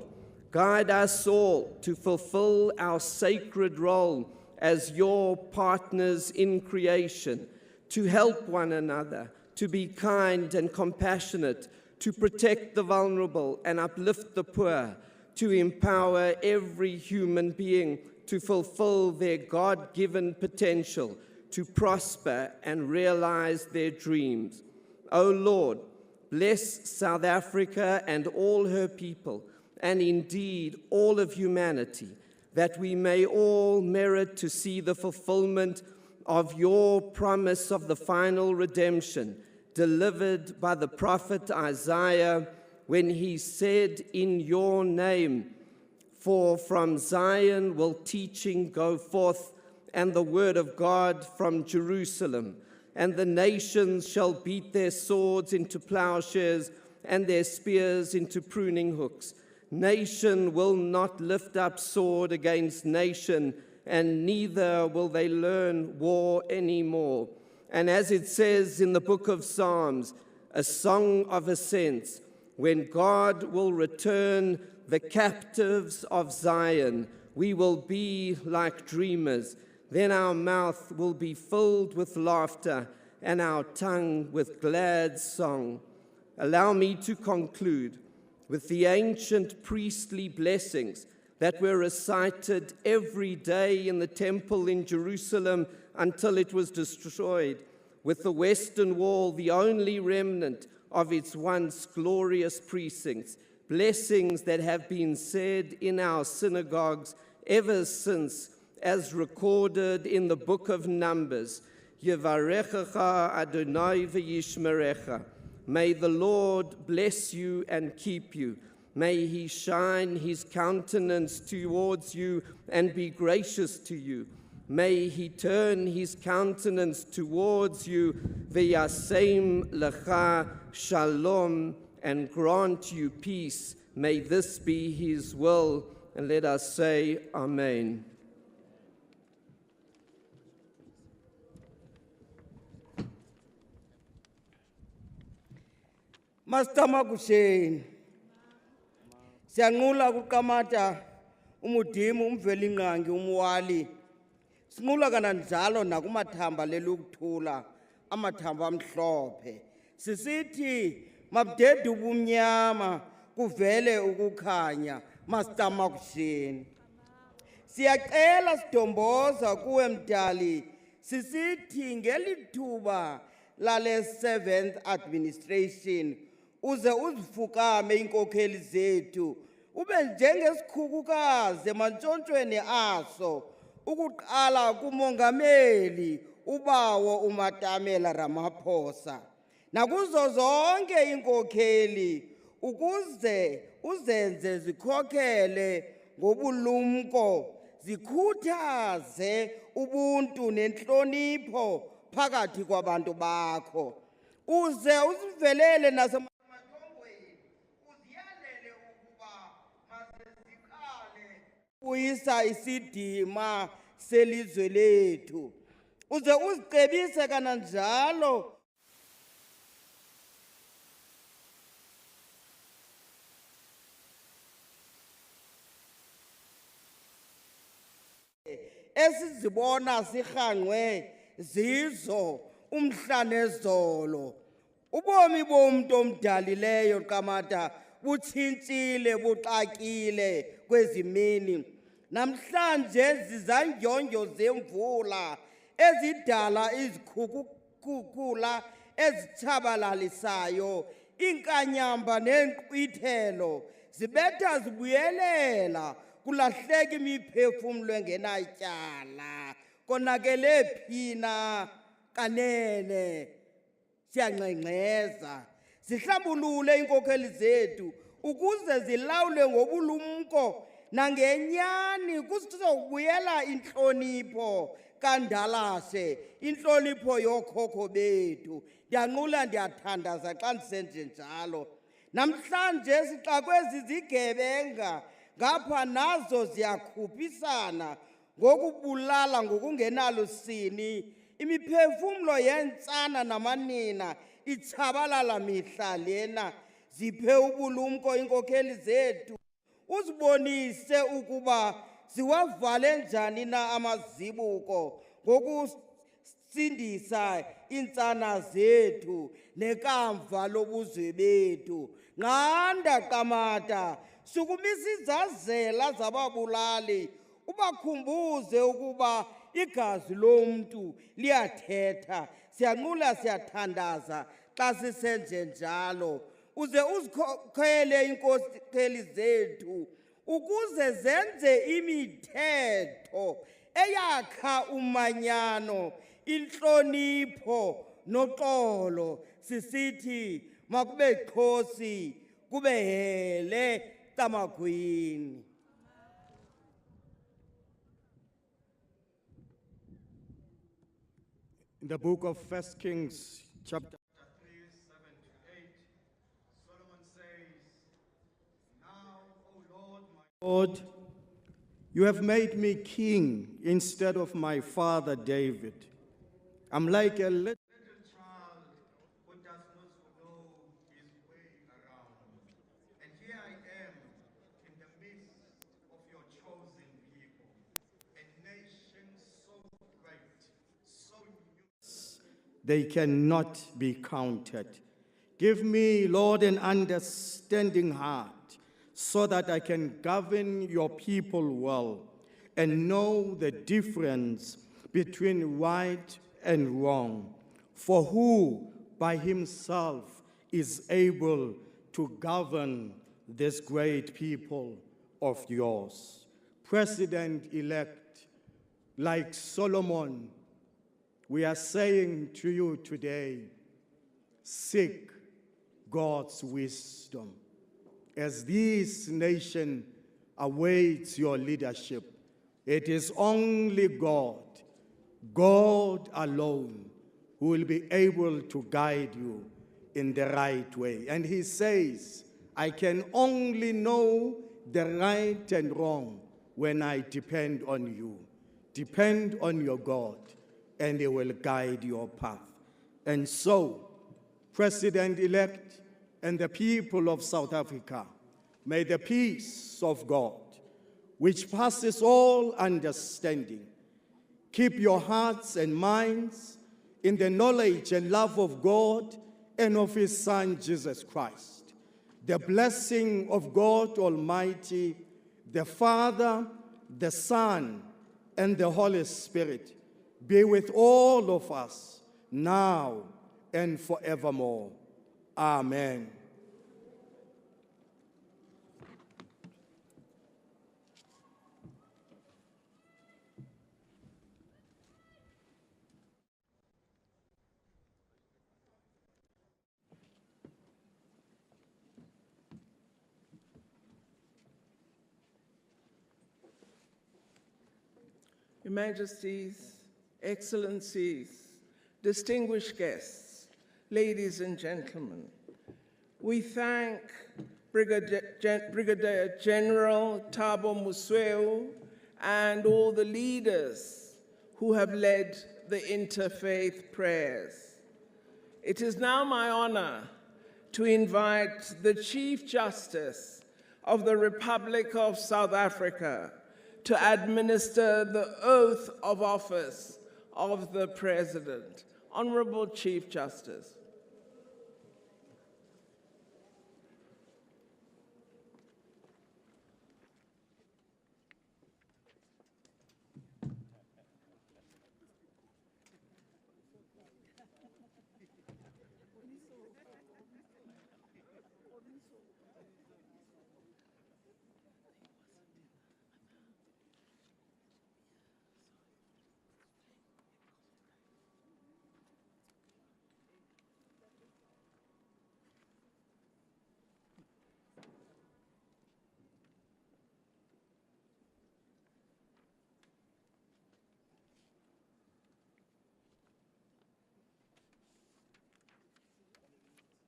S19: guide us all to fulfill our sacred role as your partners in creation, to help one another, to be kind and compassionate, to protect the vulnerable and uplift the poor, to empower every human being to fulfill their God-given potential, to prosper and realize their dreams. O Lord, bless South Africa and all her people, and indeed all of humanity, that we may all merit to see the fulfillment of your promise of the final redemption delivered by the prophet Isaiah when he said, in your name, for from Zion will teaching go forth, and the word of God from Jerusalem. And the nations shall beat their swords into plowshares and their spears into pruning hooks. Nation will not lift up sword against nation, and neither will they learn war anymore. And as it says in the book of Psalms, a song of ascents, when God will return the captives of Zion, we will be like dreamers. Then our mouth will be filled with laughter and our tongue with glad song. Allow me to conclude with the ancient priestly blessings that were recited every day in the temple in Jerusalem until it was destroyed, with the Western Wall the only remnant of its once glorious precincts, blessings that have been said in our synagogues ever since, as recorded in the book of Numbers. Yevarechecha Adonai v'yishmerecha. May the Lord bless you and keep you. May he shine his countenance towards you and be gracious to you. May he turn his countenance towards you, v'yasem lecha shalom, and grant you peace. May this be his will, and let us say Amen.
S15: Master Makusheni, siyanqula kuqamata umudimu umvelinqangi umwali. Sinqula kananjalo nakumathamba lelukuthula amathamba amhlophe. Sisithi mabudede ubumnyama kuvele ukukhanya. Master Makusheni, siyacela sidomboza kuwe mdali, sisithi ngelithuba lale 7th administration uze uzifukame inkokheli zethu, ube njengesikhukukazi emantshontshweni aso, ukuqala kumongameli ubawo uMatamela Ramaphosa, nakuzo zonke inkokheli, ukuze uzenze zikhokhele ngobulumko, zikhuthaze ubuntu nenhlonipho phakathi kwabantu bakho, uze usivelele nasemathongweni, uziyalele ukuba maseziqale uyisa isidima selizwe lethu uze uzicebise kananjalo esizibona sirhangwe zizo umhla nezolo ubomi bomuntu omdalileyo qamata butshintshile buxakile kwezimini namhlanje zizandyondyo zemvula ezidala izikhukhula ezitshabalalisayo inkanyamba nenkqwithelo zibetha zibuyelela kulahleka imiphefumlo engenatyala konakele phina kanene siyangxengxeza zihlambulule iinkokheli zethu ukuze zilawule ngobulumko nangenyani kuzobuyela intlonipho kandalashe intlonipho yokhokho bethu ndiyanqula ndiyathandaza xa ndisenje njalo namhlanje sixakwe zizigebenga ngapha nazo ziyakhuphisana ngokubulala ngokungenalusini imiphefumlo yentsana namanina itshabalala mihla lena ziphe ubulumko iinkokheli zethu uzibonise ukuba ziwavale njani na amazibuko ngokusindisa iintsana zethu nekamva lobuzwe bethu nqanda qamata sukumisa izazela zababulali ubakhumbuze ukuba igazi lomntu liyathetha siyanqula siyathandaza xa sisenje njalo uze uzikhokhele iinkokheli zethu ukuze zenze imithetho eyakha umanyano intlonipho noxolo sisithi makube Xhosi kube hele Tamagwini.
S18: In the book of 1 Kings, chapter 3, 7-8, Solomon says, "Now, O Lord, my Lord, you have made me king instead of my father David. I'm like a little child who does not know his way around. And here I am in the midst of your chosen people, a nation so great, so numerous, they cannot be counted. Give me, Lord, an understanding heart so that I can govern your people well and know the difference between right and wrong. For who by himself is able to govern this great people of yours?" President-elect, like Solomon, we are saying to you today, seek God's wisdom. As this nation awaits your leadership, it is only God alone, who will be able to guide you in the right way. And he says, I can only know the right and wrong when I depend on you. Depend on your God, and he will guide your path. And so, President-elect and the people of South Africa, may the peace of God, which passes all understanding, keep your hearts and minds in the knowledge and love of God and of his Son, Jesus Christ. The blessing of God Almighty, the Father, the Son, and the Holy Spirit be with all of us now and forevermore. Amen.
S7: Your Majesties, Excellencies, distinguished guests, ladies and gentlemen, we thank Brigadier General Thabo Musweu, and all the leaders who have led the interfaith prayers. It is now my honor to invite the Chief Justice of the Republic of South Africa to administer the oath of office of the President. Honorable Chief Justice.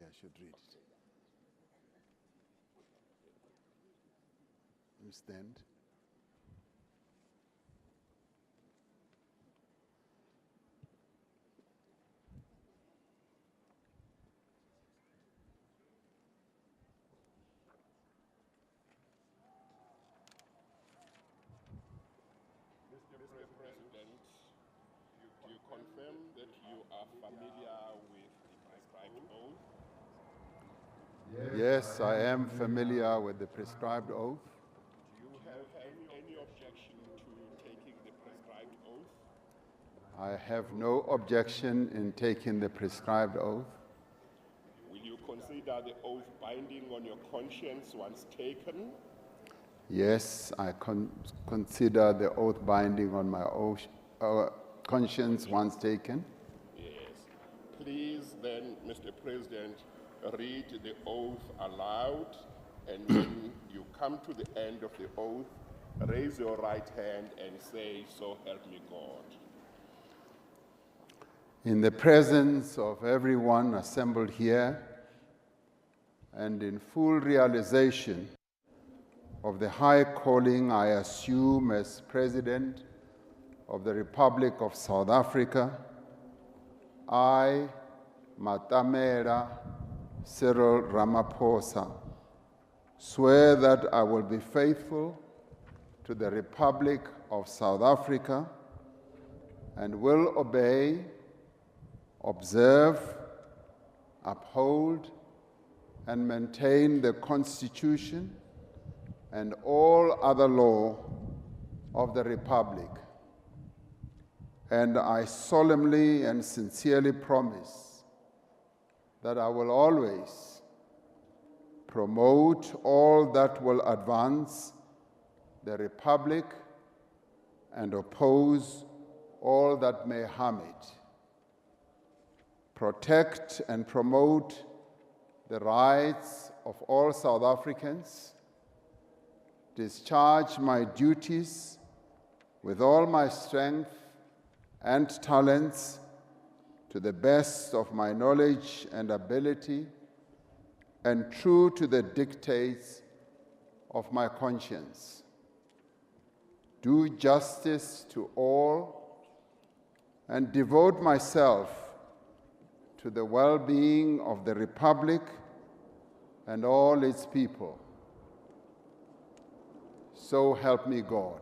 S20: I should read it. You stand.
S21: Mr. President, do you confirm that you are familiar with the prescribed oath?
S20: Yes, I am familiar with the prescribed oath.
S21: Do you have any objection to taking the prescribed oath?
S20: I have no objection in taking the prescribed oath.
S21: Will you consider the oath binding on your conscience once taken?
S20: Yes, I consider the oath binding on my conscience once taken.
S21: Yes. Please then, Mr. President, read the oath aloud, and when you come to the end of the oath, raise your right hand and say, "So help me God."
S20: In the presence of everyone assembled here, and in full realization of the high calling I assume as President of the Republic of South Africa, I, Matamela Cyril Ramaphosa, swear that I will be faithful to the Republic of South Africa and will obey, observe, uphold, and maintain the Constitution and all other law of the Republic. And I solemnly and sincerely promise that I will always promote all that will advance the Republic and oppose all that may harm it. Protect and promote the rights of all South Africans, discharge my duties with all my strength and talents to the best of my knowledge and ability, and true to the dictates of my conscience. Do justice to all and devote myself to the well-being of the Republic and all its people. So help me God.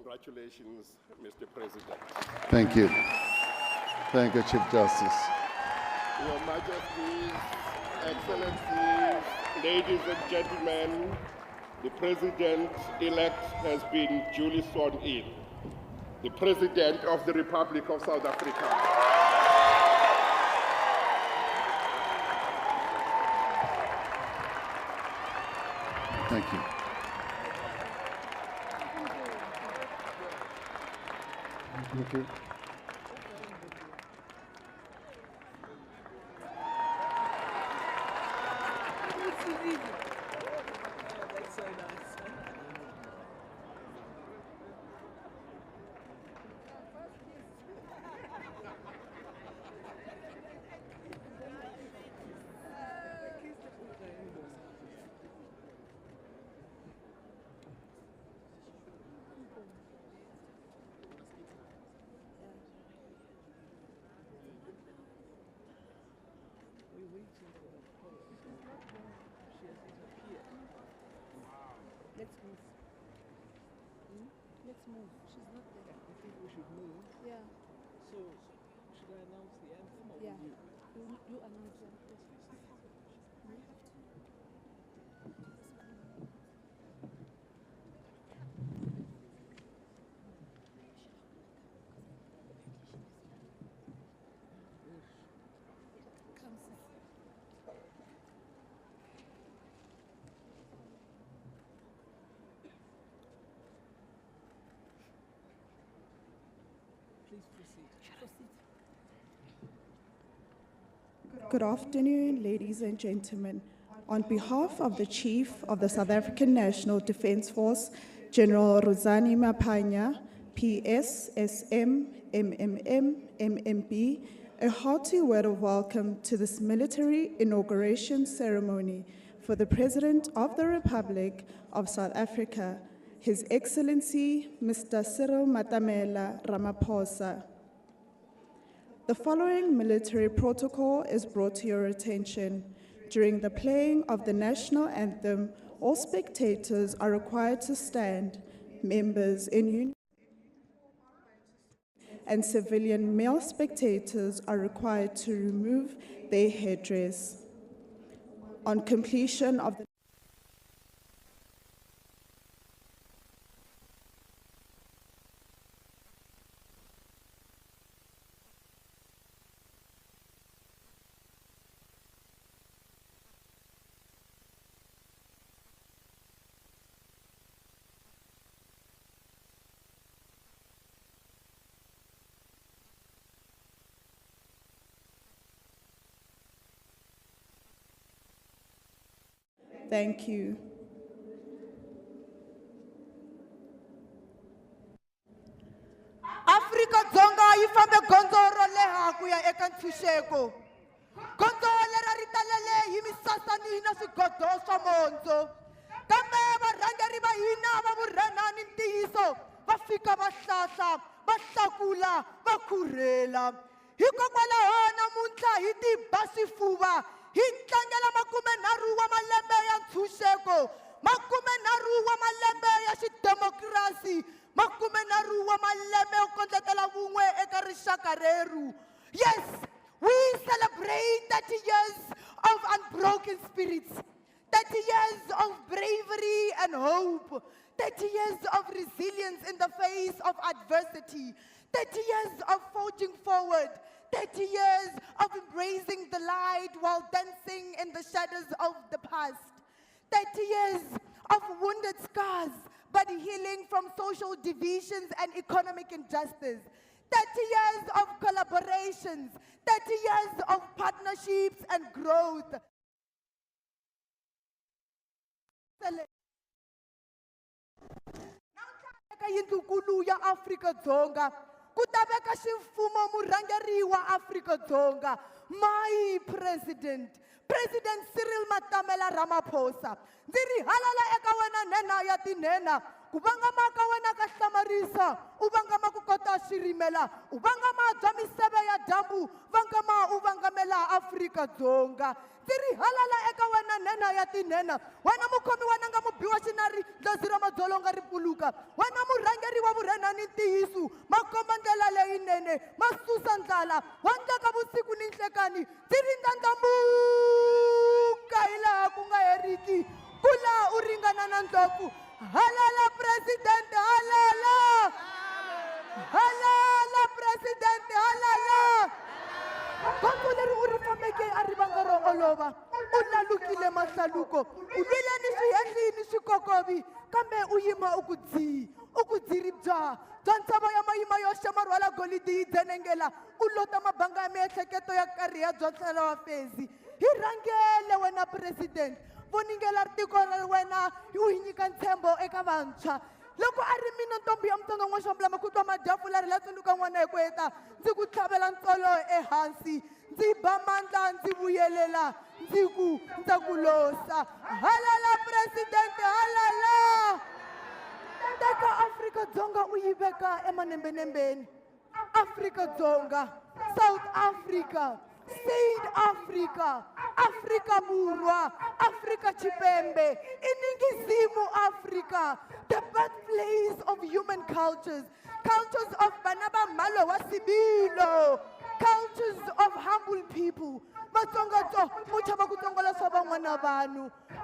S21: Congratulations, Mr. President.
S20: Thank you. Thank you, Chief Justice.
S21: Your Majesties, Excellencies, ladies and gentlemen, the President-elect has been duly sworn in. The President of the Republic of South Africa.
S20: Thank you. Thank you.
S7: That's so nice.
S2: Let's move. Let's move. She's not there.
S7: You think we should move?
S2: Yeah.
S7: So, should I announce the anthem or
S2: Yeah.
S7: will you?
S2: You announce them.
S7: Please proceed.
S4: Good afternoon, ladies and gentlemen. On behalf of the Chief of the South African National Defence Force, General Ruzani Mapanya, PS, SM, MMM, MMB, a hearty word of welcome to this military inauguration ceremony for the President of the Republic of South Africa, His Excellency Mr. Cyril Matamela Ramaphosa. The following military protocol is brought to your attention. During the playing of the national anthem, all spectators are required to stand. Members in uniform and civilian male spectators are required to remove their headdress. On completion of the Thank you.
S6: Afrika Dzonga yi fambe gondzo ro leha ku ya eka ntshunxeko. Gondzo lera ri talele hi misasani na swigodo swa mondzo. Kambe varhangeri va hina va vurhena ni ntiyiso va fika va hlahla, va hlakula, va khurhela. Hikokwalaho namuntlha hi tiba swifuva hi tlangela 30 wa malembe ya ntshunxeko, 30 wa malembe ya xidemokirasi, 30 wa malembe yo kondletela vun'we eka rixaka reru. Yes, we celebrate 30 years of unbroken spirits, 30 years of bravery and hope, 30 years of resilience in the face of adversity, 30 years of forging forward, 30 years of embracing the light while dancing in the shadows of the past, 30 years of wounded scars but healing from social divisions and economic injustice, 30 years of collaborations, 30 years of partnerships and growth. Eka yindlukulu ya Afrika Dzonga, ku ta veka ximfumo murhangeri wa Afrika Dzonga, my president, President Cyril Matamela Ramaphosa. Ndzi ri halala eka wena nhenha ya tinhenha, ku vangama ka wena ka hlamarisa, u vangama ku kota xirimela, u vangama bya miseve ya dyambu, vangama u vangamela Afrika Dzonga.
S14: ndzi ri halala eka wena nhenha ya tinhenha wena mukhomi wa nanga mubiwa xinari dlozi ra madzolonga ri pfuluka wena murhangeri wa vurhenani ntiyiso makomba ndlela leyinene masusa ndlala wa ndleka vusiku ni nhlekani ndzi ri ndlandlamuka hi laha ku nga heriki kula u ringana na ndlopfu halala presidente halala halala presidente halala gondzo leri u ri fambeke a ri vanga ro olova u lalukile mahlaluko u lwile ni swihendli ni swikokovi kambe u yima u ku dziri bya ntshava ya mayima yo xema rhwala golidi yi dzenengela u lota mabanga ya miehleketo ya karhi ya byotlhela wa fezi hi rhangele wena president voningela tiko ra wena u hi nyika ntshembo eka vantshwa loko a ri mina ntombi ya mutsonga n'waxambulama ku twa madyafula ri la tsundzuka n'wana hi ku heta ndzi ku tlhavela ntsolo ehansi ndzi ba mandla ndzi vuyelela ndzi ku ndza ku losa halala presidente halala teka Afrika-Dzonga u yi veka emanembenembeni Afrika-Dzonga South Africa Saint Africa, Africa Burwa, Africa Chipembe, Iningizimu Africa, the birthplace of human cultures, cultures of Banaba Malo Wasibilo, cultures of humble people,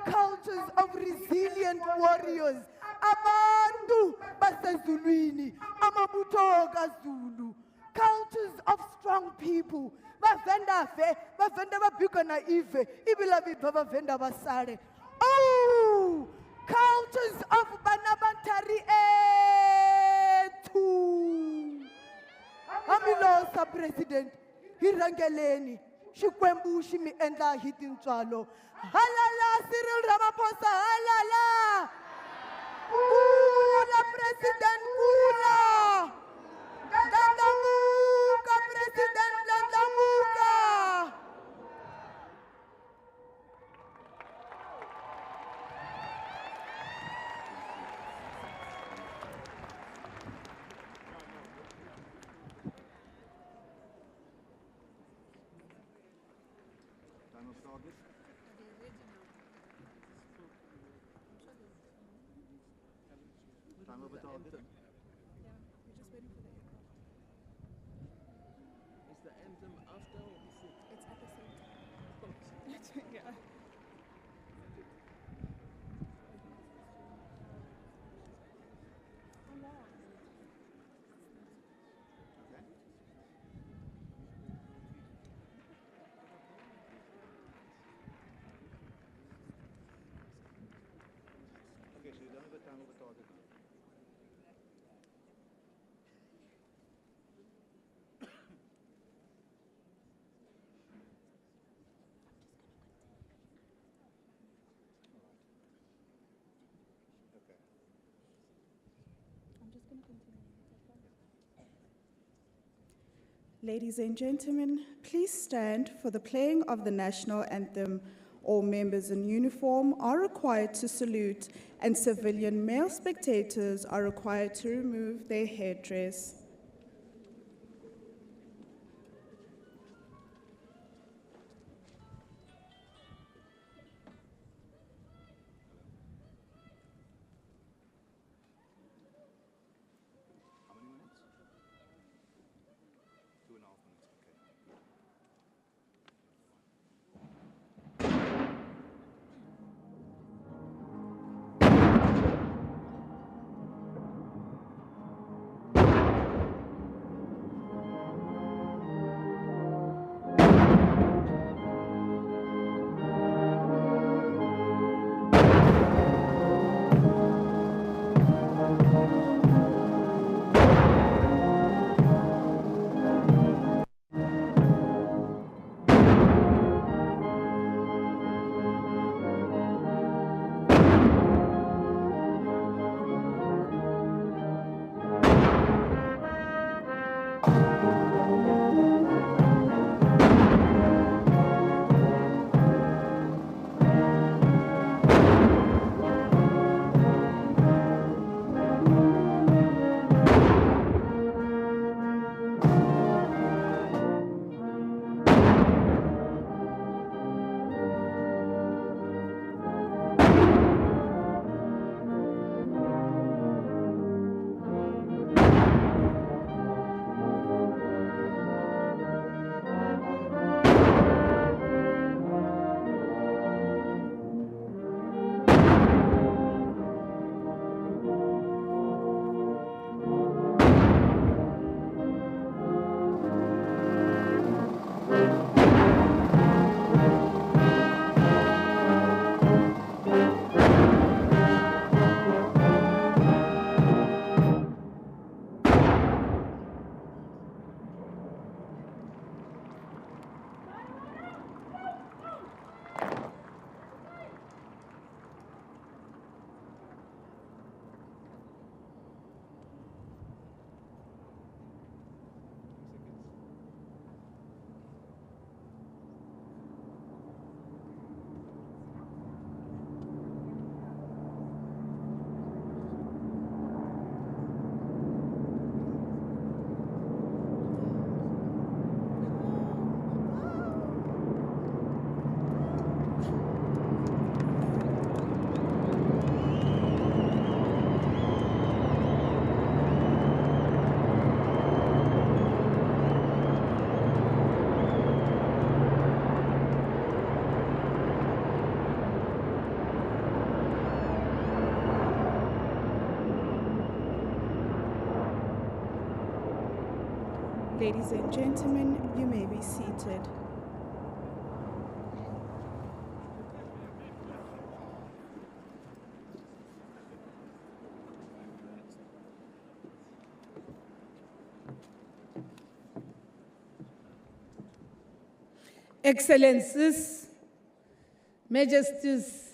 S14: cultures of resilient warriors, Abantu Basezulwini, Amabutoga Zulu, cultures of strong people. Bavenda babika na ive ibila vidva bavenda basare. Oh, cultures of banabantari etu amilosa president hirangeleni xikwembu xi mi endla hi tintswalo halala Cyril Ramaphosa halala kula president kula Landamuka, President Landamuka.
S7: Is the anthem after or before? It's at the same time. Yeah.
S8: Okay, so you're done with the time of the target.
S4: Ladies and gentlemen, please stand for the playing of the national anthem. All members in uniform are required to salute, and civilian male spectators are required to remove their headdress. Ladies and gentlemen, you may be seated.
S12: Excellencies, Majesties,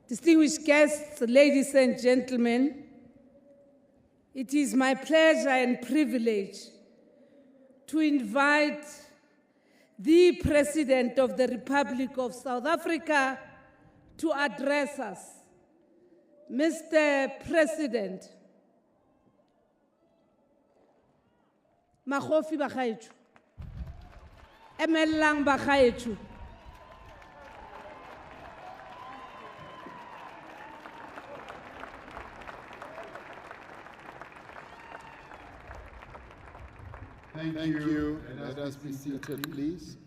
S12: distinguished guests, ladies and gentlemen, it is my pleasure and privilege to invite the President of the Republic of South Africa to address us. Mr. President, Makgofi ba gaetsho, emellang ba gaetsho,
S20: Thank you. Let us be seated, please.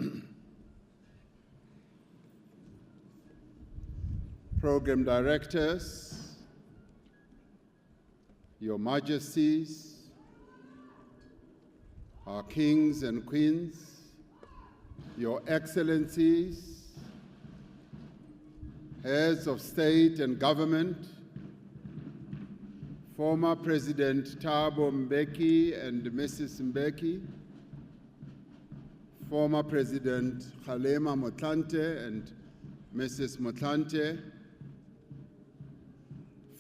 S20: Program directors, Your Majesties, our kings and queens, Your Excellencies, heads of state and government, former President Thabo Mbeki and Mrs. Mbeki, former President Kgalema Motlanthe and Mrs. Motlanthe,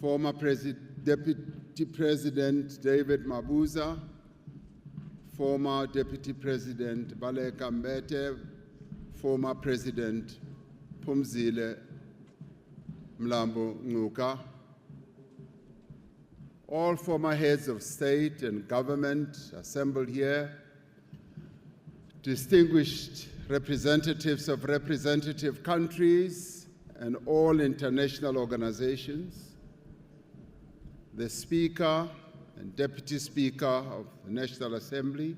S20: former Deputy President David Mabuza, former Deputy President Baleka Mbete, former President Phumzile Mlambo Ngcuka, all former heads of state and government assembled here, distinguished representatives of representative countries and all international organizations, the Speaker and Deputy Speaker of the National Assembly,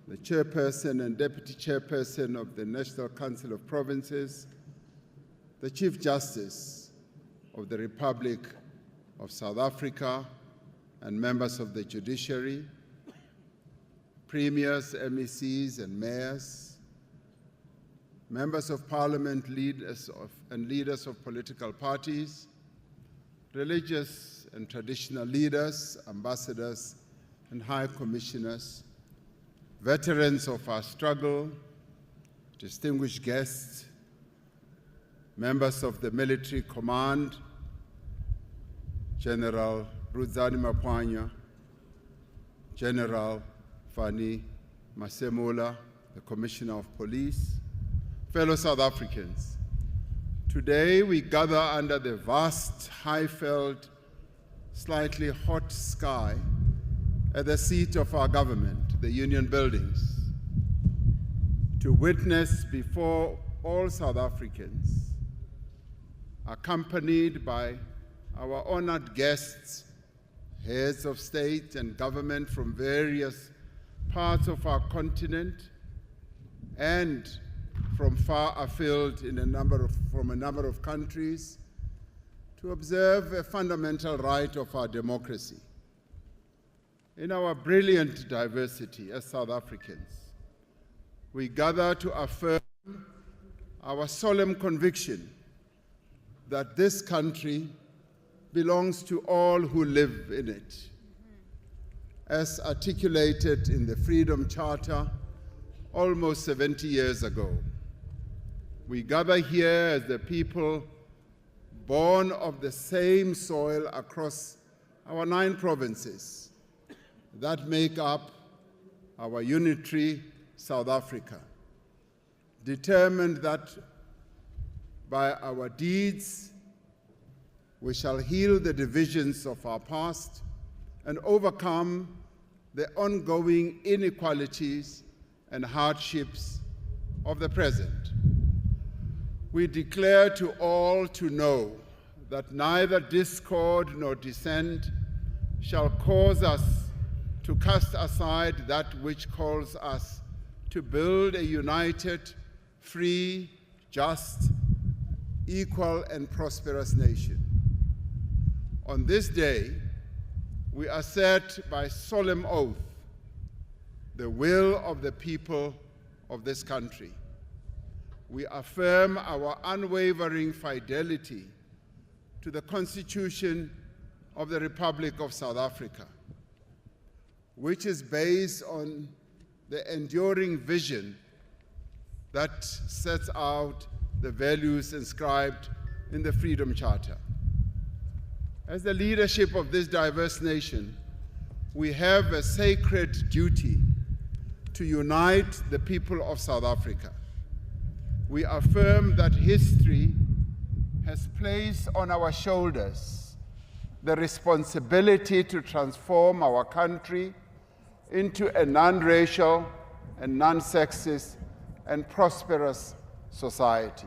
S20: the Chairperson and Deputy Chairperson of the National Council of Provinces, the Chief Justice of the Republic of South Africa, and members of the judiciary, premiers, MECs, and mayors, members of parliament, leaders of political parties, religious and traditional leaders, ambassadors, and high commissioners, veterans of our struggle, distinguished guests, members of the military command, General Ruzani Maphanya, General Fani Masemola, the Commissioner of Police, fellow South Africans. Today we gather under the vast, high-felled, slightly hot sky at the seat of our government, the Union Buildings, to witness before all South Africans, accompanied by our honored guests, heads of state and government from various parts of our continent and from far afield from a number of countries, to observe a fundamental right of our democracy. In our brilliant diversity as South Africans, we gather to affirm our solemn conviction that this country belongs to all who live in it, as articulated in the Freedom Charter almost 70 years ago. We gather here as the people born of the same soil across our 9 provinces that make up our unitary South Africa, determined that by our deeds we shall heal the divisions of our past and overcome the ongoing inequalities and hardships of the present. We declare to all to know that neither discord nor dissent shall cause us to cast aside that which calls us to build a united, free, just, equal, and prosperous nation. On this day, we assert by solemn oath the will of the people of this country. We affirm our unwavering fidelity to the Constitution of the Republic of South Africa, which is based on the enduring vision that sets out the values inscribed in the Freedom Charter. As the leadership of this diverse nation, we have a sacred duty to unite the people of South Africa. We affirm that history has placed on our shoulders the responsibility to transform our country into a non-racial and non-sexist and prosperous society.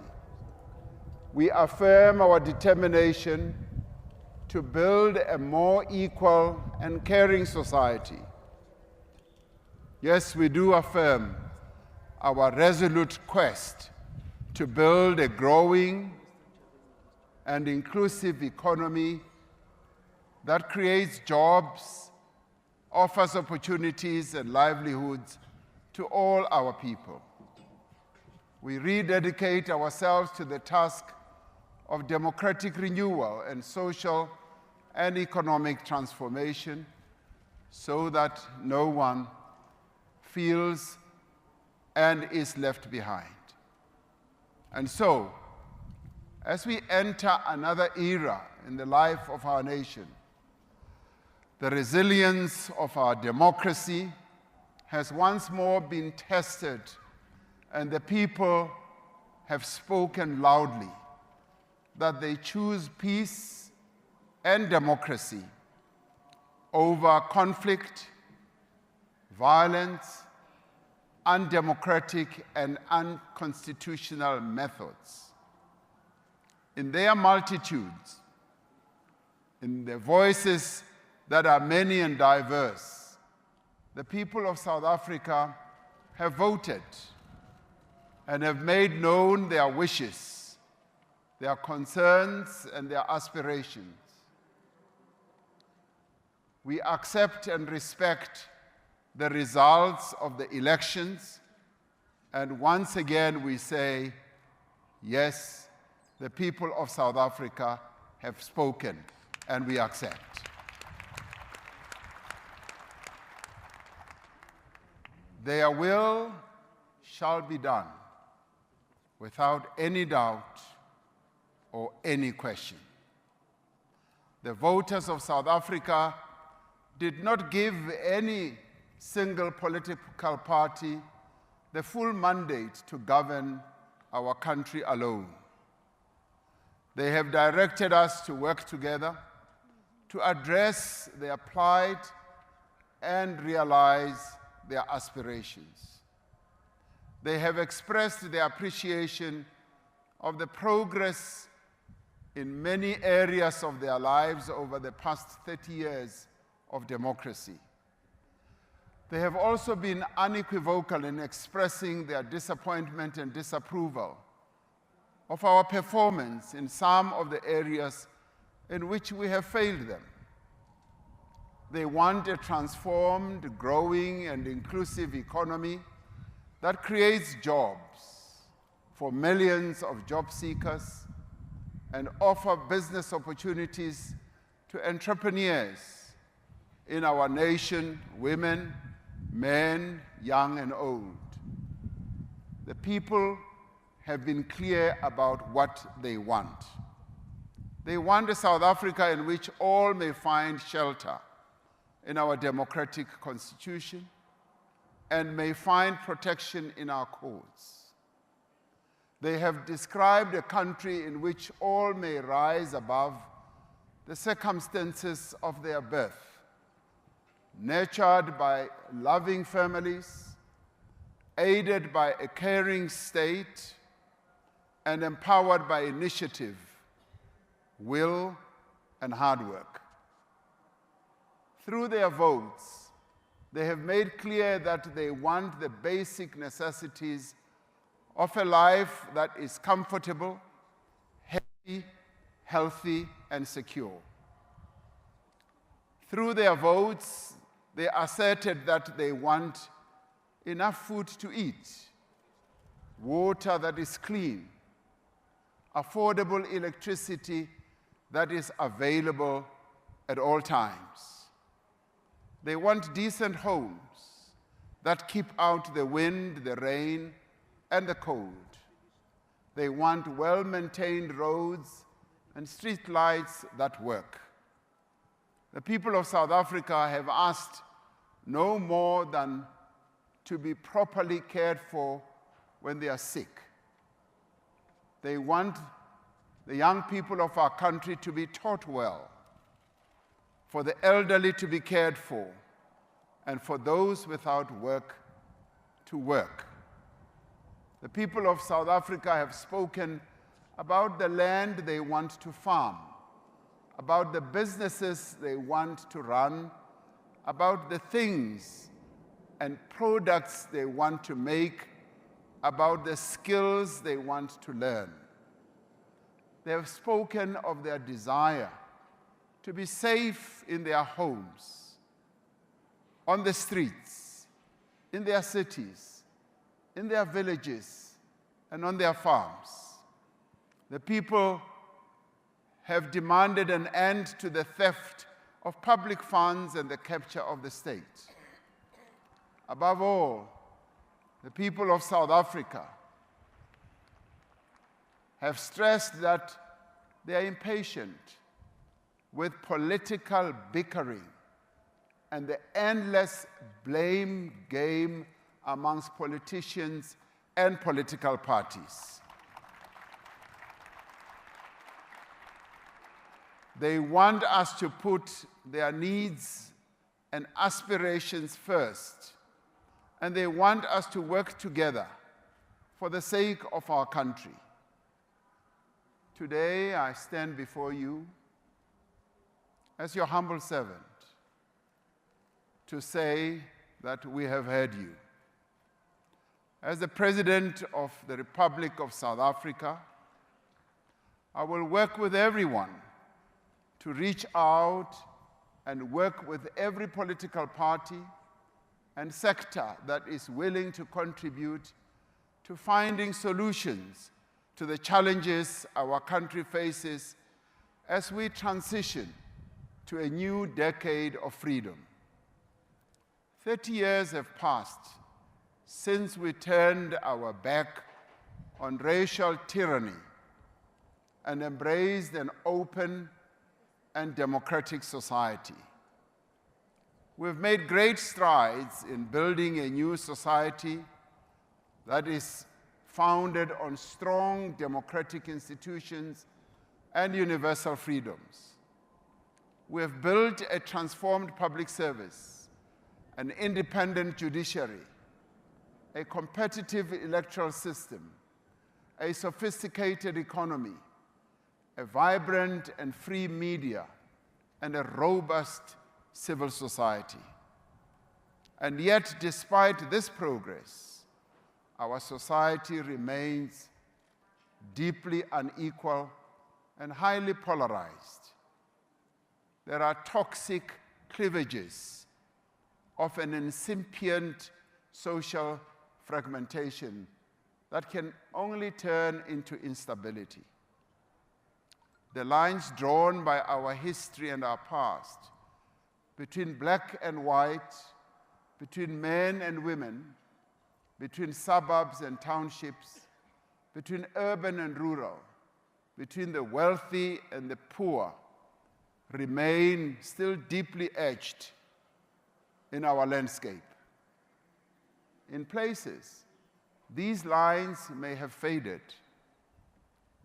S20: We affirm our determination to build a more equal and caring society. Yes, we do affirm our resolute quest to build a growing and inclusive economy that creates jobs, offers opportunities and livelihoods to all our people. We rededicate ourselves to the task of democratic renewal and social and economic transformation so that no one feels and is left behind. And so, as we enter another era in the life of our nation, the resilience of our democracy has once more been tested, and the people have spoken loudly that they choose peace and democracy over conflict, violence, undemocratic and unconstitutional methods. In their multitudes, in their voices that are many and diverse, the people of South Africa have voted and have made known their wishes, their concerns, and their aspirations. We accept and respect the results of the elections, and once again we say, yes, the people of South Africa have spoken, and we accept. Their will shall be done without any doubt or any question. The voters of South Africa did not give any single political party the full mandate to govern our country alone. They have directed us to work together to address their plight and realize their aspirations. They have expressed their appreciation of the progress in many areas of their lives over the past 30 years of democracy. They have also been unequivocal in expressing their disappointment and disapproval of our performance in some of the areas in which we have failed them. They want a transformed, growing, and inclusive economy that creates jobs for millions of job seekers and offer business opportunities to entrepreneurs in our nation, women, men, young and old. The people have been clear about what they want. They want a South Africa in which all may find shelter in our democratic constitution and may find protection in our courts. They have described a country in which all may rise above the circumstances of their birth, nurtured by loving families, aided by a caring state, and empowered by initiative, will, and hard work. Through their votes, they have made clear that they want the basic necessities of a life that is comfortable, happy, healthy, and secure. Through their votes, they asserted that they want enough food to eat, water that is clean, affordable electricity that is available at all times. They want decent homes that keep out the wind, the rain, and the cold. They want well-maintained roads and street lights that work. The people of South Africa have asked no more than to be properly cared for when they are sick. They want the young people of our country to be taught well, for the elderly to be cared for, and for those without work to work. The people of South Africa have spoken about the land they want to farm, about the businesses they want to run, about the things and products they want to make, about the skills they want to learn. They have spoken of their desire to be safe in their homes, on the streets, in their cities, in their villages, and on their farms. The people have demanded an end to the theft of public funds and the capture of the state. Above all, the people of South Africa have stressed that they are impatient with political bickering and the endless blame game amongst politicians and political parties. They want us to put their needs and aspirations first, and they want us to work together for the sake of our country. Today, I stand before you as your humble servant to say that we have heard you. As the President of the Republic of South Africa, I will work with everyone to reach out and work with every political party and sector that is willing to contribute to finding solutions to the challenges our country faces as we transition to a new decade of freedom. 30 years have passed since we turned our back on racial tyranny and embraced an open and democratic society. We've made great strides in building a new society that is founded on strong democratic institutions and universal freedoms. We have built a transformed public service, an independent judiciary, a competitive electoral system, a sophisticated economy, a vibrant and free media, and a robust civil society. And yet, despite this progress, our society remains deeply unequal and highly polarized. There are toxic cleavages of an incipient social fragmentation that can only turn into instability. The lines drawn by our history and our past, between black and white, between men and women, between suburbs and townships, between urban and rural, between the wealthy and the poor, remain still deeply etched in our landscape. In places, these lines may have faded,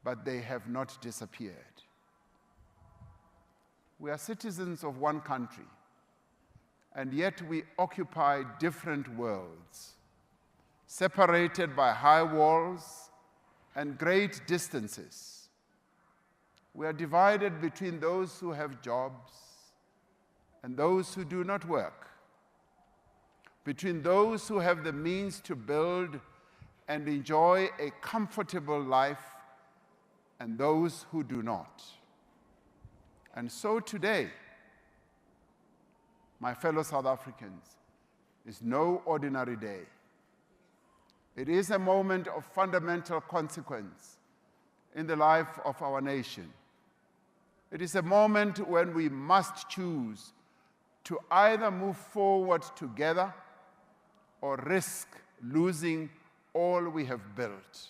S20: but they have not disappeared. We are citizens of one country, and yet we occupy different worlds, separated by high walls and great distances. We are divided between those who have jobs and those who do not work, between those who have the means to build and enjoy a comfortable life and those who do not. And so today, my fellow South Africans, is no ordinary day. It is a moment of fundamental consequence in the life of our nation. It is a moment when we must choose to either move forward together or risk losing all we have built.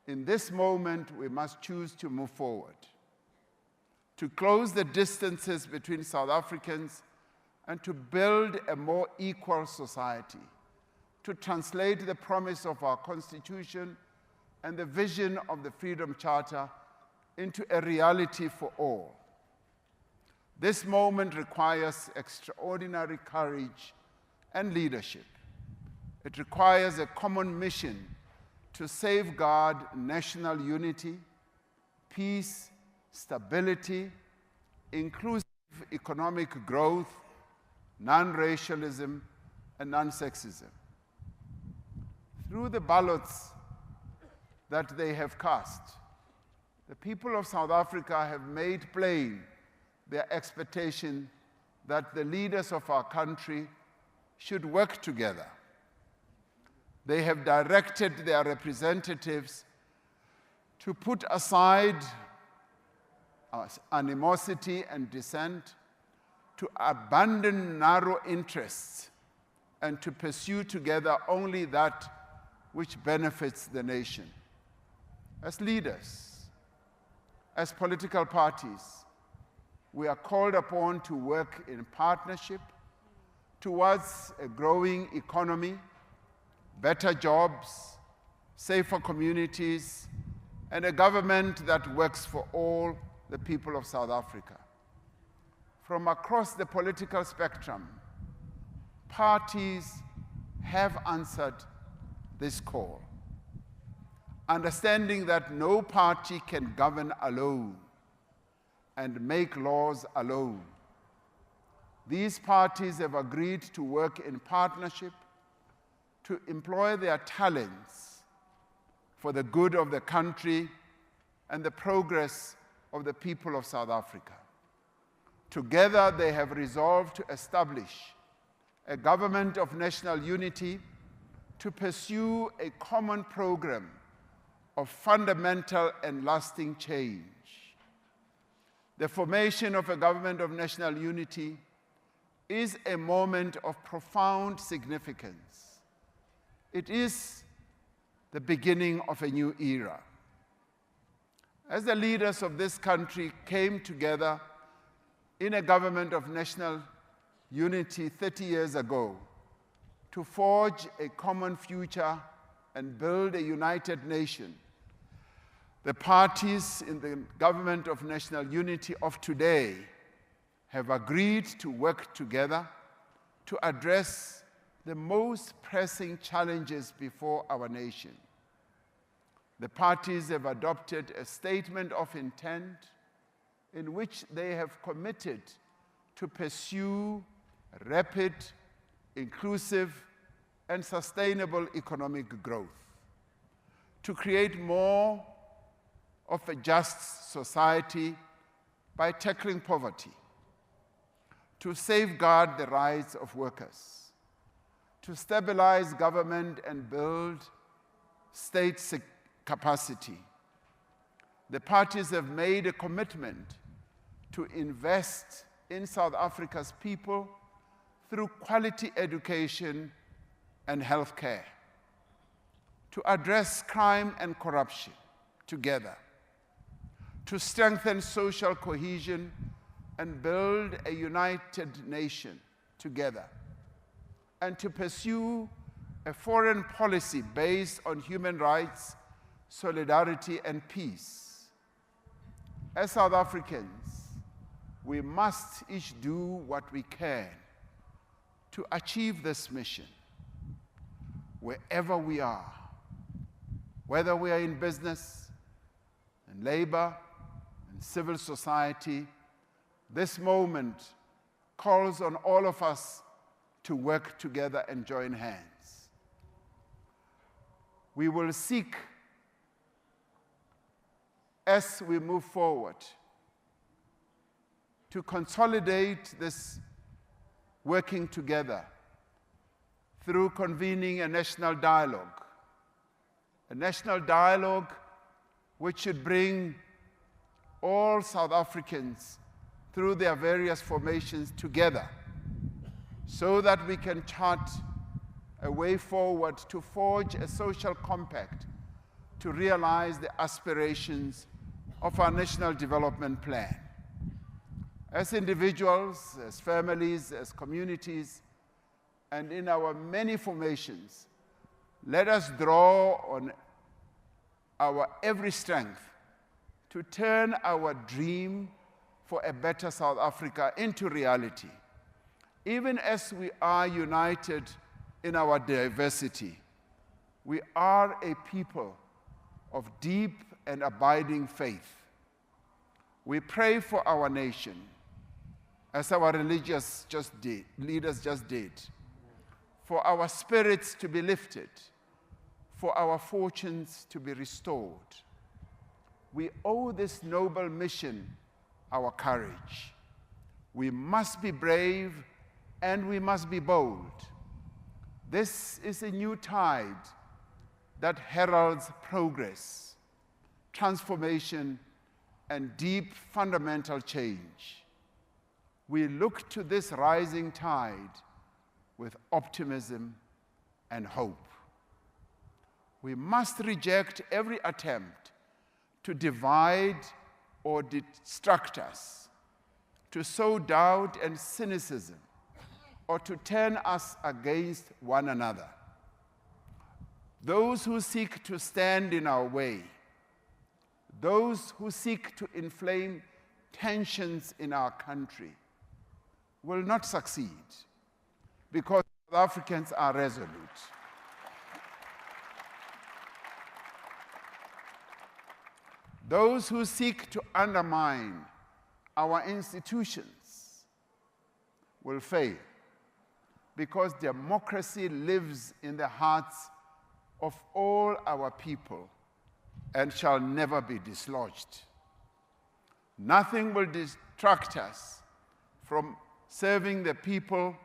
S20: In this moment, we must choose to move forward, to close the distances between South Africans and to build a more equal society, to translate the promise of our Constitution and the vision of the Freedom Charter into a reality for all. This moment requires extraordinary courage and leadership. It requires a common mission to safeguard national unity, peace, stability, inclusive economic growth, non-racialism, and non-sexism. Through the ballots that they have cast, the people of South Africa have made plain their expectation that the leaders of our country should work together. They have directed their representatives to put aside animosity and dissent, to abandon narrow interests, and to pursue together only that which benefits the nation. As leaders, as political parties, we are called upon to work in partnership towards a growing economy, better jobs, safer communities, and a government that works for all the people of South Africa. From across the political spectrum, parties have answered this call, understanding that no party can govern alone and make laws alone. These parties have agreed to work in partnership to employ their talents for the good of the country and the progress of the people of South Africa. Together, they have resolved to establish a government of national unity to pursue a common program of fundamental and lasting change. The formation of a government of national unity is a moment of profound significance. It is the beginning of a new era. As the leaders of this country came together in a government of national unity 30 years ago to forge a common future and build a united nation, the parties in the government of national unity of today have agreed to work together to address the most pressing challenges before our nation. The parties have adopted a statement of intent in which they have committed to pursue rapid, inclusive, and sustainable economic growth, to create more of a just society by tackling poverty, to safeguard the rights of workers, to stabilize government and build state capacity. The parties have made a commitment to invest in South Africa's people through quality education and health care, to address crime and corruption together, to strengthen social cohesion and build a united nation together, and to pursue a foreign policy based on human rights, solidarity, and peace. As South Africans, we must each do what we can to achieve this mission, wherever we are, whether we are in business, in labor, in civil society. This moment calls on all of us to work together and join hands. We will seek, as we move forward, to consolidate this working together through convening a national dialogue which should bring all South Africans through their various formations together so that we can chart a way forward to forge a social compact to realize the aspirations of our national development plan. As individuals, as families, as communities, and in our many formations, let us draw on our every strength to turn our dream for a better South Africa into reality. Even as we are united in our diversity, we are a people of deep and abiding faith. We pray for our nation, as our religious leaders just did, for our spirits to be lifted, for our fortunes to be restored. We owe this noble mission our courage. We must be brave and we must be bold. This is a new tide that heralds progress, transformation, and deep fundamental change. We look to this rising tide with optimism and hope. We must reject every attempt to divide or distract us, to sow doubt and cynicism, or to turn us against one another. Those who seek to stand in our way, those who seek to inflame tensions in our country, will not succeed because South Africans are resolute. Those who seek to undermine our institutions will fail because democracy lives in the hearts of all our people and shall never be dislodged. Nothing will distract us from serving the people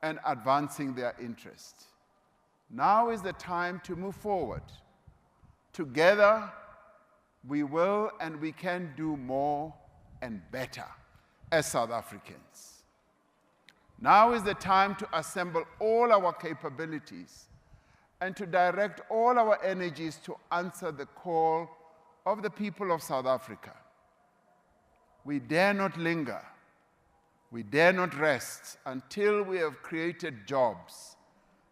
S20: and advancing their interests. Now is the time to move forward. Together, we will and we can do more and better as South Africans. Now is the time to assemble all our capabilities and to direct all our energies to answer the call of the people of South Africa. We dare not linger. We dare not rest until we have created jobs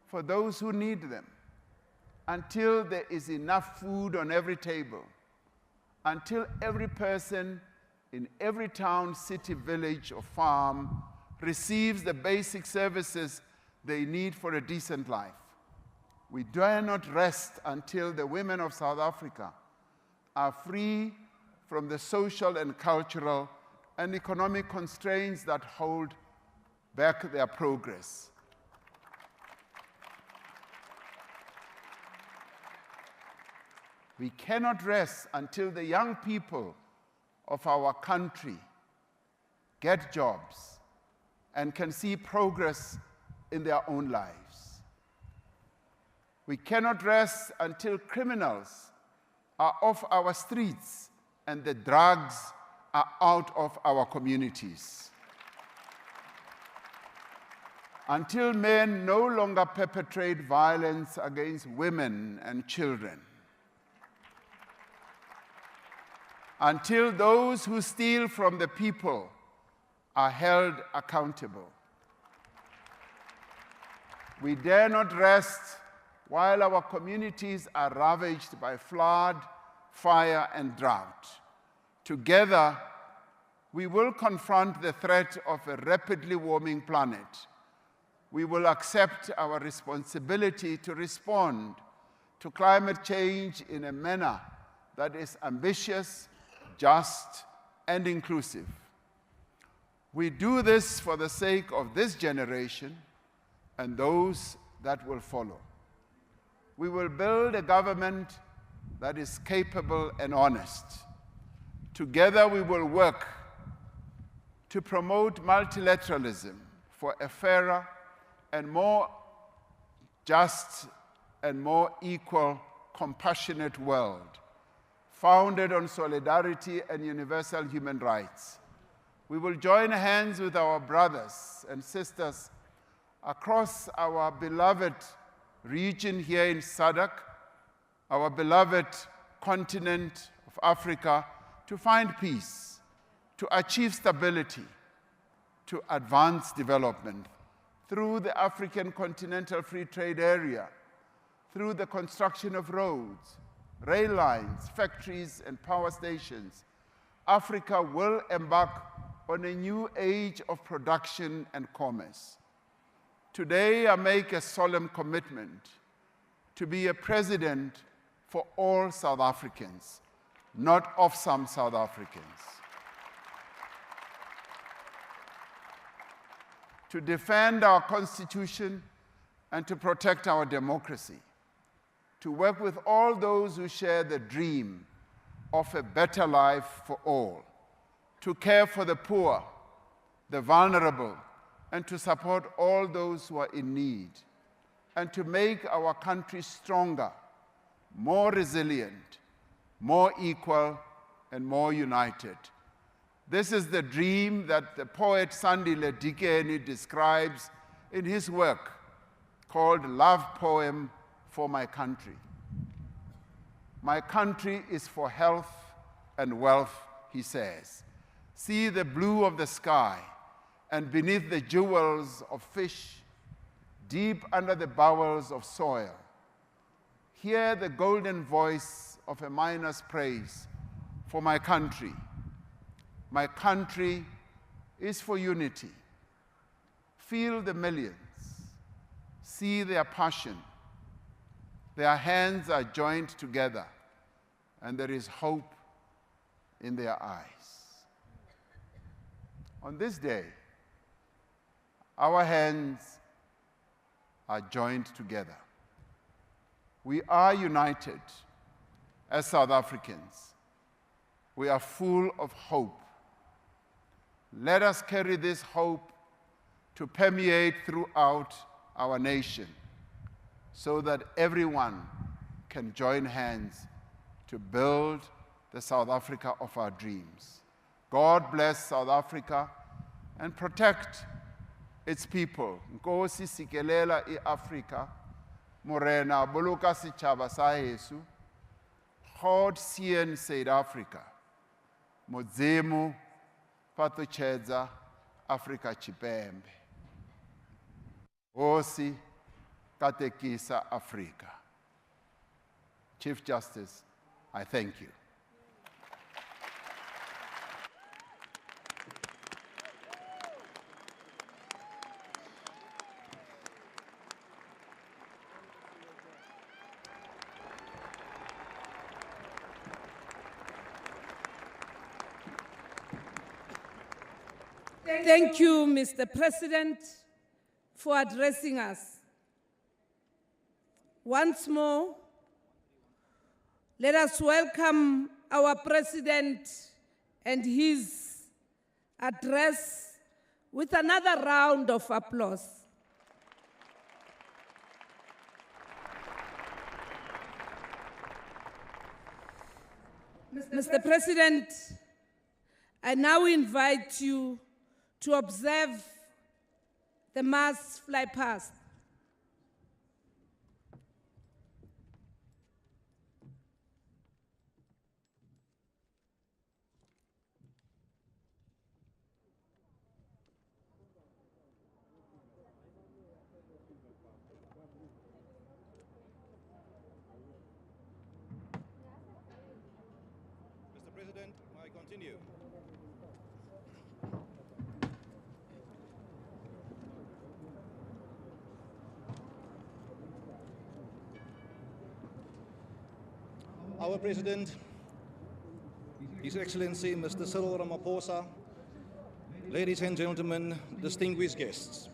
S20: for those who need them, until there is enough food on every table, until every person in every town, city, village, or farm receives the basic services they need for a decent life. We dare not rest until the women of South Africa are free from the social and cultural and economic constraints that hold back their progress. We cannot rest until the young people of our country get jobs and can see progress in their own lives. We cannot rest until criminals are off our streets and the drugs are out of our communities. Until men no longer perpetrate violence against women and children. Until those who steal from the people are held accountable. We dare not rest while our communities are ravaged by flood, fire, and drought. Together, we will confront the threat of a rapidly warming planet. We will accept our responsibility to respond to climate change in a manner that is ambitious, just, and inclusive. We do this for the sake of this generation and those that will follow. We will build a government that is capable and honest. Together we will work to promote multilateralism for a fairer and more just and more equal, compassionate world, founded on solidarity and universal human rights. We will join hands with our brothers and sisters across our beloved region here in SADC, our beloved continent of Africa, to find peace, to achieve stability, to advance development through the African Continental Free Trade Area, through the construction of roads, rail lines, factories, and power stations. Africa will embark on a new age of production and commerce. Today, I make a solemn commitment to be a president for all South Africans, not of some South Africans. To defend our Constitution and to protect our democracy. To work with all those who share the dream of a better life for all. To care for the poor, the vulnerable, and to support all those who are in need. And to make our country stronger, more resilient, more equal, and more united. This is the dream that the poet Sandile Dikeni describes in his work called Love Poem for My Country. My country is for health and wealth, he says. See the blue of the sky, and beneath the jewels of fish, deep under the bowels of soil. Hear the golden voice of a miner's praise for my country. My country is for unity. Feel the millions. See their passion. Their hands are joined together, and there is hope in their eyes. On this day, our hands are joined together. We are united as South Africans. We are full of hope. Let us carry this hope to permeate throughout our nation so that everyone can join hands to build the South Africa of our dreams. God bless South Africa and protect its people. Nkosi sikelela iAfrika, Morena buluka sichaba sa Yesu, God sien South Africa, Modzemu patuchedza Afrika Chipembe. Osi katekisa Afrika. Chief Justice, I thank you.
S12: Thank you, Mr. President, for addressing us. Once more, let us welcome our President and his address with another round of applause. Mr. President, I now invite you to observe the mass flypast.
S8: Mr. President, may I continue? Our President, His Excellency Mr. Cyril Ramaphosa, ladies and gentlemen, distinguished guests.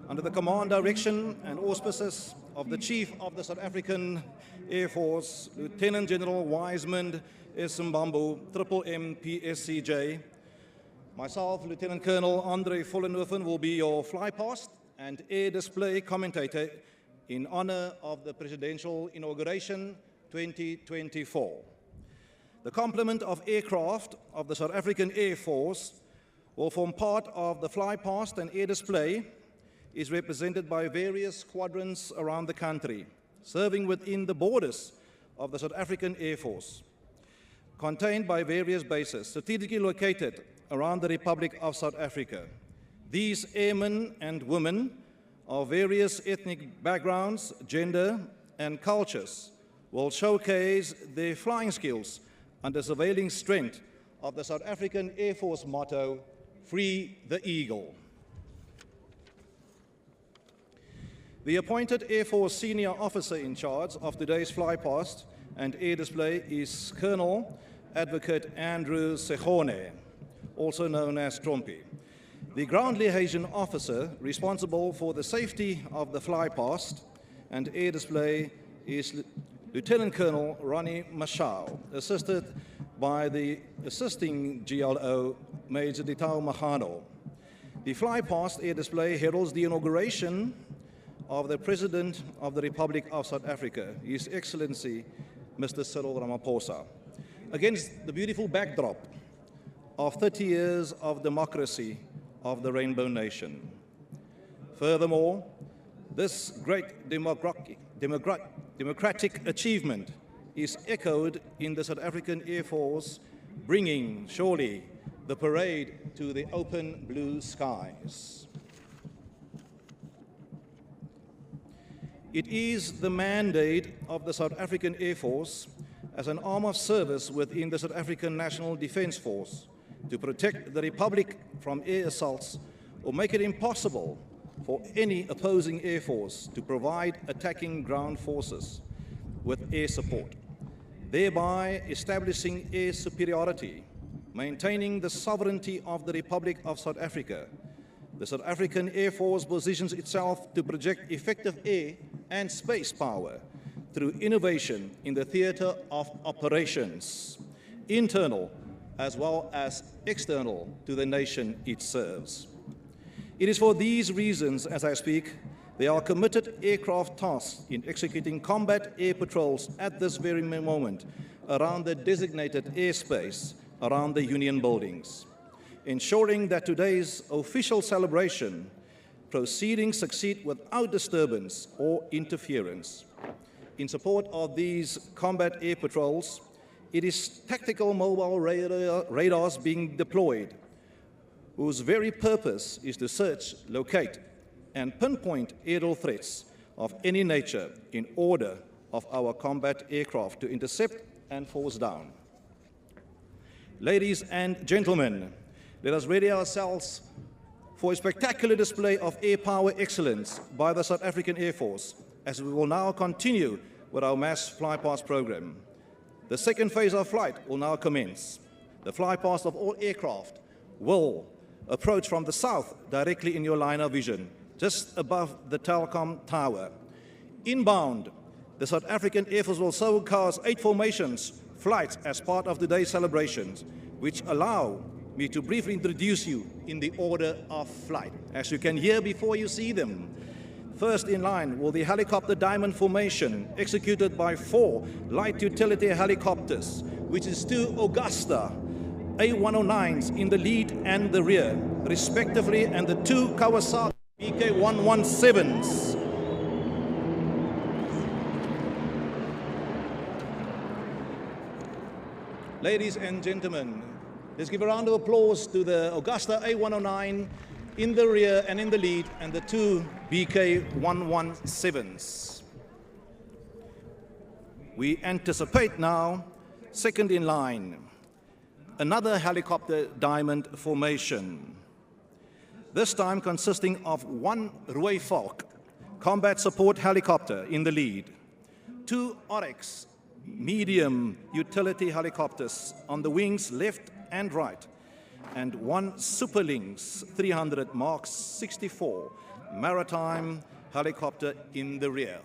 S8: Under the command, direction and auspices of the Chief of the South African Air Force, Lieutenant General Wiseman S. Mbambo, MMPSCJ, myself, Lieutenant Colonel Andre Vollenhoven, will be your flypast and air display commentator in honor of the Presidential Inauguration 2024. The complement of aircraft of the South African Air Force will form part of the flypast, and air display is represented by various squadrons around the country, serving within the borders of the South African Air Force, contained by various bases strategically located around the Republic of South Africa. These airmen and women of various ethnic backgrounds, gender, and cultures will showcase their flying skills under surveilling strength of the South African Air Force motto, "Free the Eagle." The appointed Air Force senior officer in charge of today's flypast and air display is Colonel Advocate Andrew Sechone, also known as Trumpy. The ground liaison officer responsible for the safety of the flypast and air display is Lieutenant Colonel Ronnie Mashao, assisted by the assisting GLO, Major Ditau Mahano. The flypast air display heralds the inauguration of the President of the Republic of South Africa, His Excellency, Mr. Cyril Ramaphosa, against the beautiful backdrop of 30 years of democracy of the Rainbow Nation. Furthermore, this great democratic achievement is echoed in the South African Air Force, bringing, surely, the parade to the open blue skies. It is the mandate of the South African Air Force as an arm of service within the South African National Defence Force to protect the Republic from air assaults or make it impossible for any opposing air force to provide attacking ground forces with air support, thereby establishing air superiority, maintaining the sovereignty of the Republic of South Africa. The South African Air Force positions itself to project effective air and space power through innovation in the theatre of operations, internal as well as external to the nation it serves. It is for these reasons, as I speak, there are committed aircraft tasks in executing combat air patrols at this very moment around the designated airspace around the Union buildings, ensuring that today's official celebration proceedings succeed without disturbance or interference. In support of these combat air patrols, it is tactical mobile radars being deployed, whose very purpose is to search, locate, and pinpoint aerial threats of any nature in order of our combat aircraft to intercept and force down. Ladies and gentlemen, let us ready ourselves for a spectacular display of air power excellence by the South African Air Force, as we will now continue with our mass flypast program. The second phase of flight will now commence. The flypast of all aircraft will approach from the south directly in your line of vision, just above the Telkom Tower. Inbound, the South African Air Force will so cast 8 formations flights as part of today's celebrations, which allow me to briefly introduce you in the order of flight, as you can hear before you see them. First in line will the helicopter diamond formation, executed by 4 light utility helicopters, which is 2 Augusta A109s in the lead and the rear, respectively, and the 2 Kawasaki BK117s. Ladies and gentlemen, let's give a round of applause to the Augusta A109 in the rear and in the lead, and the 2 BK117s. We anticipate now, second in line, another helicopter diamond formation, this time consisting of 1 Rooi Valk combat support helicopter in the lead, 2 Oryx medium utility helicopters on the wings left and right, and 1 Superlynx 300 Mark 64 maritime helicopter in the rear.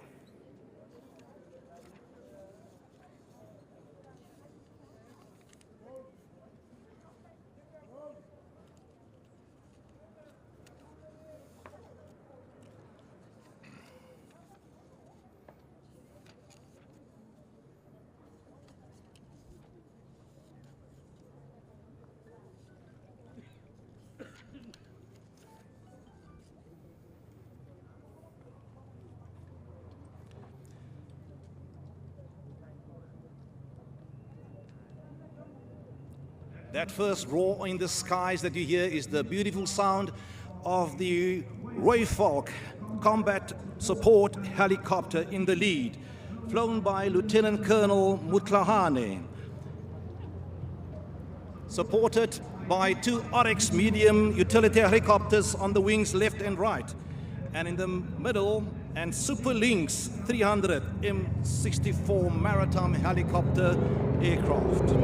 S8: That first roar in the skies that you hear is the beautiful sound of the Roy Falk Combat Support Helicopter in the lead, flown by Lieutenant Colonel Mutlahane, supported by 2 Oryx medium utility helicopters on the wings left and right, and in the middle, and Super Lynx 300 M64 maritime helicopter aircraft.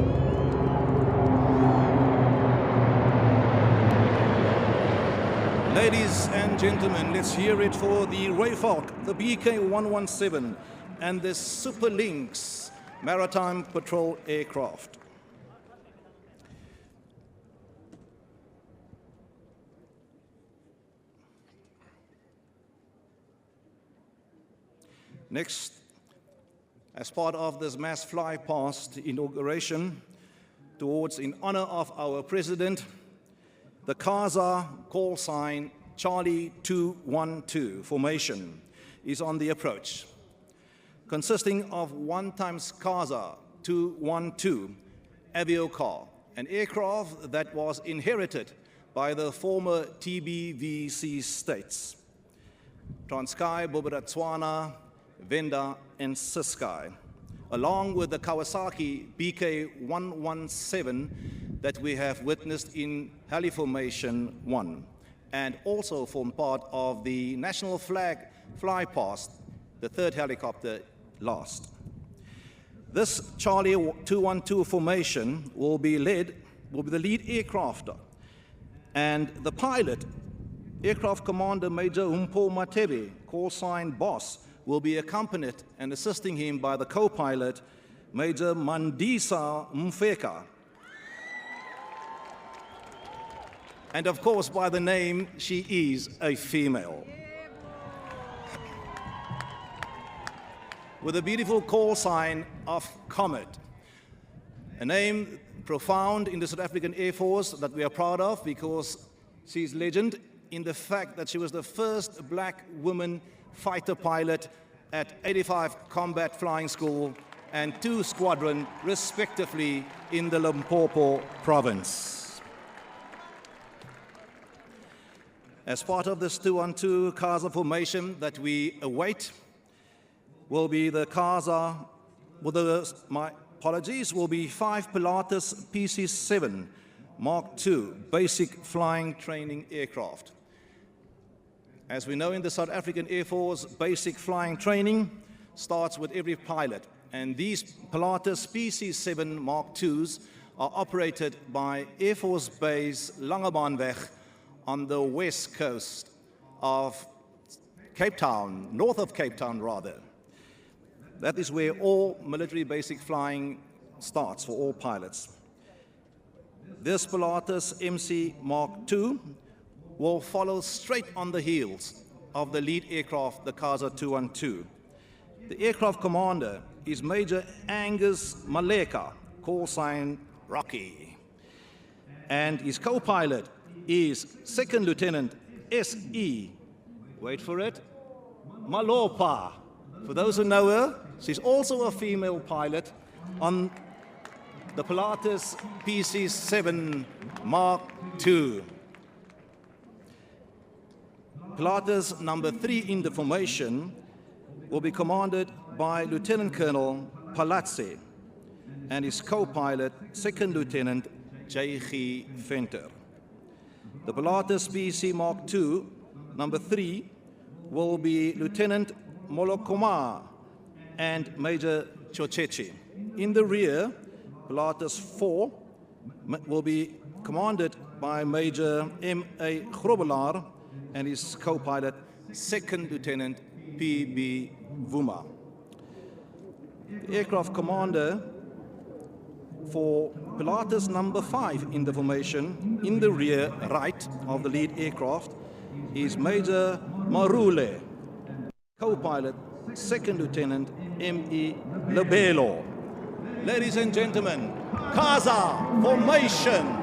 S8: Ladies and gentlemen, let's hear it for the Roy Falk, the BK-117, and the Super Lynx maritime patrol aircraft. Next, as part of this mass fly past inauguration in honor of our president, the CASA call sign Charlie 212 formation is on the approach, consisting of 1 times CASA 212 Aviocar, an aircraft that was inherited by the former TBVC states, Transkei, Botswana, Venda, and Ciskei, along with the Kawasaki BK-117 that we have witnessed in Heli Formation 1, and also form part of the national flag fly past, the 3rd helicopter last. This Charlie 212 formation will be the lead aircrafter, and the pilot, Aircraft Commander Major Humpo Matebe, call sign Boss, will be accompanied and assisting him by the co-pilot, Major Mandisa Mfeka. And of course, by the name, she is a female. With a beautiful call sign of Comet, a name profound in the South African Air Force that we are proud of because she's legend in the fact that she was the first black woman fighter pilot at 85 Combat Flying School and 2 Squadron, respectively, in the Limpopo province. As part of this 212 CASA formation that we await, will be the CASA, my apologies, will be 5 Pilatus PC-7 Mark II basic flying training aircraft. As we know in the South African Air Force, basic flying training starts with every pilot, and these Pilatus PC-7 Mark IIs are operated by Air Force Base Langebaanweg on the west coast of Cape Town, north of Cape Town rather. That is where all military basic flying starts for all pilots. This Pilatus MC Mark II will follow straight on the heels of the lead aircraft, the CASA 212. The aircraft commander is Major Angus Maleka, call sign Rocky. And his co-pilot is Second Lieutenant S.E., wait for it, Malopa. For those who know her, she's also a female pilot on the Pilatus PC-7 Mark II. Pilatus number 3 in the formation will be commanded by Lieutenant Colonel Palazzi and his co-pilot, Second Lieutenant J.G. Venter. The Pilatus PC Mark II, number 3, will be Lieutenant Molokoma and Major Chochechi. In the rear, Pilatus 4 will be commanded by Major M.A. Grobbelaar and his co-pilot, Second Lieutenant P.B. Vuma. The aircraft commander for Pilatus number 5 in the formation, in the rear right of the lead aircraft, is Major Marule, co-pilot, Second Lieutenant M.E. Lebelo. Ladies and gentlemen, CASA formation.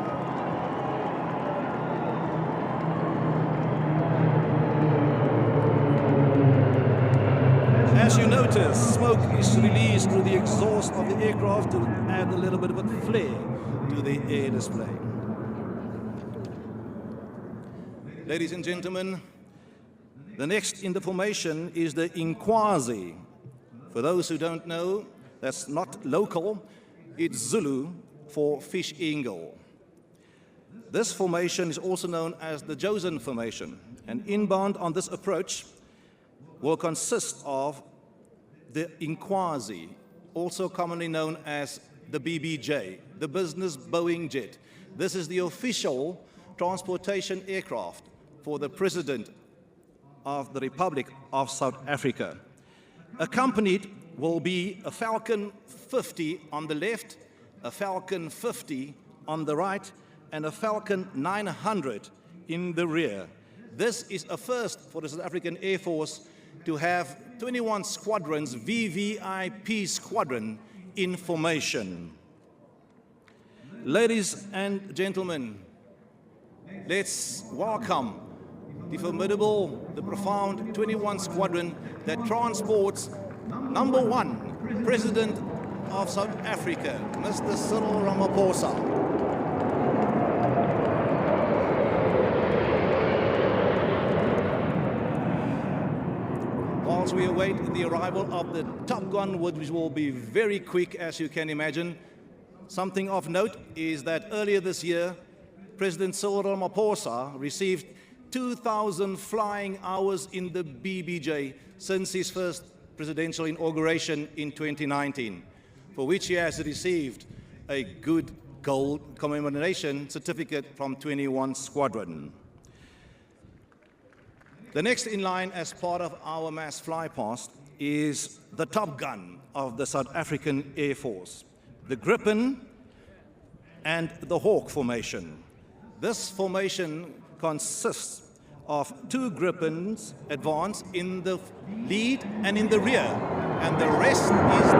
S8: As you notice, smoke is released through the exhaust of the aircraft to add a little bit of a flair to to the air display. Ladies and gentlemen, the next in the formation is the Inkwazi. For those who don't know, that's not local, it's Zulu for fish eagle. This formation is also known as the Josen formation, and inbound on this approach will consist of the Inkwazi, also commonly known as the BBJ, the business Boeing jet. This is the official transportation aircraft for the President of the Republic of South Africa. Accompanied will be a Falcon 50 on the left, a Falcon 50 on the right, and a Falcon 900 in the rear. This is a first for the South African Air Force to have 21 squadrons, VVIP squadron, in formation. Ladies and gentlemen, let's welcome the formidable, the profound 21 squadron that transports number 1, President of South Africa, Mr. Cyril Ramaphosa. Whilst we await the arrival of the Top Gun, which will be very quick, as you can imagine, something of note is that earlier this year, President Cyril Ramaphosa received 2,000 flying hours in the BBJ since his first presidential inauguration in 2019, for which he has received a good gold commemoration certificate from 21 Squadron. The next in line as part of our mass flypast is the Top Gun of the South African Air Force, the Gripen and the Hawk formation. This formation consists of 2 Gripens advanced in the lead and in the rear, and the rest is the Hawks.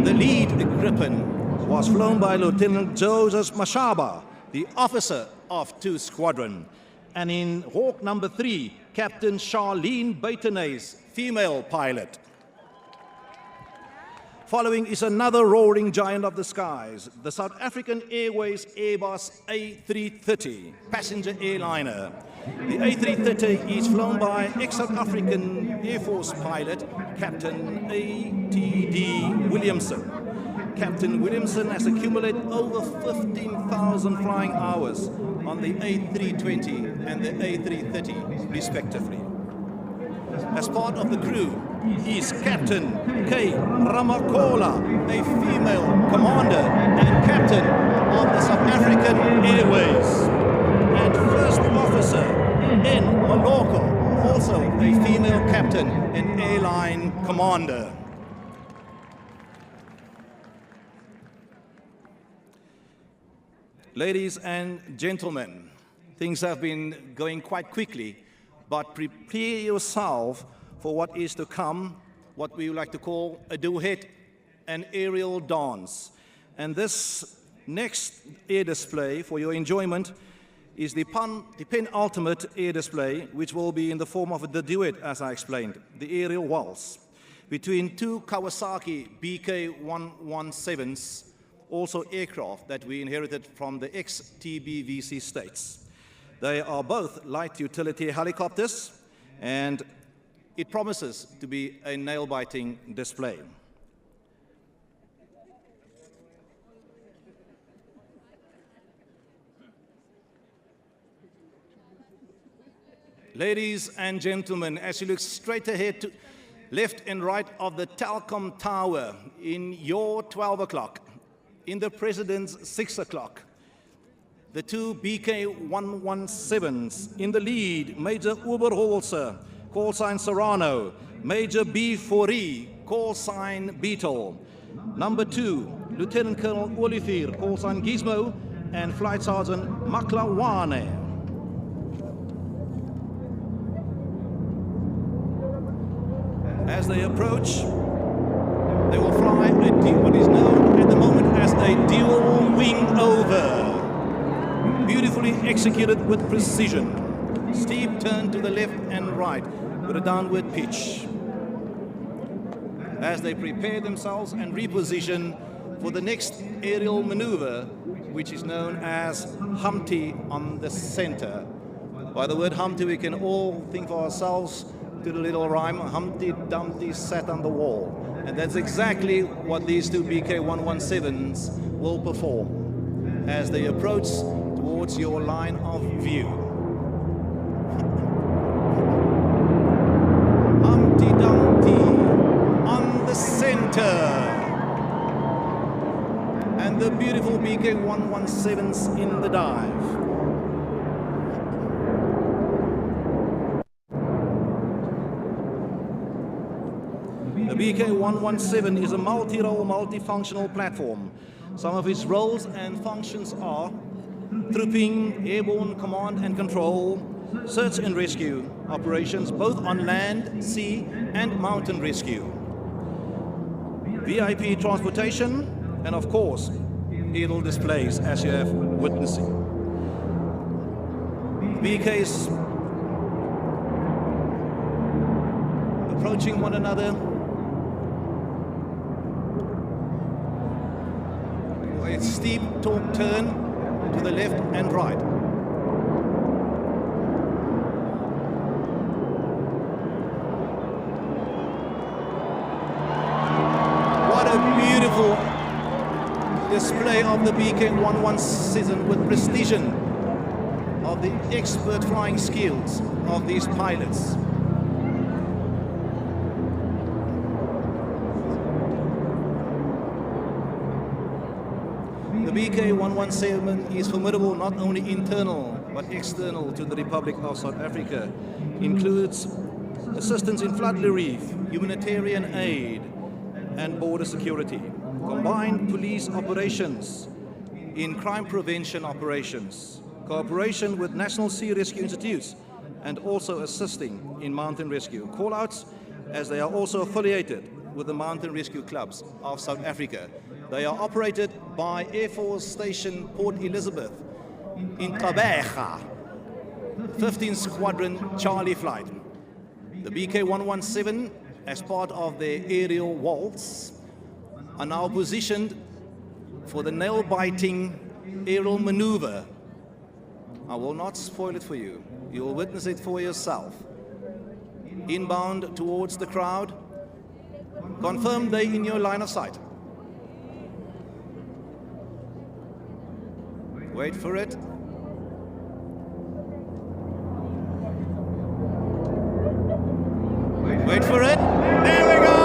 S8: The lead Gripen was flown by Lieutenant Joseph Mashaba, the officer of 2 Squadron, and in Hawk number 3, Captain Charlene Batenays, female pilot. Following is another roaring giant of the skies, the South African Airways Airbus A330 passenger airliner. The A330 is flown by ex-South African Air Force pilot, Captain A.T.D. Williamson. Captain Williamson has accumulated over 15,000 flying hours on the A320 and the A330, respectively. As part of the crew is Captain K. Ramakola, a female commander and captain of the South African Airways, and First Officer N. Maloko, also a female captain and airline commander. Ladies and gentlemen, things have been going quite quickly, but prepare yourself for what is to come, what we would like to call a duet, an aerial dance. And this next air display, for your enjoyment, is the penultimate air display, which will be in the form of the duet, as I explained, the aerial waltz, between 2 Kawasaki BK-117s, also aircraft that we inherited from the ex-TBVC states. They are both light utility helicopters, and it promises to be a nail-biting display. Ladies and gentlemen, as you look straight ahead to left and right of the Telkom Tower in your 12 o'clock, in the President's 6 o'clock, the 2 BK-117s in the lead, Major Oberholzer, call sign Serrano, Major B4E, call sign Beetle, number 2, Lieutenant Colonel Olivier, call sign Gizmo, and Flight Sergeant Maklawane. As they approach, they will fly what is known at the moment as a dual wing over. Beautifully executed with precision. Steep turn to the left and right with a downward pitch. as they prepare themselves and reposition for the next aerial maneuver, which is known as Humpty on the center. By the word Humpty, we can all think for ourselves to the little rhyme, Humpty Dumpty sat on the wall. And that's exactly what these two BK117s will perform as they approach towards your line of view. Humpty Dumpty on the center. And the beautiful BK117s in the dive. The BK117 is a multi-role, multifunctional platform. Some of its roles and functions are trooping, airborne command and control, search and rescue operations, both on land, sea, and mountain rescue, VIP transportation, and of course, aerial displays, as you have witnessing. BKs approaching one another. A steep torque turn to the left and right. What a beautiful display of the BK117 with precision of the expert flying skills of these pilots. The BK117 is formidable not only internal but external to the Republic of South Africa. Includes assistance in flood relief, humanitarian aid, and border security. Combined police operations in crime prevention operations. Cooperation with National Sea Rescue Institutes and also assisting in mountain rescue. Call-outs as they are also affiliated with the Mountain Rescue Clubs of South Africa. They are operated by Air Force Station Port Elizabeth in Gqeberha, 15th Squadron Charlie Flight. The BK117, as part of their aerial waltz, are now positioned for the nail-biting aerial maneuver. I will not spoil it for you. You will witness it for yourself. Inbound towards the crowd. Confirm they in your line of sight. Wait for it. Wait for it. There we go!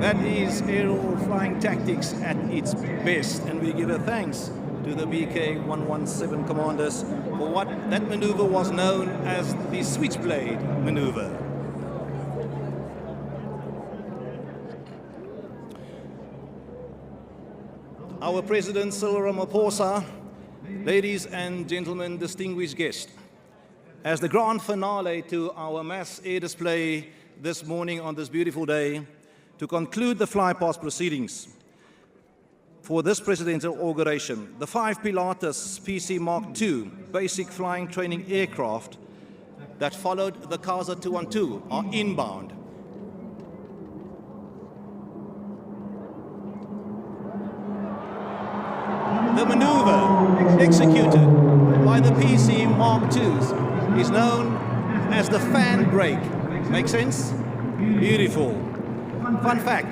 S8: That is aerial flying tactics at its best, and we give a thanks to the BK117 commanders for what that maneuver was known as the switchblade maneuver. Our President Cyril Ramaphosa, ladies and gentlemen, distinguished guests, as the grand finale to our mass air display this morning on this beautiful day, to conclude the flypast proceedings for this presidential inauguration, the 5 Pilatus PC Mark II basic flying training aircraft that followed the Casa 212 are inbound. The maneuver executed by the PC Mark IIs is known as the fan brake. Make sense? Beautiful. Fun fact,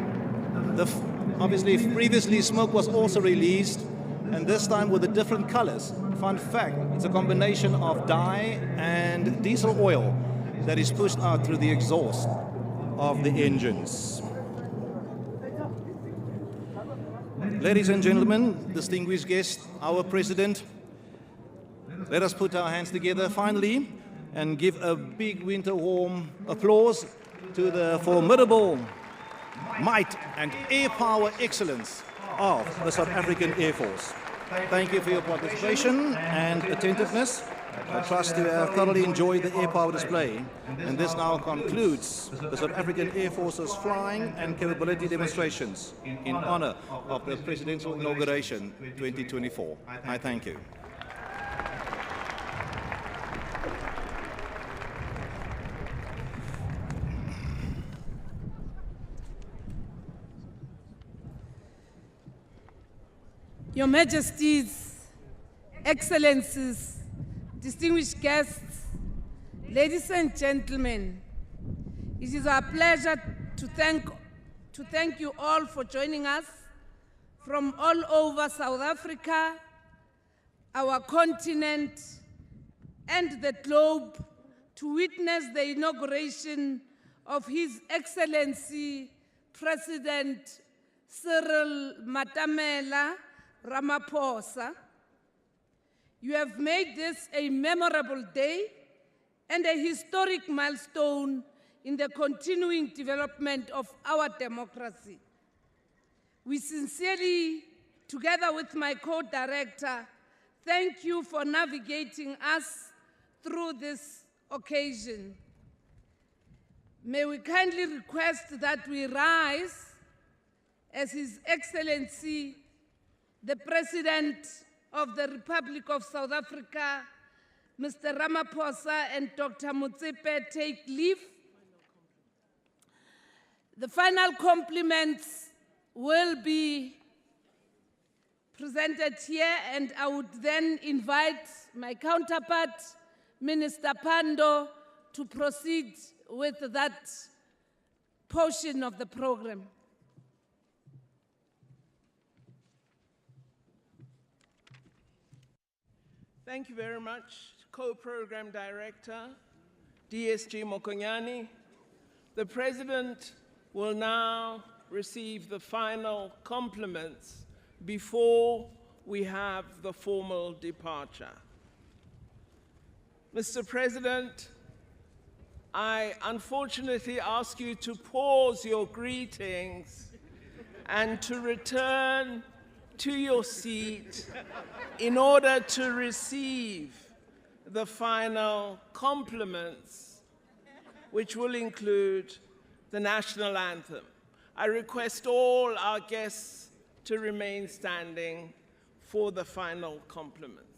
S8: obviously previously smoke was also released, and this time with the different colors. Fun fact, it's a combination of dye and diesel oil that is pushed out through the exhaust of the engines. Ladies and gentlemen, distinguished guests, our President, let us put our hands together finally and give a big winter warm applause to the formidable might and air power excellence of the South African Air Force. Thank you for your participation and attentiveness. I trust you have thoroughly enjoyed the air power display, and this now concludes the South African Air Force's flying and capability demonstrations in honor of the Presidential Inauguration 2024. I thank you.
S12: Your Majesties, Excellencies, distinguished guests, ladies and gentlemen, it is our pleasure to thank you all for joining us from all over South Africa, our continent, and the globe to witness the inauguration of His Excellency President Cyril Matamela Ramaphosa. You have made this a memorable day and a historic milestone in the continuing development of our democracy. We sincerely, together with my co-director, thank you for navigating us through this occasion. May we kindly request that we rise as His Excellency, the President of the Republic of South Africa, Mr. Ramaphosa, and Dr. Motsepe take leave. The final compliments will be presented here, and I would then invite my counterpart, Minister Pando, to proceed with that portion of the program.
S7: Thank you very much, Co-Program Director, DSG Mokonyane. The President will now receive the final compliments before we have the formal departure. Mr. President, I unfortunately ask you to pause your greetings and to return to your seat in order to receive the final compliments, which will include the national anthem. I request all our guests to remain standing for the final compliments.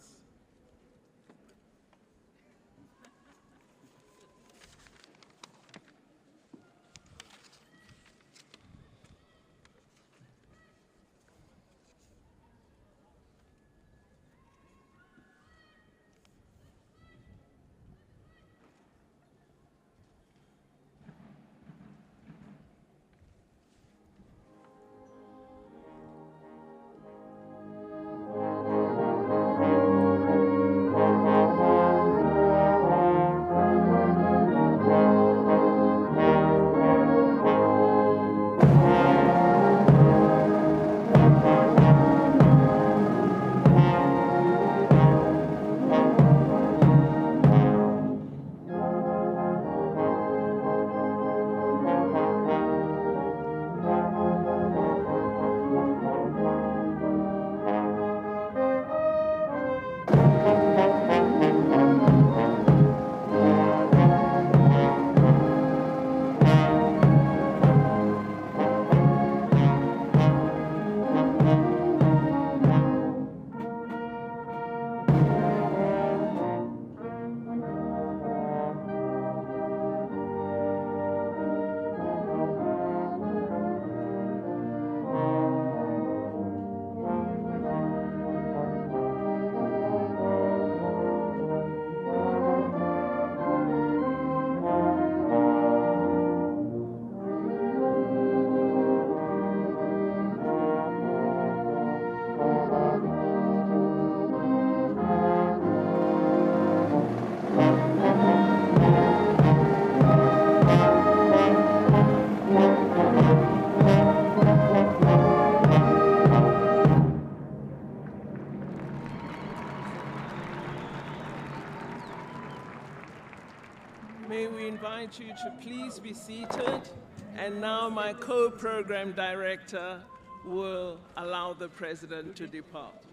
S7: May we invite you to please be seated, and now my co-program director will allow the President to depart.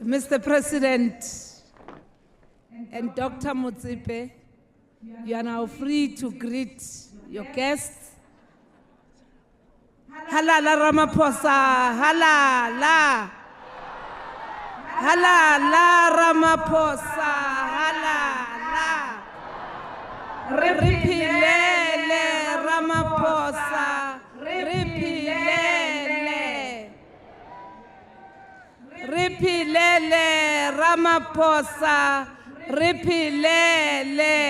S12: Mr. President and Dr. Motsepe, you are now free to greet your guests. Halala Ramaphosa, halala. Halala Ramaphosa, halala. Ripilele Ramaphosa, ripilele. Ripilele Ramaphosa, Ripilele.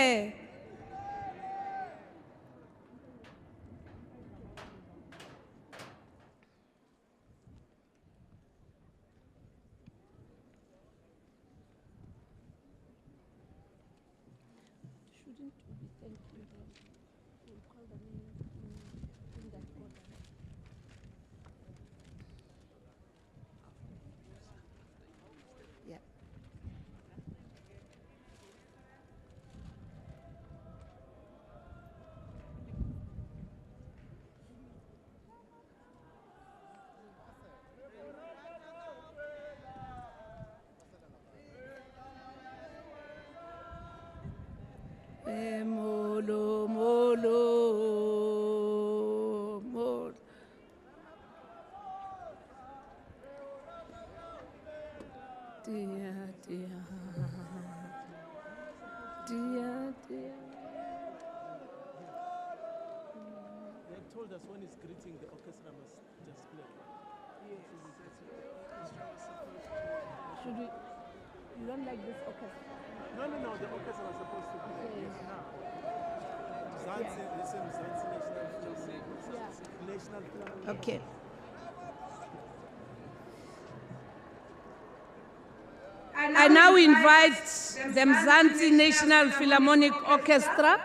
S12: Molo, molo, molo. Dear, dear, dear, dear.
S9: They told us when he's greeting, the orchestra must just play.
S12: Should we? You don't like this orchestra?
S9: No, the orchestra was supposed to play now. Zanzi, listen, Zanzi National Philharmonic.
S12: Okay. I now invite the Mzansi National Philharmonic Orchestra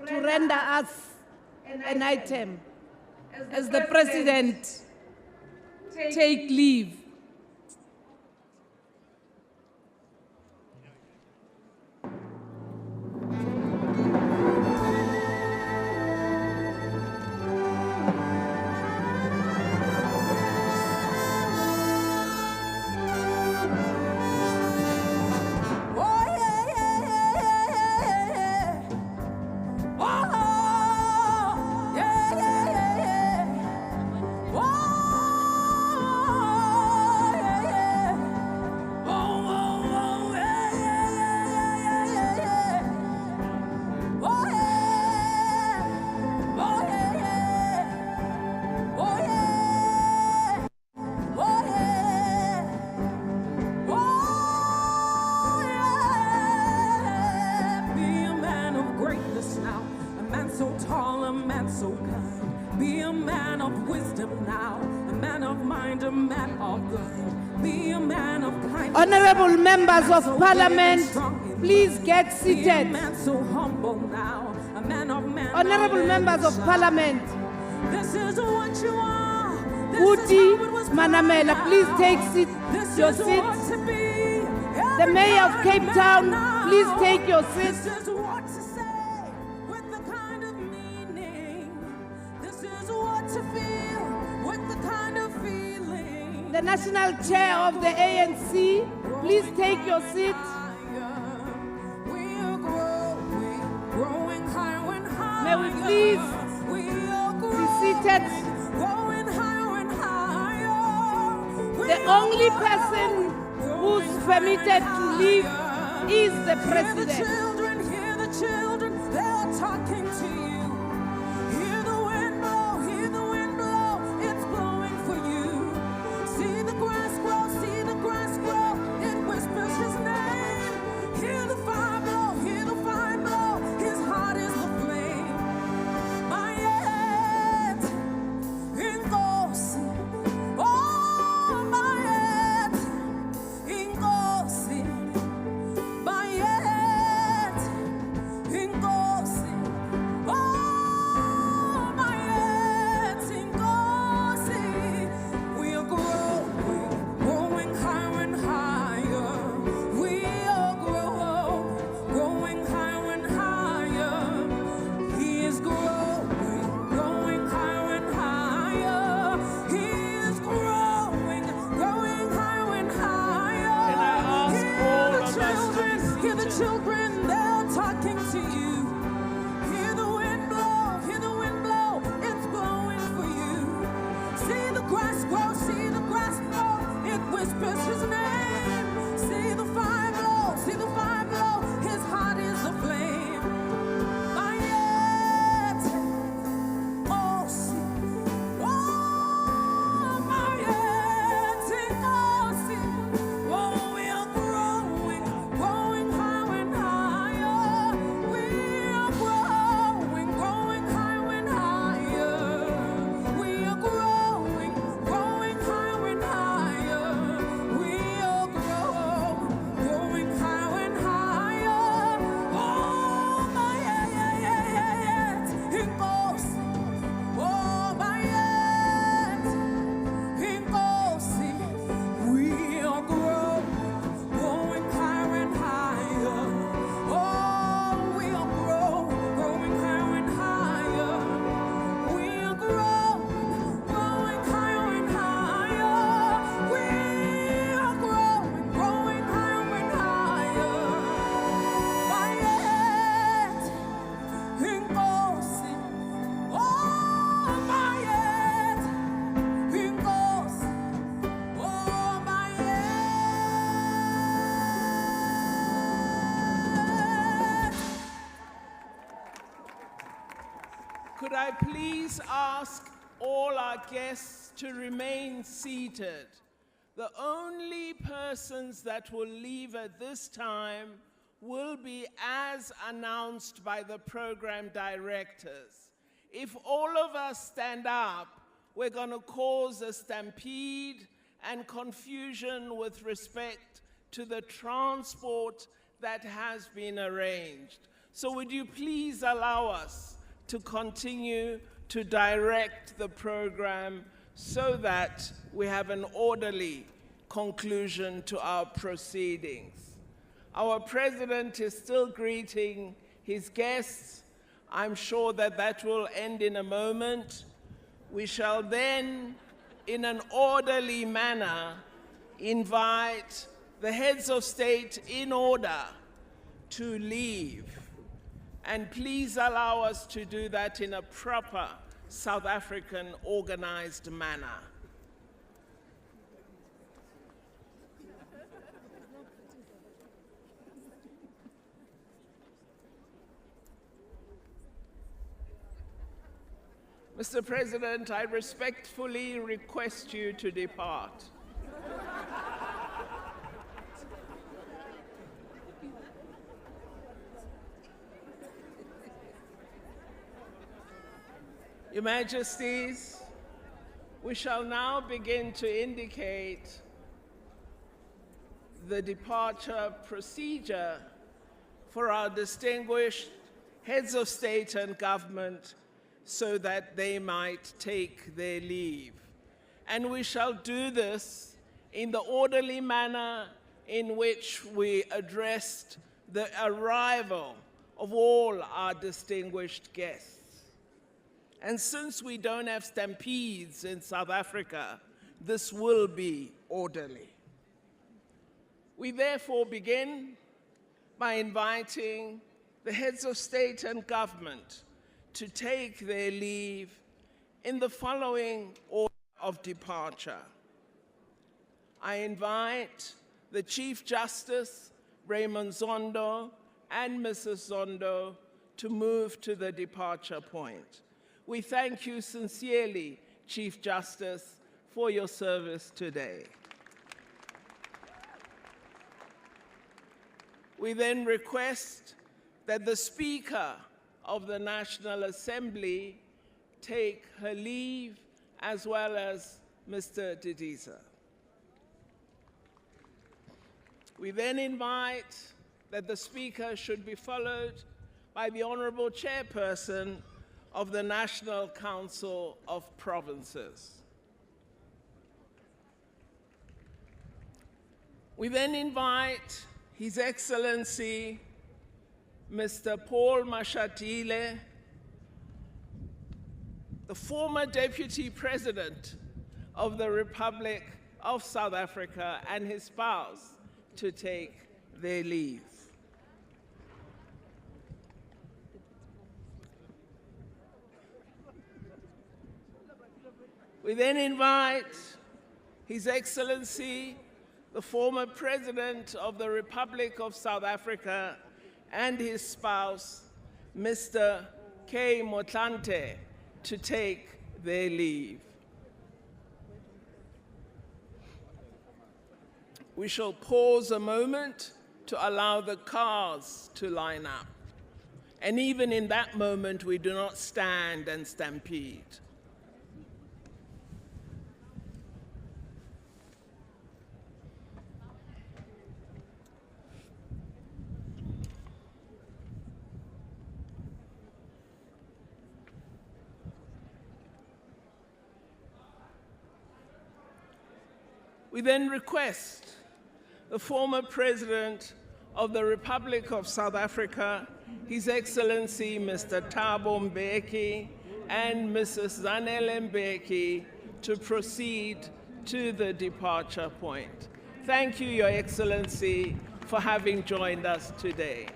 S12: to render us an item as the President take leave. Honorable members of parliament, please get seated. Honorable members of parliament, Uti Manamela, please take your seats. The mayor of Cape Town, please take your seats. The national chair of the ANC, please take your seat. May we please be seated. The only person who's permitted to leave is the president.
S22: Hear the children, they are talking to you. Hear the wind blow, it's blowing for you. See the grass grow, it whispers his name. Hear the fire blow, his heart is the flame. My head, Inkosi, oh my head, Inkosi, my head.
S7: Could I please ask all our guests to remain seated? The only persons that will leave at this time will be as announced by the program directors. If all of us stand up, we're going to cause a stampede and confusion with respect to the transport that has been arranged. So would you please allow us to continue to direct the program so that we have an orderly conclusion to our proceedings. Our president is still greeting his guests. I'm sure that that will end in a moment. We shall then, in an orderly manner, invite the heads of state in order to leave. And please allow us to do that in a proper South African organized manner. Mr. President, I respectfully request you to depart. Your Majesties, we shall now begin to indicate the departure procedure for our distinguished heads of state and government so that they might take their leave. And we shall do this in the orderly manner in which we addressed the arrival of all our distinguished guests. And since we don't have stampedes in South Africa, this will be orderly. We therefore begin by inviting the heads of state and government to take their leave in the following order of departure. I invite the Chief Justice, Raymond Zondo, and Mrs. Zondo to move to the departure point. We thank you sincerely, Chief Justice, for your service today. We then request that the Speaker of the National Assembly take her leave, as well as Mr. Didiza. We then invite that the Speaker should be followed by the Honorable Chairperson of the National Council of Provinces. We then invite His Excellency Mr. Paul Mashatile, the former Deputy President of the Republic of South Africa, and his spouse to take their leave. We then invite His Excellency, the former President of the Republic of South Africa, and his spouse, Mr. K. Motlanthe, to take their leave. We shall pause a moment to allow the cars to line up. And even in that moment, we do not stand and stampede. We then request the former President of the Republic of South Africa, His Excellency Mr. Thabo Mbeki, and Mrs. Zanele Mbeki to proceed to the departure point. Thank you, Your Excellency, for having joined us today.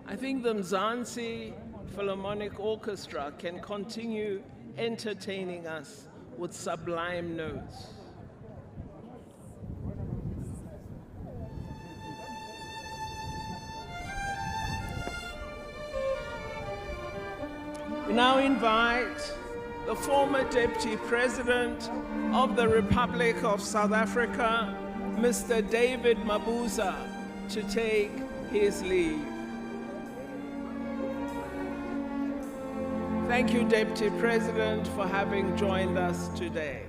S7: I think the Mzansi Philharmonic Orchestra can continue entertaining us with sublime notes. We now invite the former Deputy President of the Republic of South Africa, Mr. David Mabuza, to take his leave. Thank you, Deputy President, for having joined us today.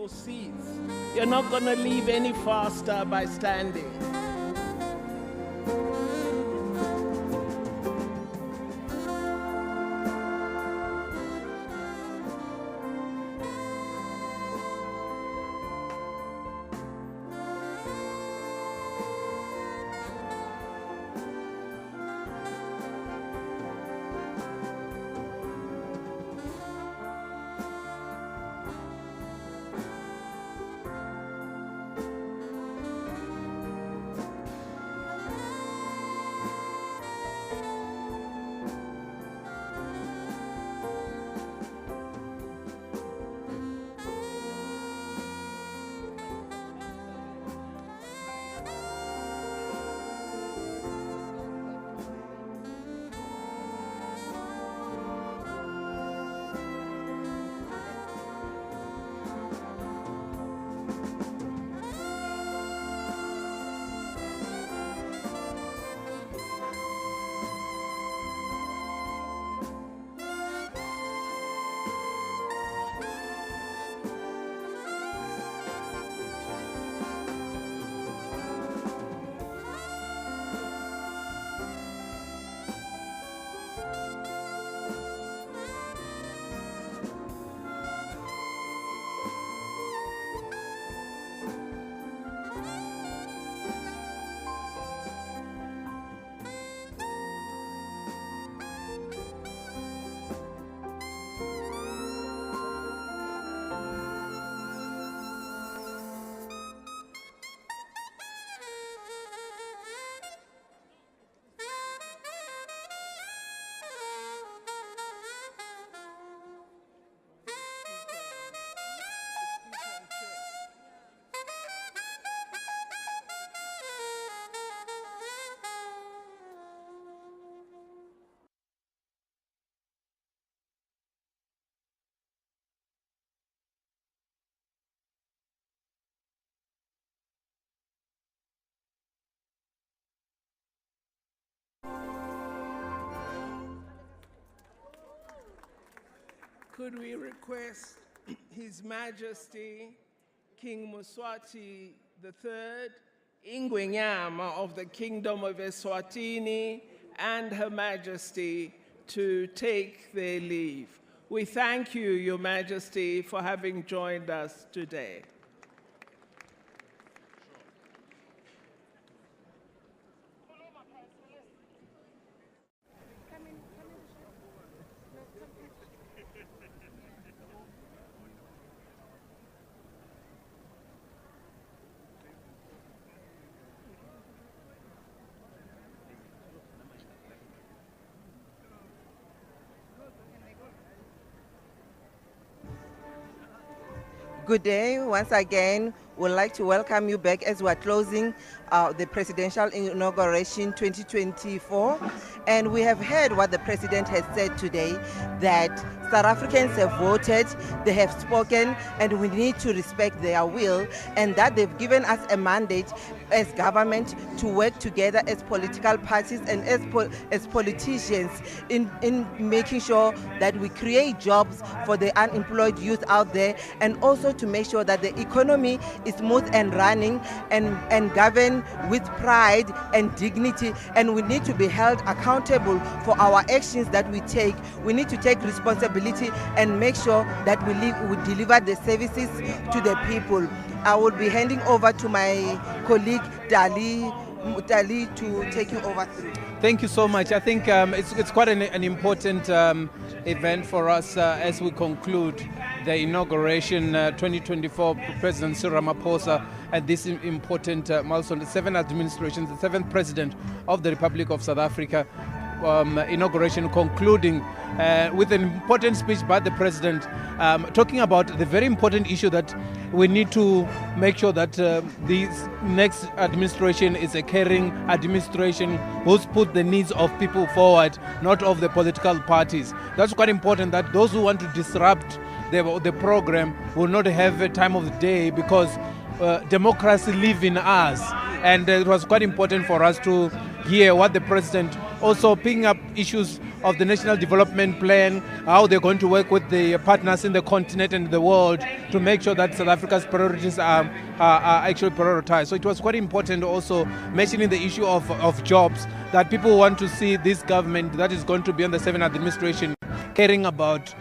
S7: your seats. You're not going to leave any faster by standing. Could we request His Majesty King Mswati III, Ingwenyama of the Kingdom of Eswatini, and Her Majesty to take their leave. We thank you, Your Majesty, for having joined us today.
S6: Good day once again. We'd like to welcome you back as we're closing the Presidential Inauguration 2024. And we have heard what the President has said today, that South Africans have voted, they have spoken, and we need to respect their will, and that they've given us a mandate as government to work together as political parties and as politicians in making sure that we create jobs for the unemployed youth out there, and also to make sure that the economy is smooth and running and governed with pride and dignity. And we need to be held accountable for our actions that we take. We need to take responsibility and make sure that we deliver the services to the people. I will be handing over to my colleague Dali to take you over through.
S5: Thank you so much. I think it's quite an important event for us as we conclude the inauguration 2024 President Cyril Ramaphosa at this important milestone, the 7th administration, the 7th President of the Republic of South Africa. Inauguration concluding with an important speech by the President talking about the very important issue that we need to make sure that this next administration is a caring administration who's put the needs of people forward, not of the political parties. That's quite important, that those who want to disrupt the program will not have a time of the day, because democracy lives in us. And it was quite important for us to hear what the President, also picking up issues of the National Development Plan, how they're going to work with the partners in the continent and the world to make sure that South Africa's priorities are actually prioritized. So it was quite important also mentioning the issue of jobs, that people want to see this government that is going to be on the 7th administration caring about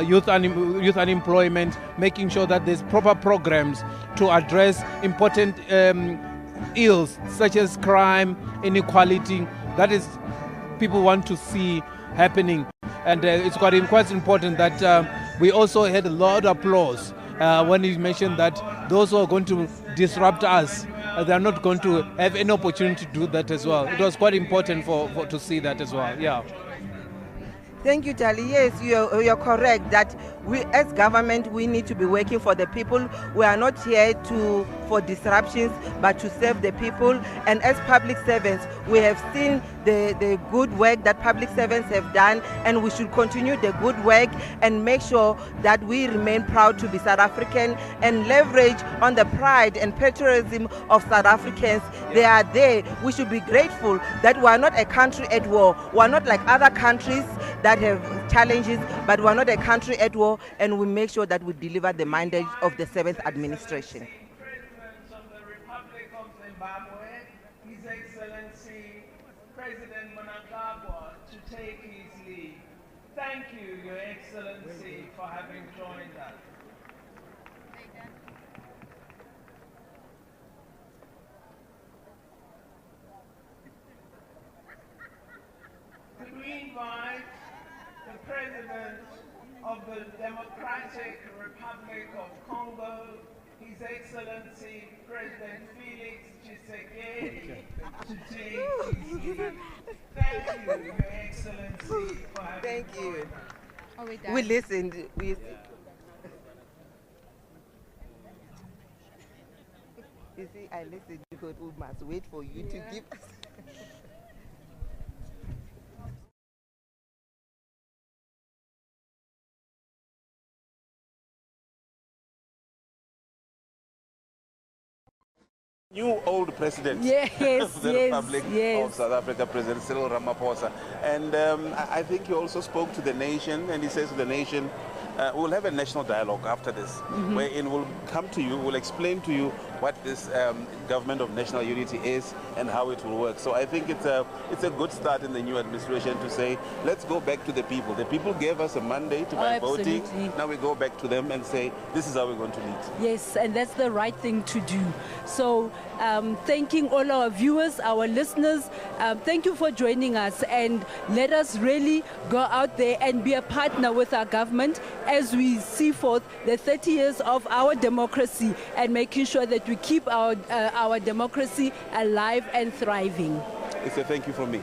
S5: youth unemployment, making sure that there's proper programs to address important ills such as crime, inequality. That is, people want to see happening. And it's quite important that we also had a lot of applause when he mentioned that those who are going to disrupt us, they are not going to have any opportunity to do that as well. It was quite important for to see that as well. Yeah.
S6: Thank you, Charlie. Yes, you're correct that we, as government, we need to be working for the people. We are not here for disruptions, but to serve the people. And as public servants, we have seen the good work that public servants have done, and we should continue the good work and make sure that we remain proud to be South African and leverage on the pride and patriotism of South Africans. They are there. We should be grateful that we are not a country at war. We are not like other countries that have challenges, but we are not a country at war, and we make sure that we deliver the mandate of the 7th administration.
S7: President of the Republic of Zimbabwe, His Excellency President Mnangagwa, to take his leave. Thank you, Your Excellency, for having joined us. Could we invite the President of the Democratic Republic of Congo, His Excellency President Felix Tshisekedi, to take his leave. Thank you, Your Excellency, for having
S6: Thank you.
S2: Are we done?
S6: We listened. You see, I listened because we must wait for you to give us.
S1: New old president
S3: Yes,
S1: of the
S3: yes,
S1: Republic
S3: yes.
S1: of South Africa, President Cyril Ramaphosa. And I think he also spoke to the nation, and he says to the nation, we'll have a national dialogue after this, wherein we'll come to you, we'll explain to you what this government of national unity is and how it will work. So I think it's a good start in the new administration to say, let's go back to the people. The people gave us a mandate by voting. Now we go back to them and say, this is how we're going to lead.
S3: Yes, and that's the right thing to do. So thanking all our viewers, our listeners, thank you for joining us, and let us really go out there and be a partner with our government as we see forth the 30 years of our democracy and making sure that we keep our democracy alive and thriving.
S1: It's a thank you from me.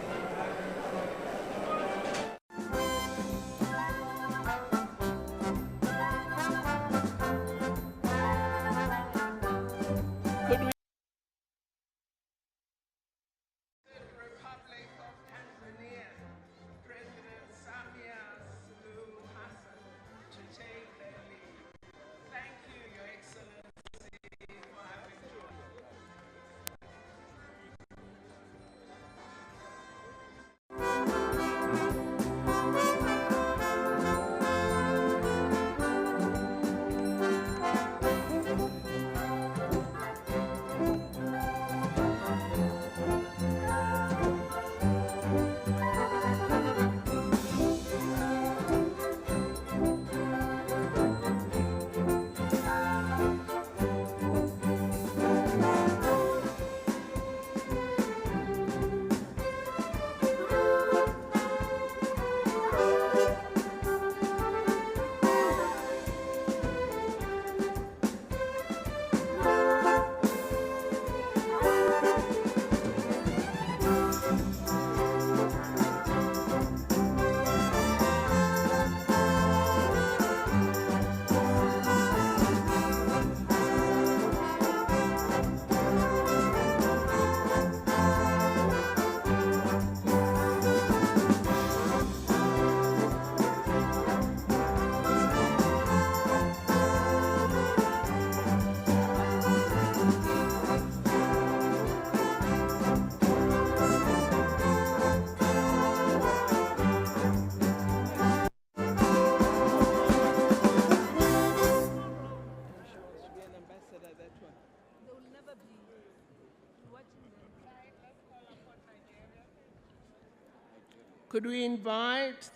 S7: Could we invite